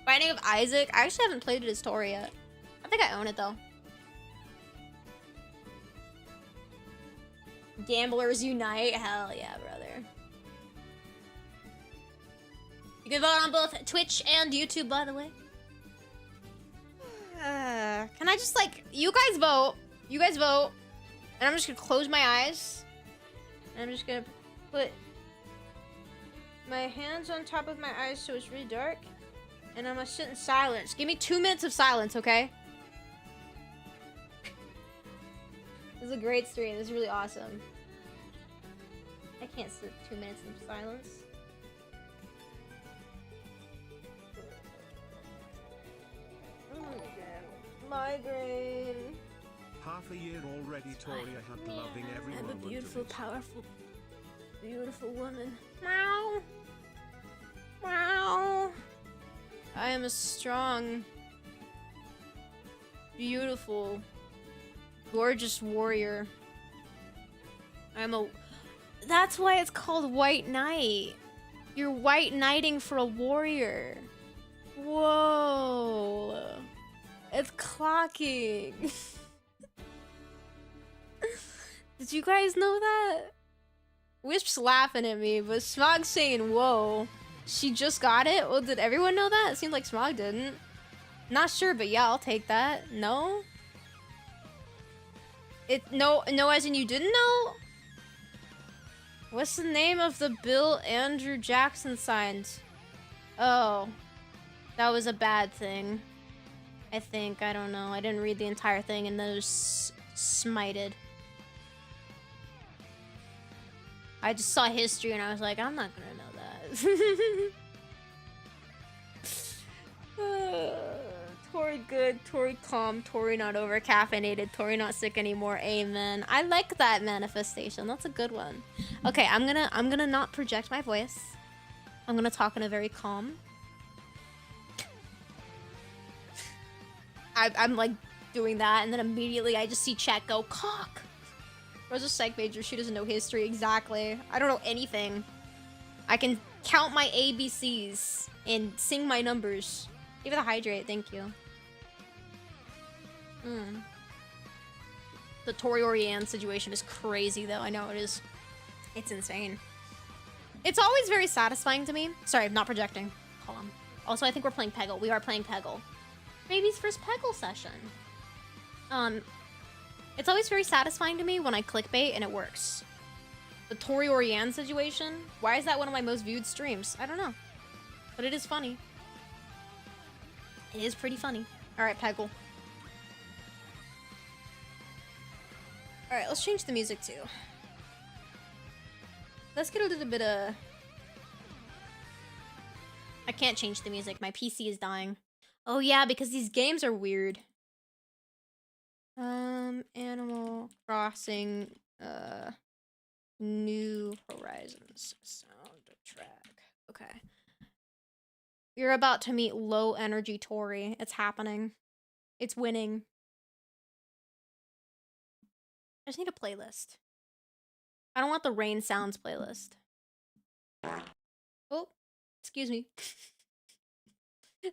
Binding of Isaac. I actually haven't played it as Tori yet. I think I own it though. Gamblers Unite. Hell yeah, brother. You can vote on both Twitch and YouTube, by the way. Can I just, like, you guys vote. You guys vote. And I'm just gonna close my eyes. And I'm just gonna put my hands on top of my eyes so it's really dark. And I'm gonna sit in silence. Give me 2 minutes of silence, okay? This is a great stream. This is really awesome. I can't sit 2 minutes in silence. Oh my god. Migraine. Half a year already, Tori. I had loving every moment. I'm a beautiful, powerful, beautiful woman. Meow. Meow. I am a strong, beautiful, gorgeous warrior. That's why it's called White Knight. You're white knighting for a warrior. Whoa. It's clocking. Did you guys know that? Wisp's laughing at me, but Smog's saying, whoa. She just got it? Well, did everyone know that? It seemed like Smog didn't. Not sure, but yeah, I'll take that. No? No as in you didn't know? What's the name of the bill Andrew Jackson signed? Oh. That was a bad thing. I think. I don't know. I didn't read the entire thing and then it was smited. I just saw history and I was like, I'm not gonna know that. Tori good, Tori calm, Tori not over caffeinated, Tori not sick anymore. Amen. I like that manifestation. That's a good one. Okay, I'm gonna not project my voice. I'm gonna talk in a very calm. I'm like doing that, and then immediately I just see chat go cock. Rosa's a psych major. She doesn't know history exactly. I don't know anything. I can count my ABCs and sing my numbers. Give it a hydrate, thank you. The Tori Oriane situation is crazy, though. I know it is. It's insane. It's always very satisfying to me. Sorry, I'm not projecting. Calm. Also, I think we're playing Peggle. We are playing Peggle. Baby's first Peggle session. It's always very satisfying to me when I clickbait and it works. The Tori Oriane situation? Why is that one of my most viewed streams? I don't know. But it is funny. It is pretty funny. Alright, Peggle. Alright, let's change the music too. Let's get a little bit of... I can't change the music. My PC is dying. Oh yeah, because these games are weird. Animal Crossing, New Horizons soundtrack. Okay. You're about to meet low energy Tori. It's happening. It's winning. I just need a playlist. I don't want the rain sounds playlist. Oh, excuse me.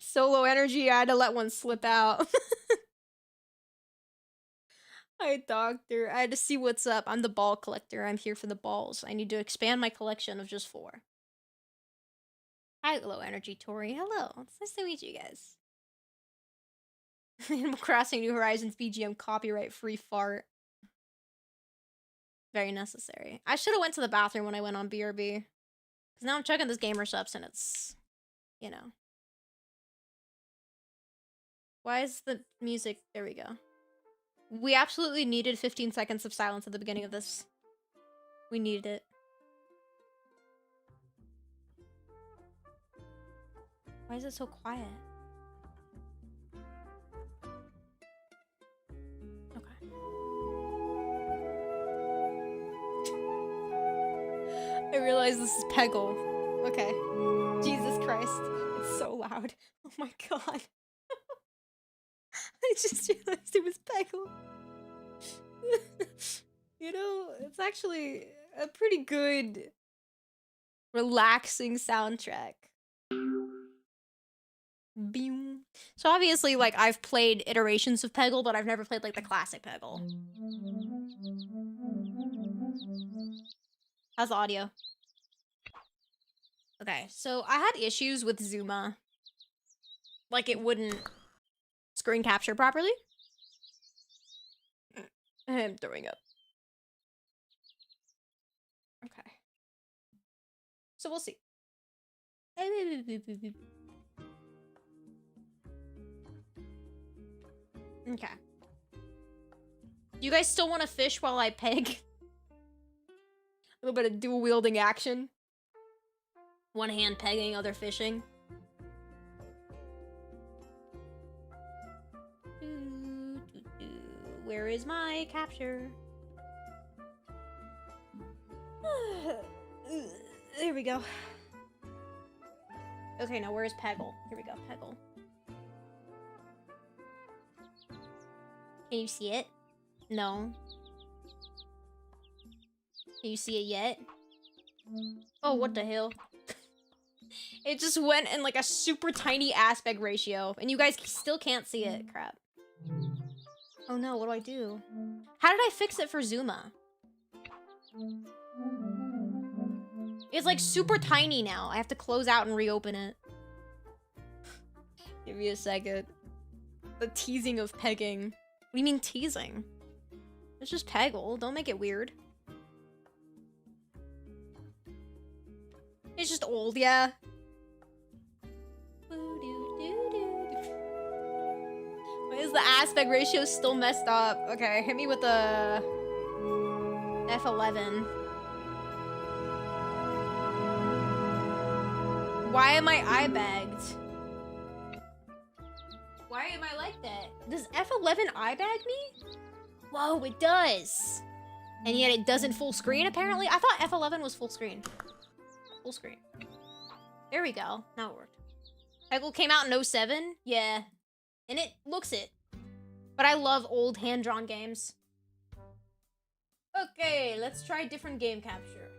Solo energy, I had to let one slip out. Hi, doctor. I had to see what's up. I'm the ball collector. I'm here for the balls. I need to expand my collection of just 4. Hi, low energy Tori. Hello. It's nice to meet you guys. Animal Crossing New Horizons BGM copyright free fart. Very necessary. I should have went to the bathroom when I went on BRB. Because now I'm checking this gamer subs and it's, you know. Why is the music... There we go. We absolutely needed 15 seconds of silence at the beginning of this. We needed it. Why is it so quiet? Okay. I realize this is Peggle. Okay. Jesus Christ. It's so loud. Oh my god. I just realized it was Peggle. You know, it's actually a pretty good, relaxing soundtrack. Boom. So obviously, like, I've played iterations of Peggle, but I've never played, like, the classic Peggle. How's the audio? Okay, so I had issues with Zuma. Like, it wouldn't screen capture properly. I'm throwing up. Okay. So we'll see. Okay. You guys still want to fish while I peg? A little bit of dual wielding action. One hand pegging, other fishing. Where is my capture? There we go. Okay, now where's Peggle? Here we go, Peggle. Can you see it? No. Can you see it yet? Oh, what the hell? It just went in like a super tiny aspect ratio, and you guys still can't see it. Crap. Oh no, what do I do? How did I fix it for Zuma? It's like super tiny now. I have to close out and reopen it. Give me a second. The teasing of pegging. What do you mean teasing? It's just Peggle. Don't make it weird. It's just old, yeah. Why is the aspect ratio still messed up? Okay, hit me with the F11. Why am I eye bagged? Why am I like that? Does F11 eye bag me? Whoa, it does. And yet it doesn't full screen, apparently. I thought F11 was full screen. Full screen. There we go. Now it worked. Peggle came out in 07? Yeah. And it looks it. But I love old hand-drawn games. Okay, let's try different game capture.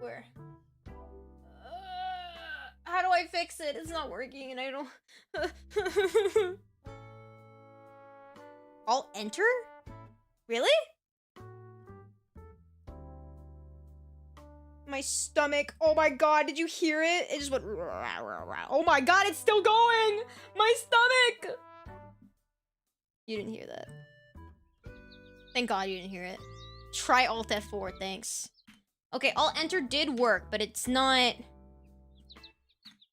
Where? How do I fix it? It's not working and I don't... Alt enter? Really? My stomach. Oh my god, did you hear it? It just went... Oh my god, it's still going! My stomach! You didn't hear that. Thank god you didn't hear it. Try Alt F4, thanks. Okay, Alt Enter did work, but it's not...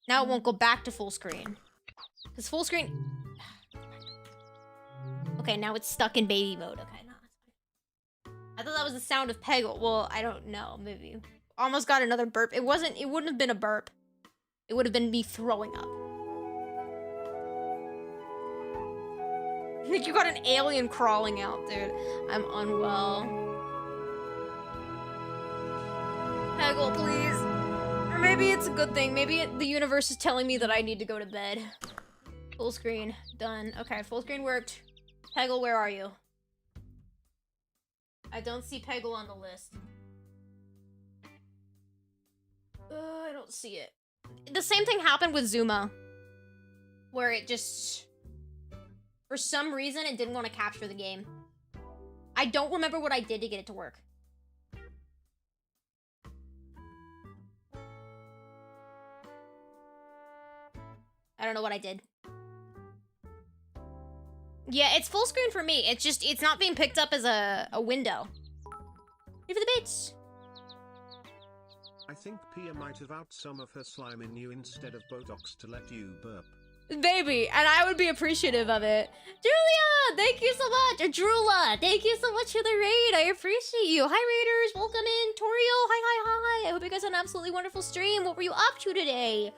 Now it won't go back to full screen. Because full screen... Okay, now it's stuck in baby mode. Okay, no, that's fine. I thought that was the sound of Peggle. Well, I don't know, maybe. Almost got another burp. It wouldn't have been a burp. It would have been me throwing up. Like you got an alien crawling out, dude. I'm unwell. Peggle, please. Or maybe it's a good thing. Maybe the universe is telling me that I need to go to bed. Full screen. Done. Okay, full screen worked. Peggle, where are you? I don't see Peggle on the list. I don't see it. The same thing happened with Zuma. Where it just... For some reason, it didn't want to capture the game. I don't remember what I did to get it to work. I don't know what I did. Yeah, it's full screen for me. It's just, it's not being picked up as a window. Ready for the bits. I think Pia might have out some of her slime in you instead of Botox to let you burp. Baby, and I would be appreciative of it. Julia, thank you so much. Or Drula, thank you so much for the raid. I appreciate you. Hi, raiders. Welcome in. Torio, hi. I hope you guys had an absolutely wonderful stream. What were you up to today?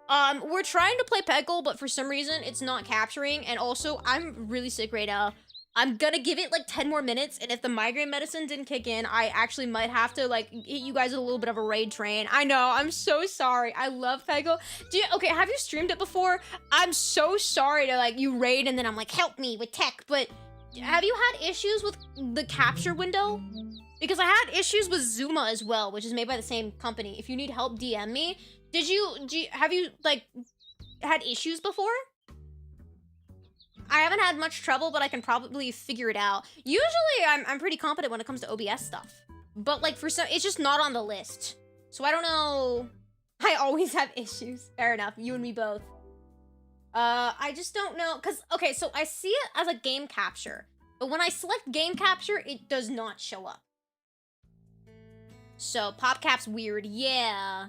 We're trying to play Peggle, but for some reason, it's not capturing. And also, I'm really sick right now. I'm gonna give it like 10 more minutes, and if the migraine medicine didn't kick in, I actually might have to like hit you guys with a little bit of a raid train. I know, I'm so sorry. I love Peggle. Okay, have you streamed it before? I'm so sorry to like you raid and then I'm like, help me with tech, but have you had issues with the capture window? Because I had issues with Zuma as well, which is made by the same company. If you need help, DM me. Have you like had issues before? I haven't had much trouble, but I can probably figure it out. Usually, I'm pretty competent when it comes to OBS stuff. But, like, for some... It's just not on the list. So, I don't know... I always have issues. Fair enough. You and me both. I just don't know... Because, okay, so I see it as a game capture. But when I select game capture, it does not show up. So, PopCap's weird. Yeah.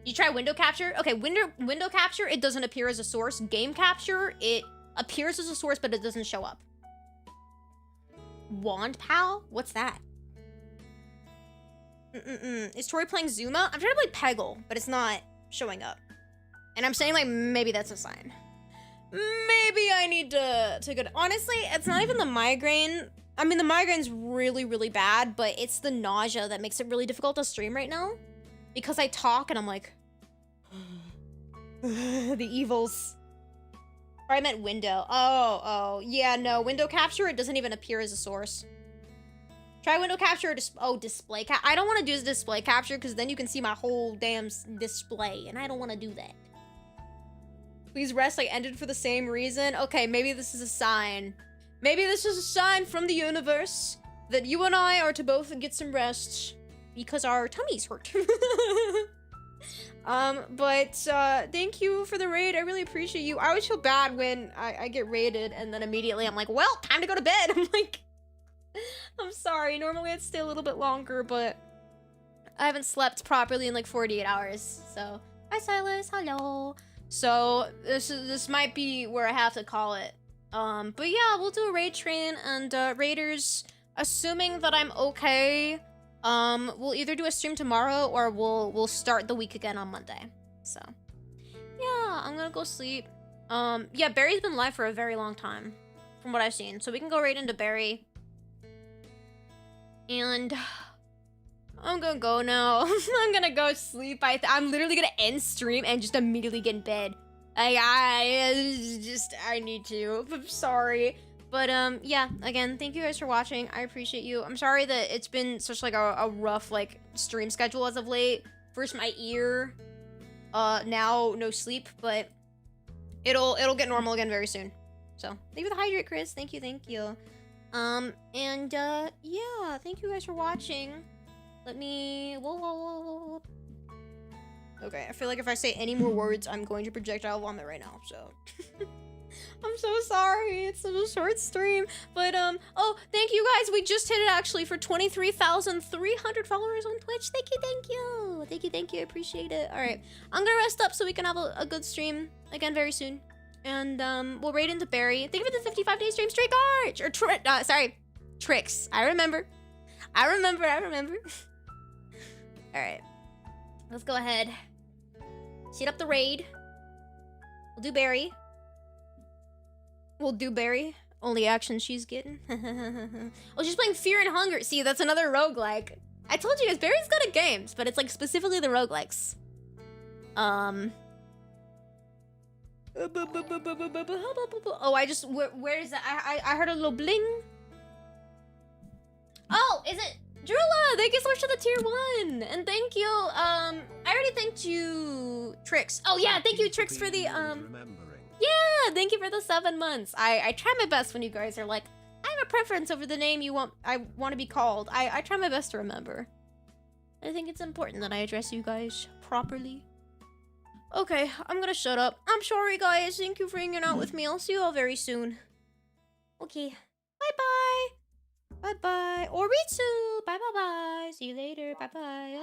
You try window capture? Okay, window capture, it doesn't appear as a source. Game capture, it... appears as a source, but it doesn't show up. Wand Pal? What's that? Is Tori playing Zuma? I'm trying to play Peggle, but it's not showing up. And I'm saying, like, maybe that's a sign. Maybe I need to get... Honestly, it's not even the migraine. I mean, the migraine's really, really bad, but it's the nausea that makes it really difficult to stream right now. Because I talk and I'm like... the evils. Or I meant window. Oh, yeah, no. Window capture, it doesn't even appear as a source. Try window capture or display cap. I don't want to do display capture because then you can see my whole damn display, and I don't want to do that. Please rest, I ended for the same reason. Okay, maybe this is a sign. Maybe this is a sign from the universe that you and I are to both get some rest because our tummies hurt. Thank you for the raid. I really appreciate you. I always feel bad when I get raided and then immediately I'm like, well, time to go to bed. I'm like, I'm sorry. Normally I'd stay a little bit longer, but I haven't slept properly in like 48 hours. So, hi Silas, hello. So, this might be where I have to call it. But yeah, we'll do a raid train and, raiders, assuming that I'm okay We'll either do a stream tomorrow or we'll start the week again on Monday. So, yeah, I'm gonna go sleep. Yeah, Barry's been live for a very long time, from what I've seen. So we can go right into Barry. And I'm gonna go now. I'm gonna go sleep. I'm literally gonna end stream and just immediately get in bed. I need to. I'm sorry. But, yeah, again, thank you guys for watching. I appreciate you. I'm sorry that it's been such, like, a rough, like, stream schedule as of late. First my ear, now no sleep, but it'll get normal again very soon. So, thank you for the hydrate, Chris. Thank you, thank you. Yeah, thank you guys for watching. Let me, whoa. Okay, I feel like if I say any more words, I'm going to projectile vomit right now, so. I'm so sorry, it's such a short stream, but, oh, thank you guys, we just hit it, actually, for 23,300 followers on Twitch. Thank you, I appreciate it. Alright, I'm gonna rest up so we can have a good stream again very soon, and, we'll raid into Barry. Thank you for the 55-day stream, Straight Arch, or, Tricks, I remember. Alright, let's go ahead, set up the raid. We'll do Barry. Only action she's getting. Oh, she's playing Fear and Hunger. See, that's another roguelike. I told you guys, Barry's good at games, but it's like specifically the roguelikes. Oh, where is that? I heard a little bling. Oh, is it? Drula, thank you so much for the tier 1. And thank you, I already thanked you, Trix. Oh yeah, thank you, Trix, for the, yeah, thank you for the 7 months. I try my best when you guys are like, I have a preference over the name I want to be called. I try my best to remember. I think it's important that I address you guys properly. Okay, I'm gonna shut up. I'm sorry, guys. Thank you for hanging out with me. I'll see you all very soon. Okay, bye-bye. Bye-bye. Oritsu. Bye-bye-bye. See you later. Bye-bye.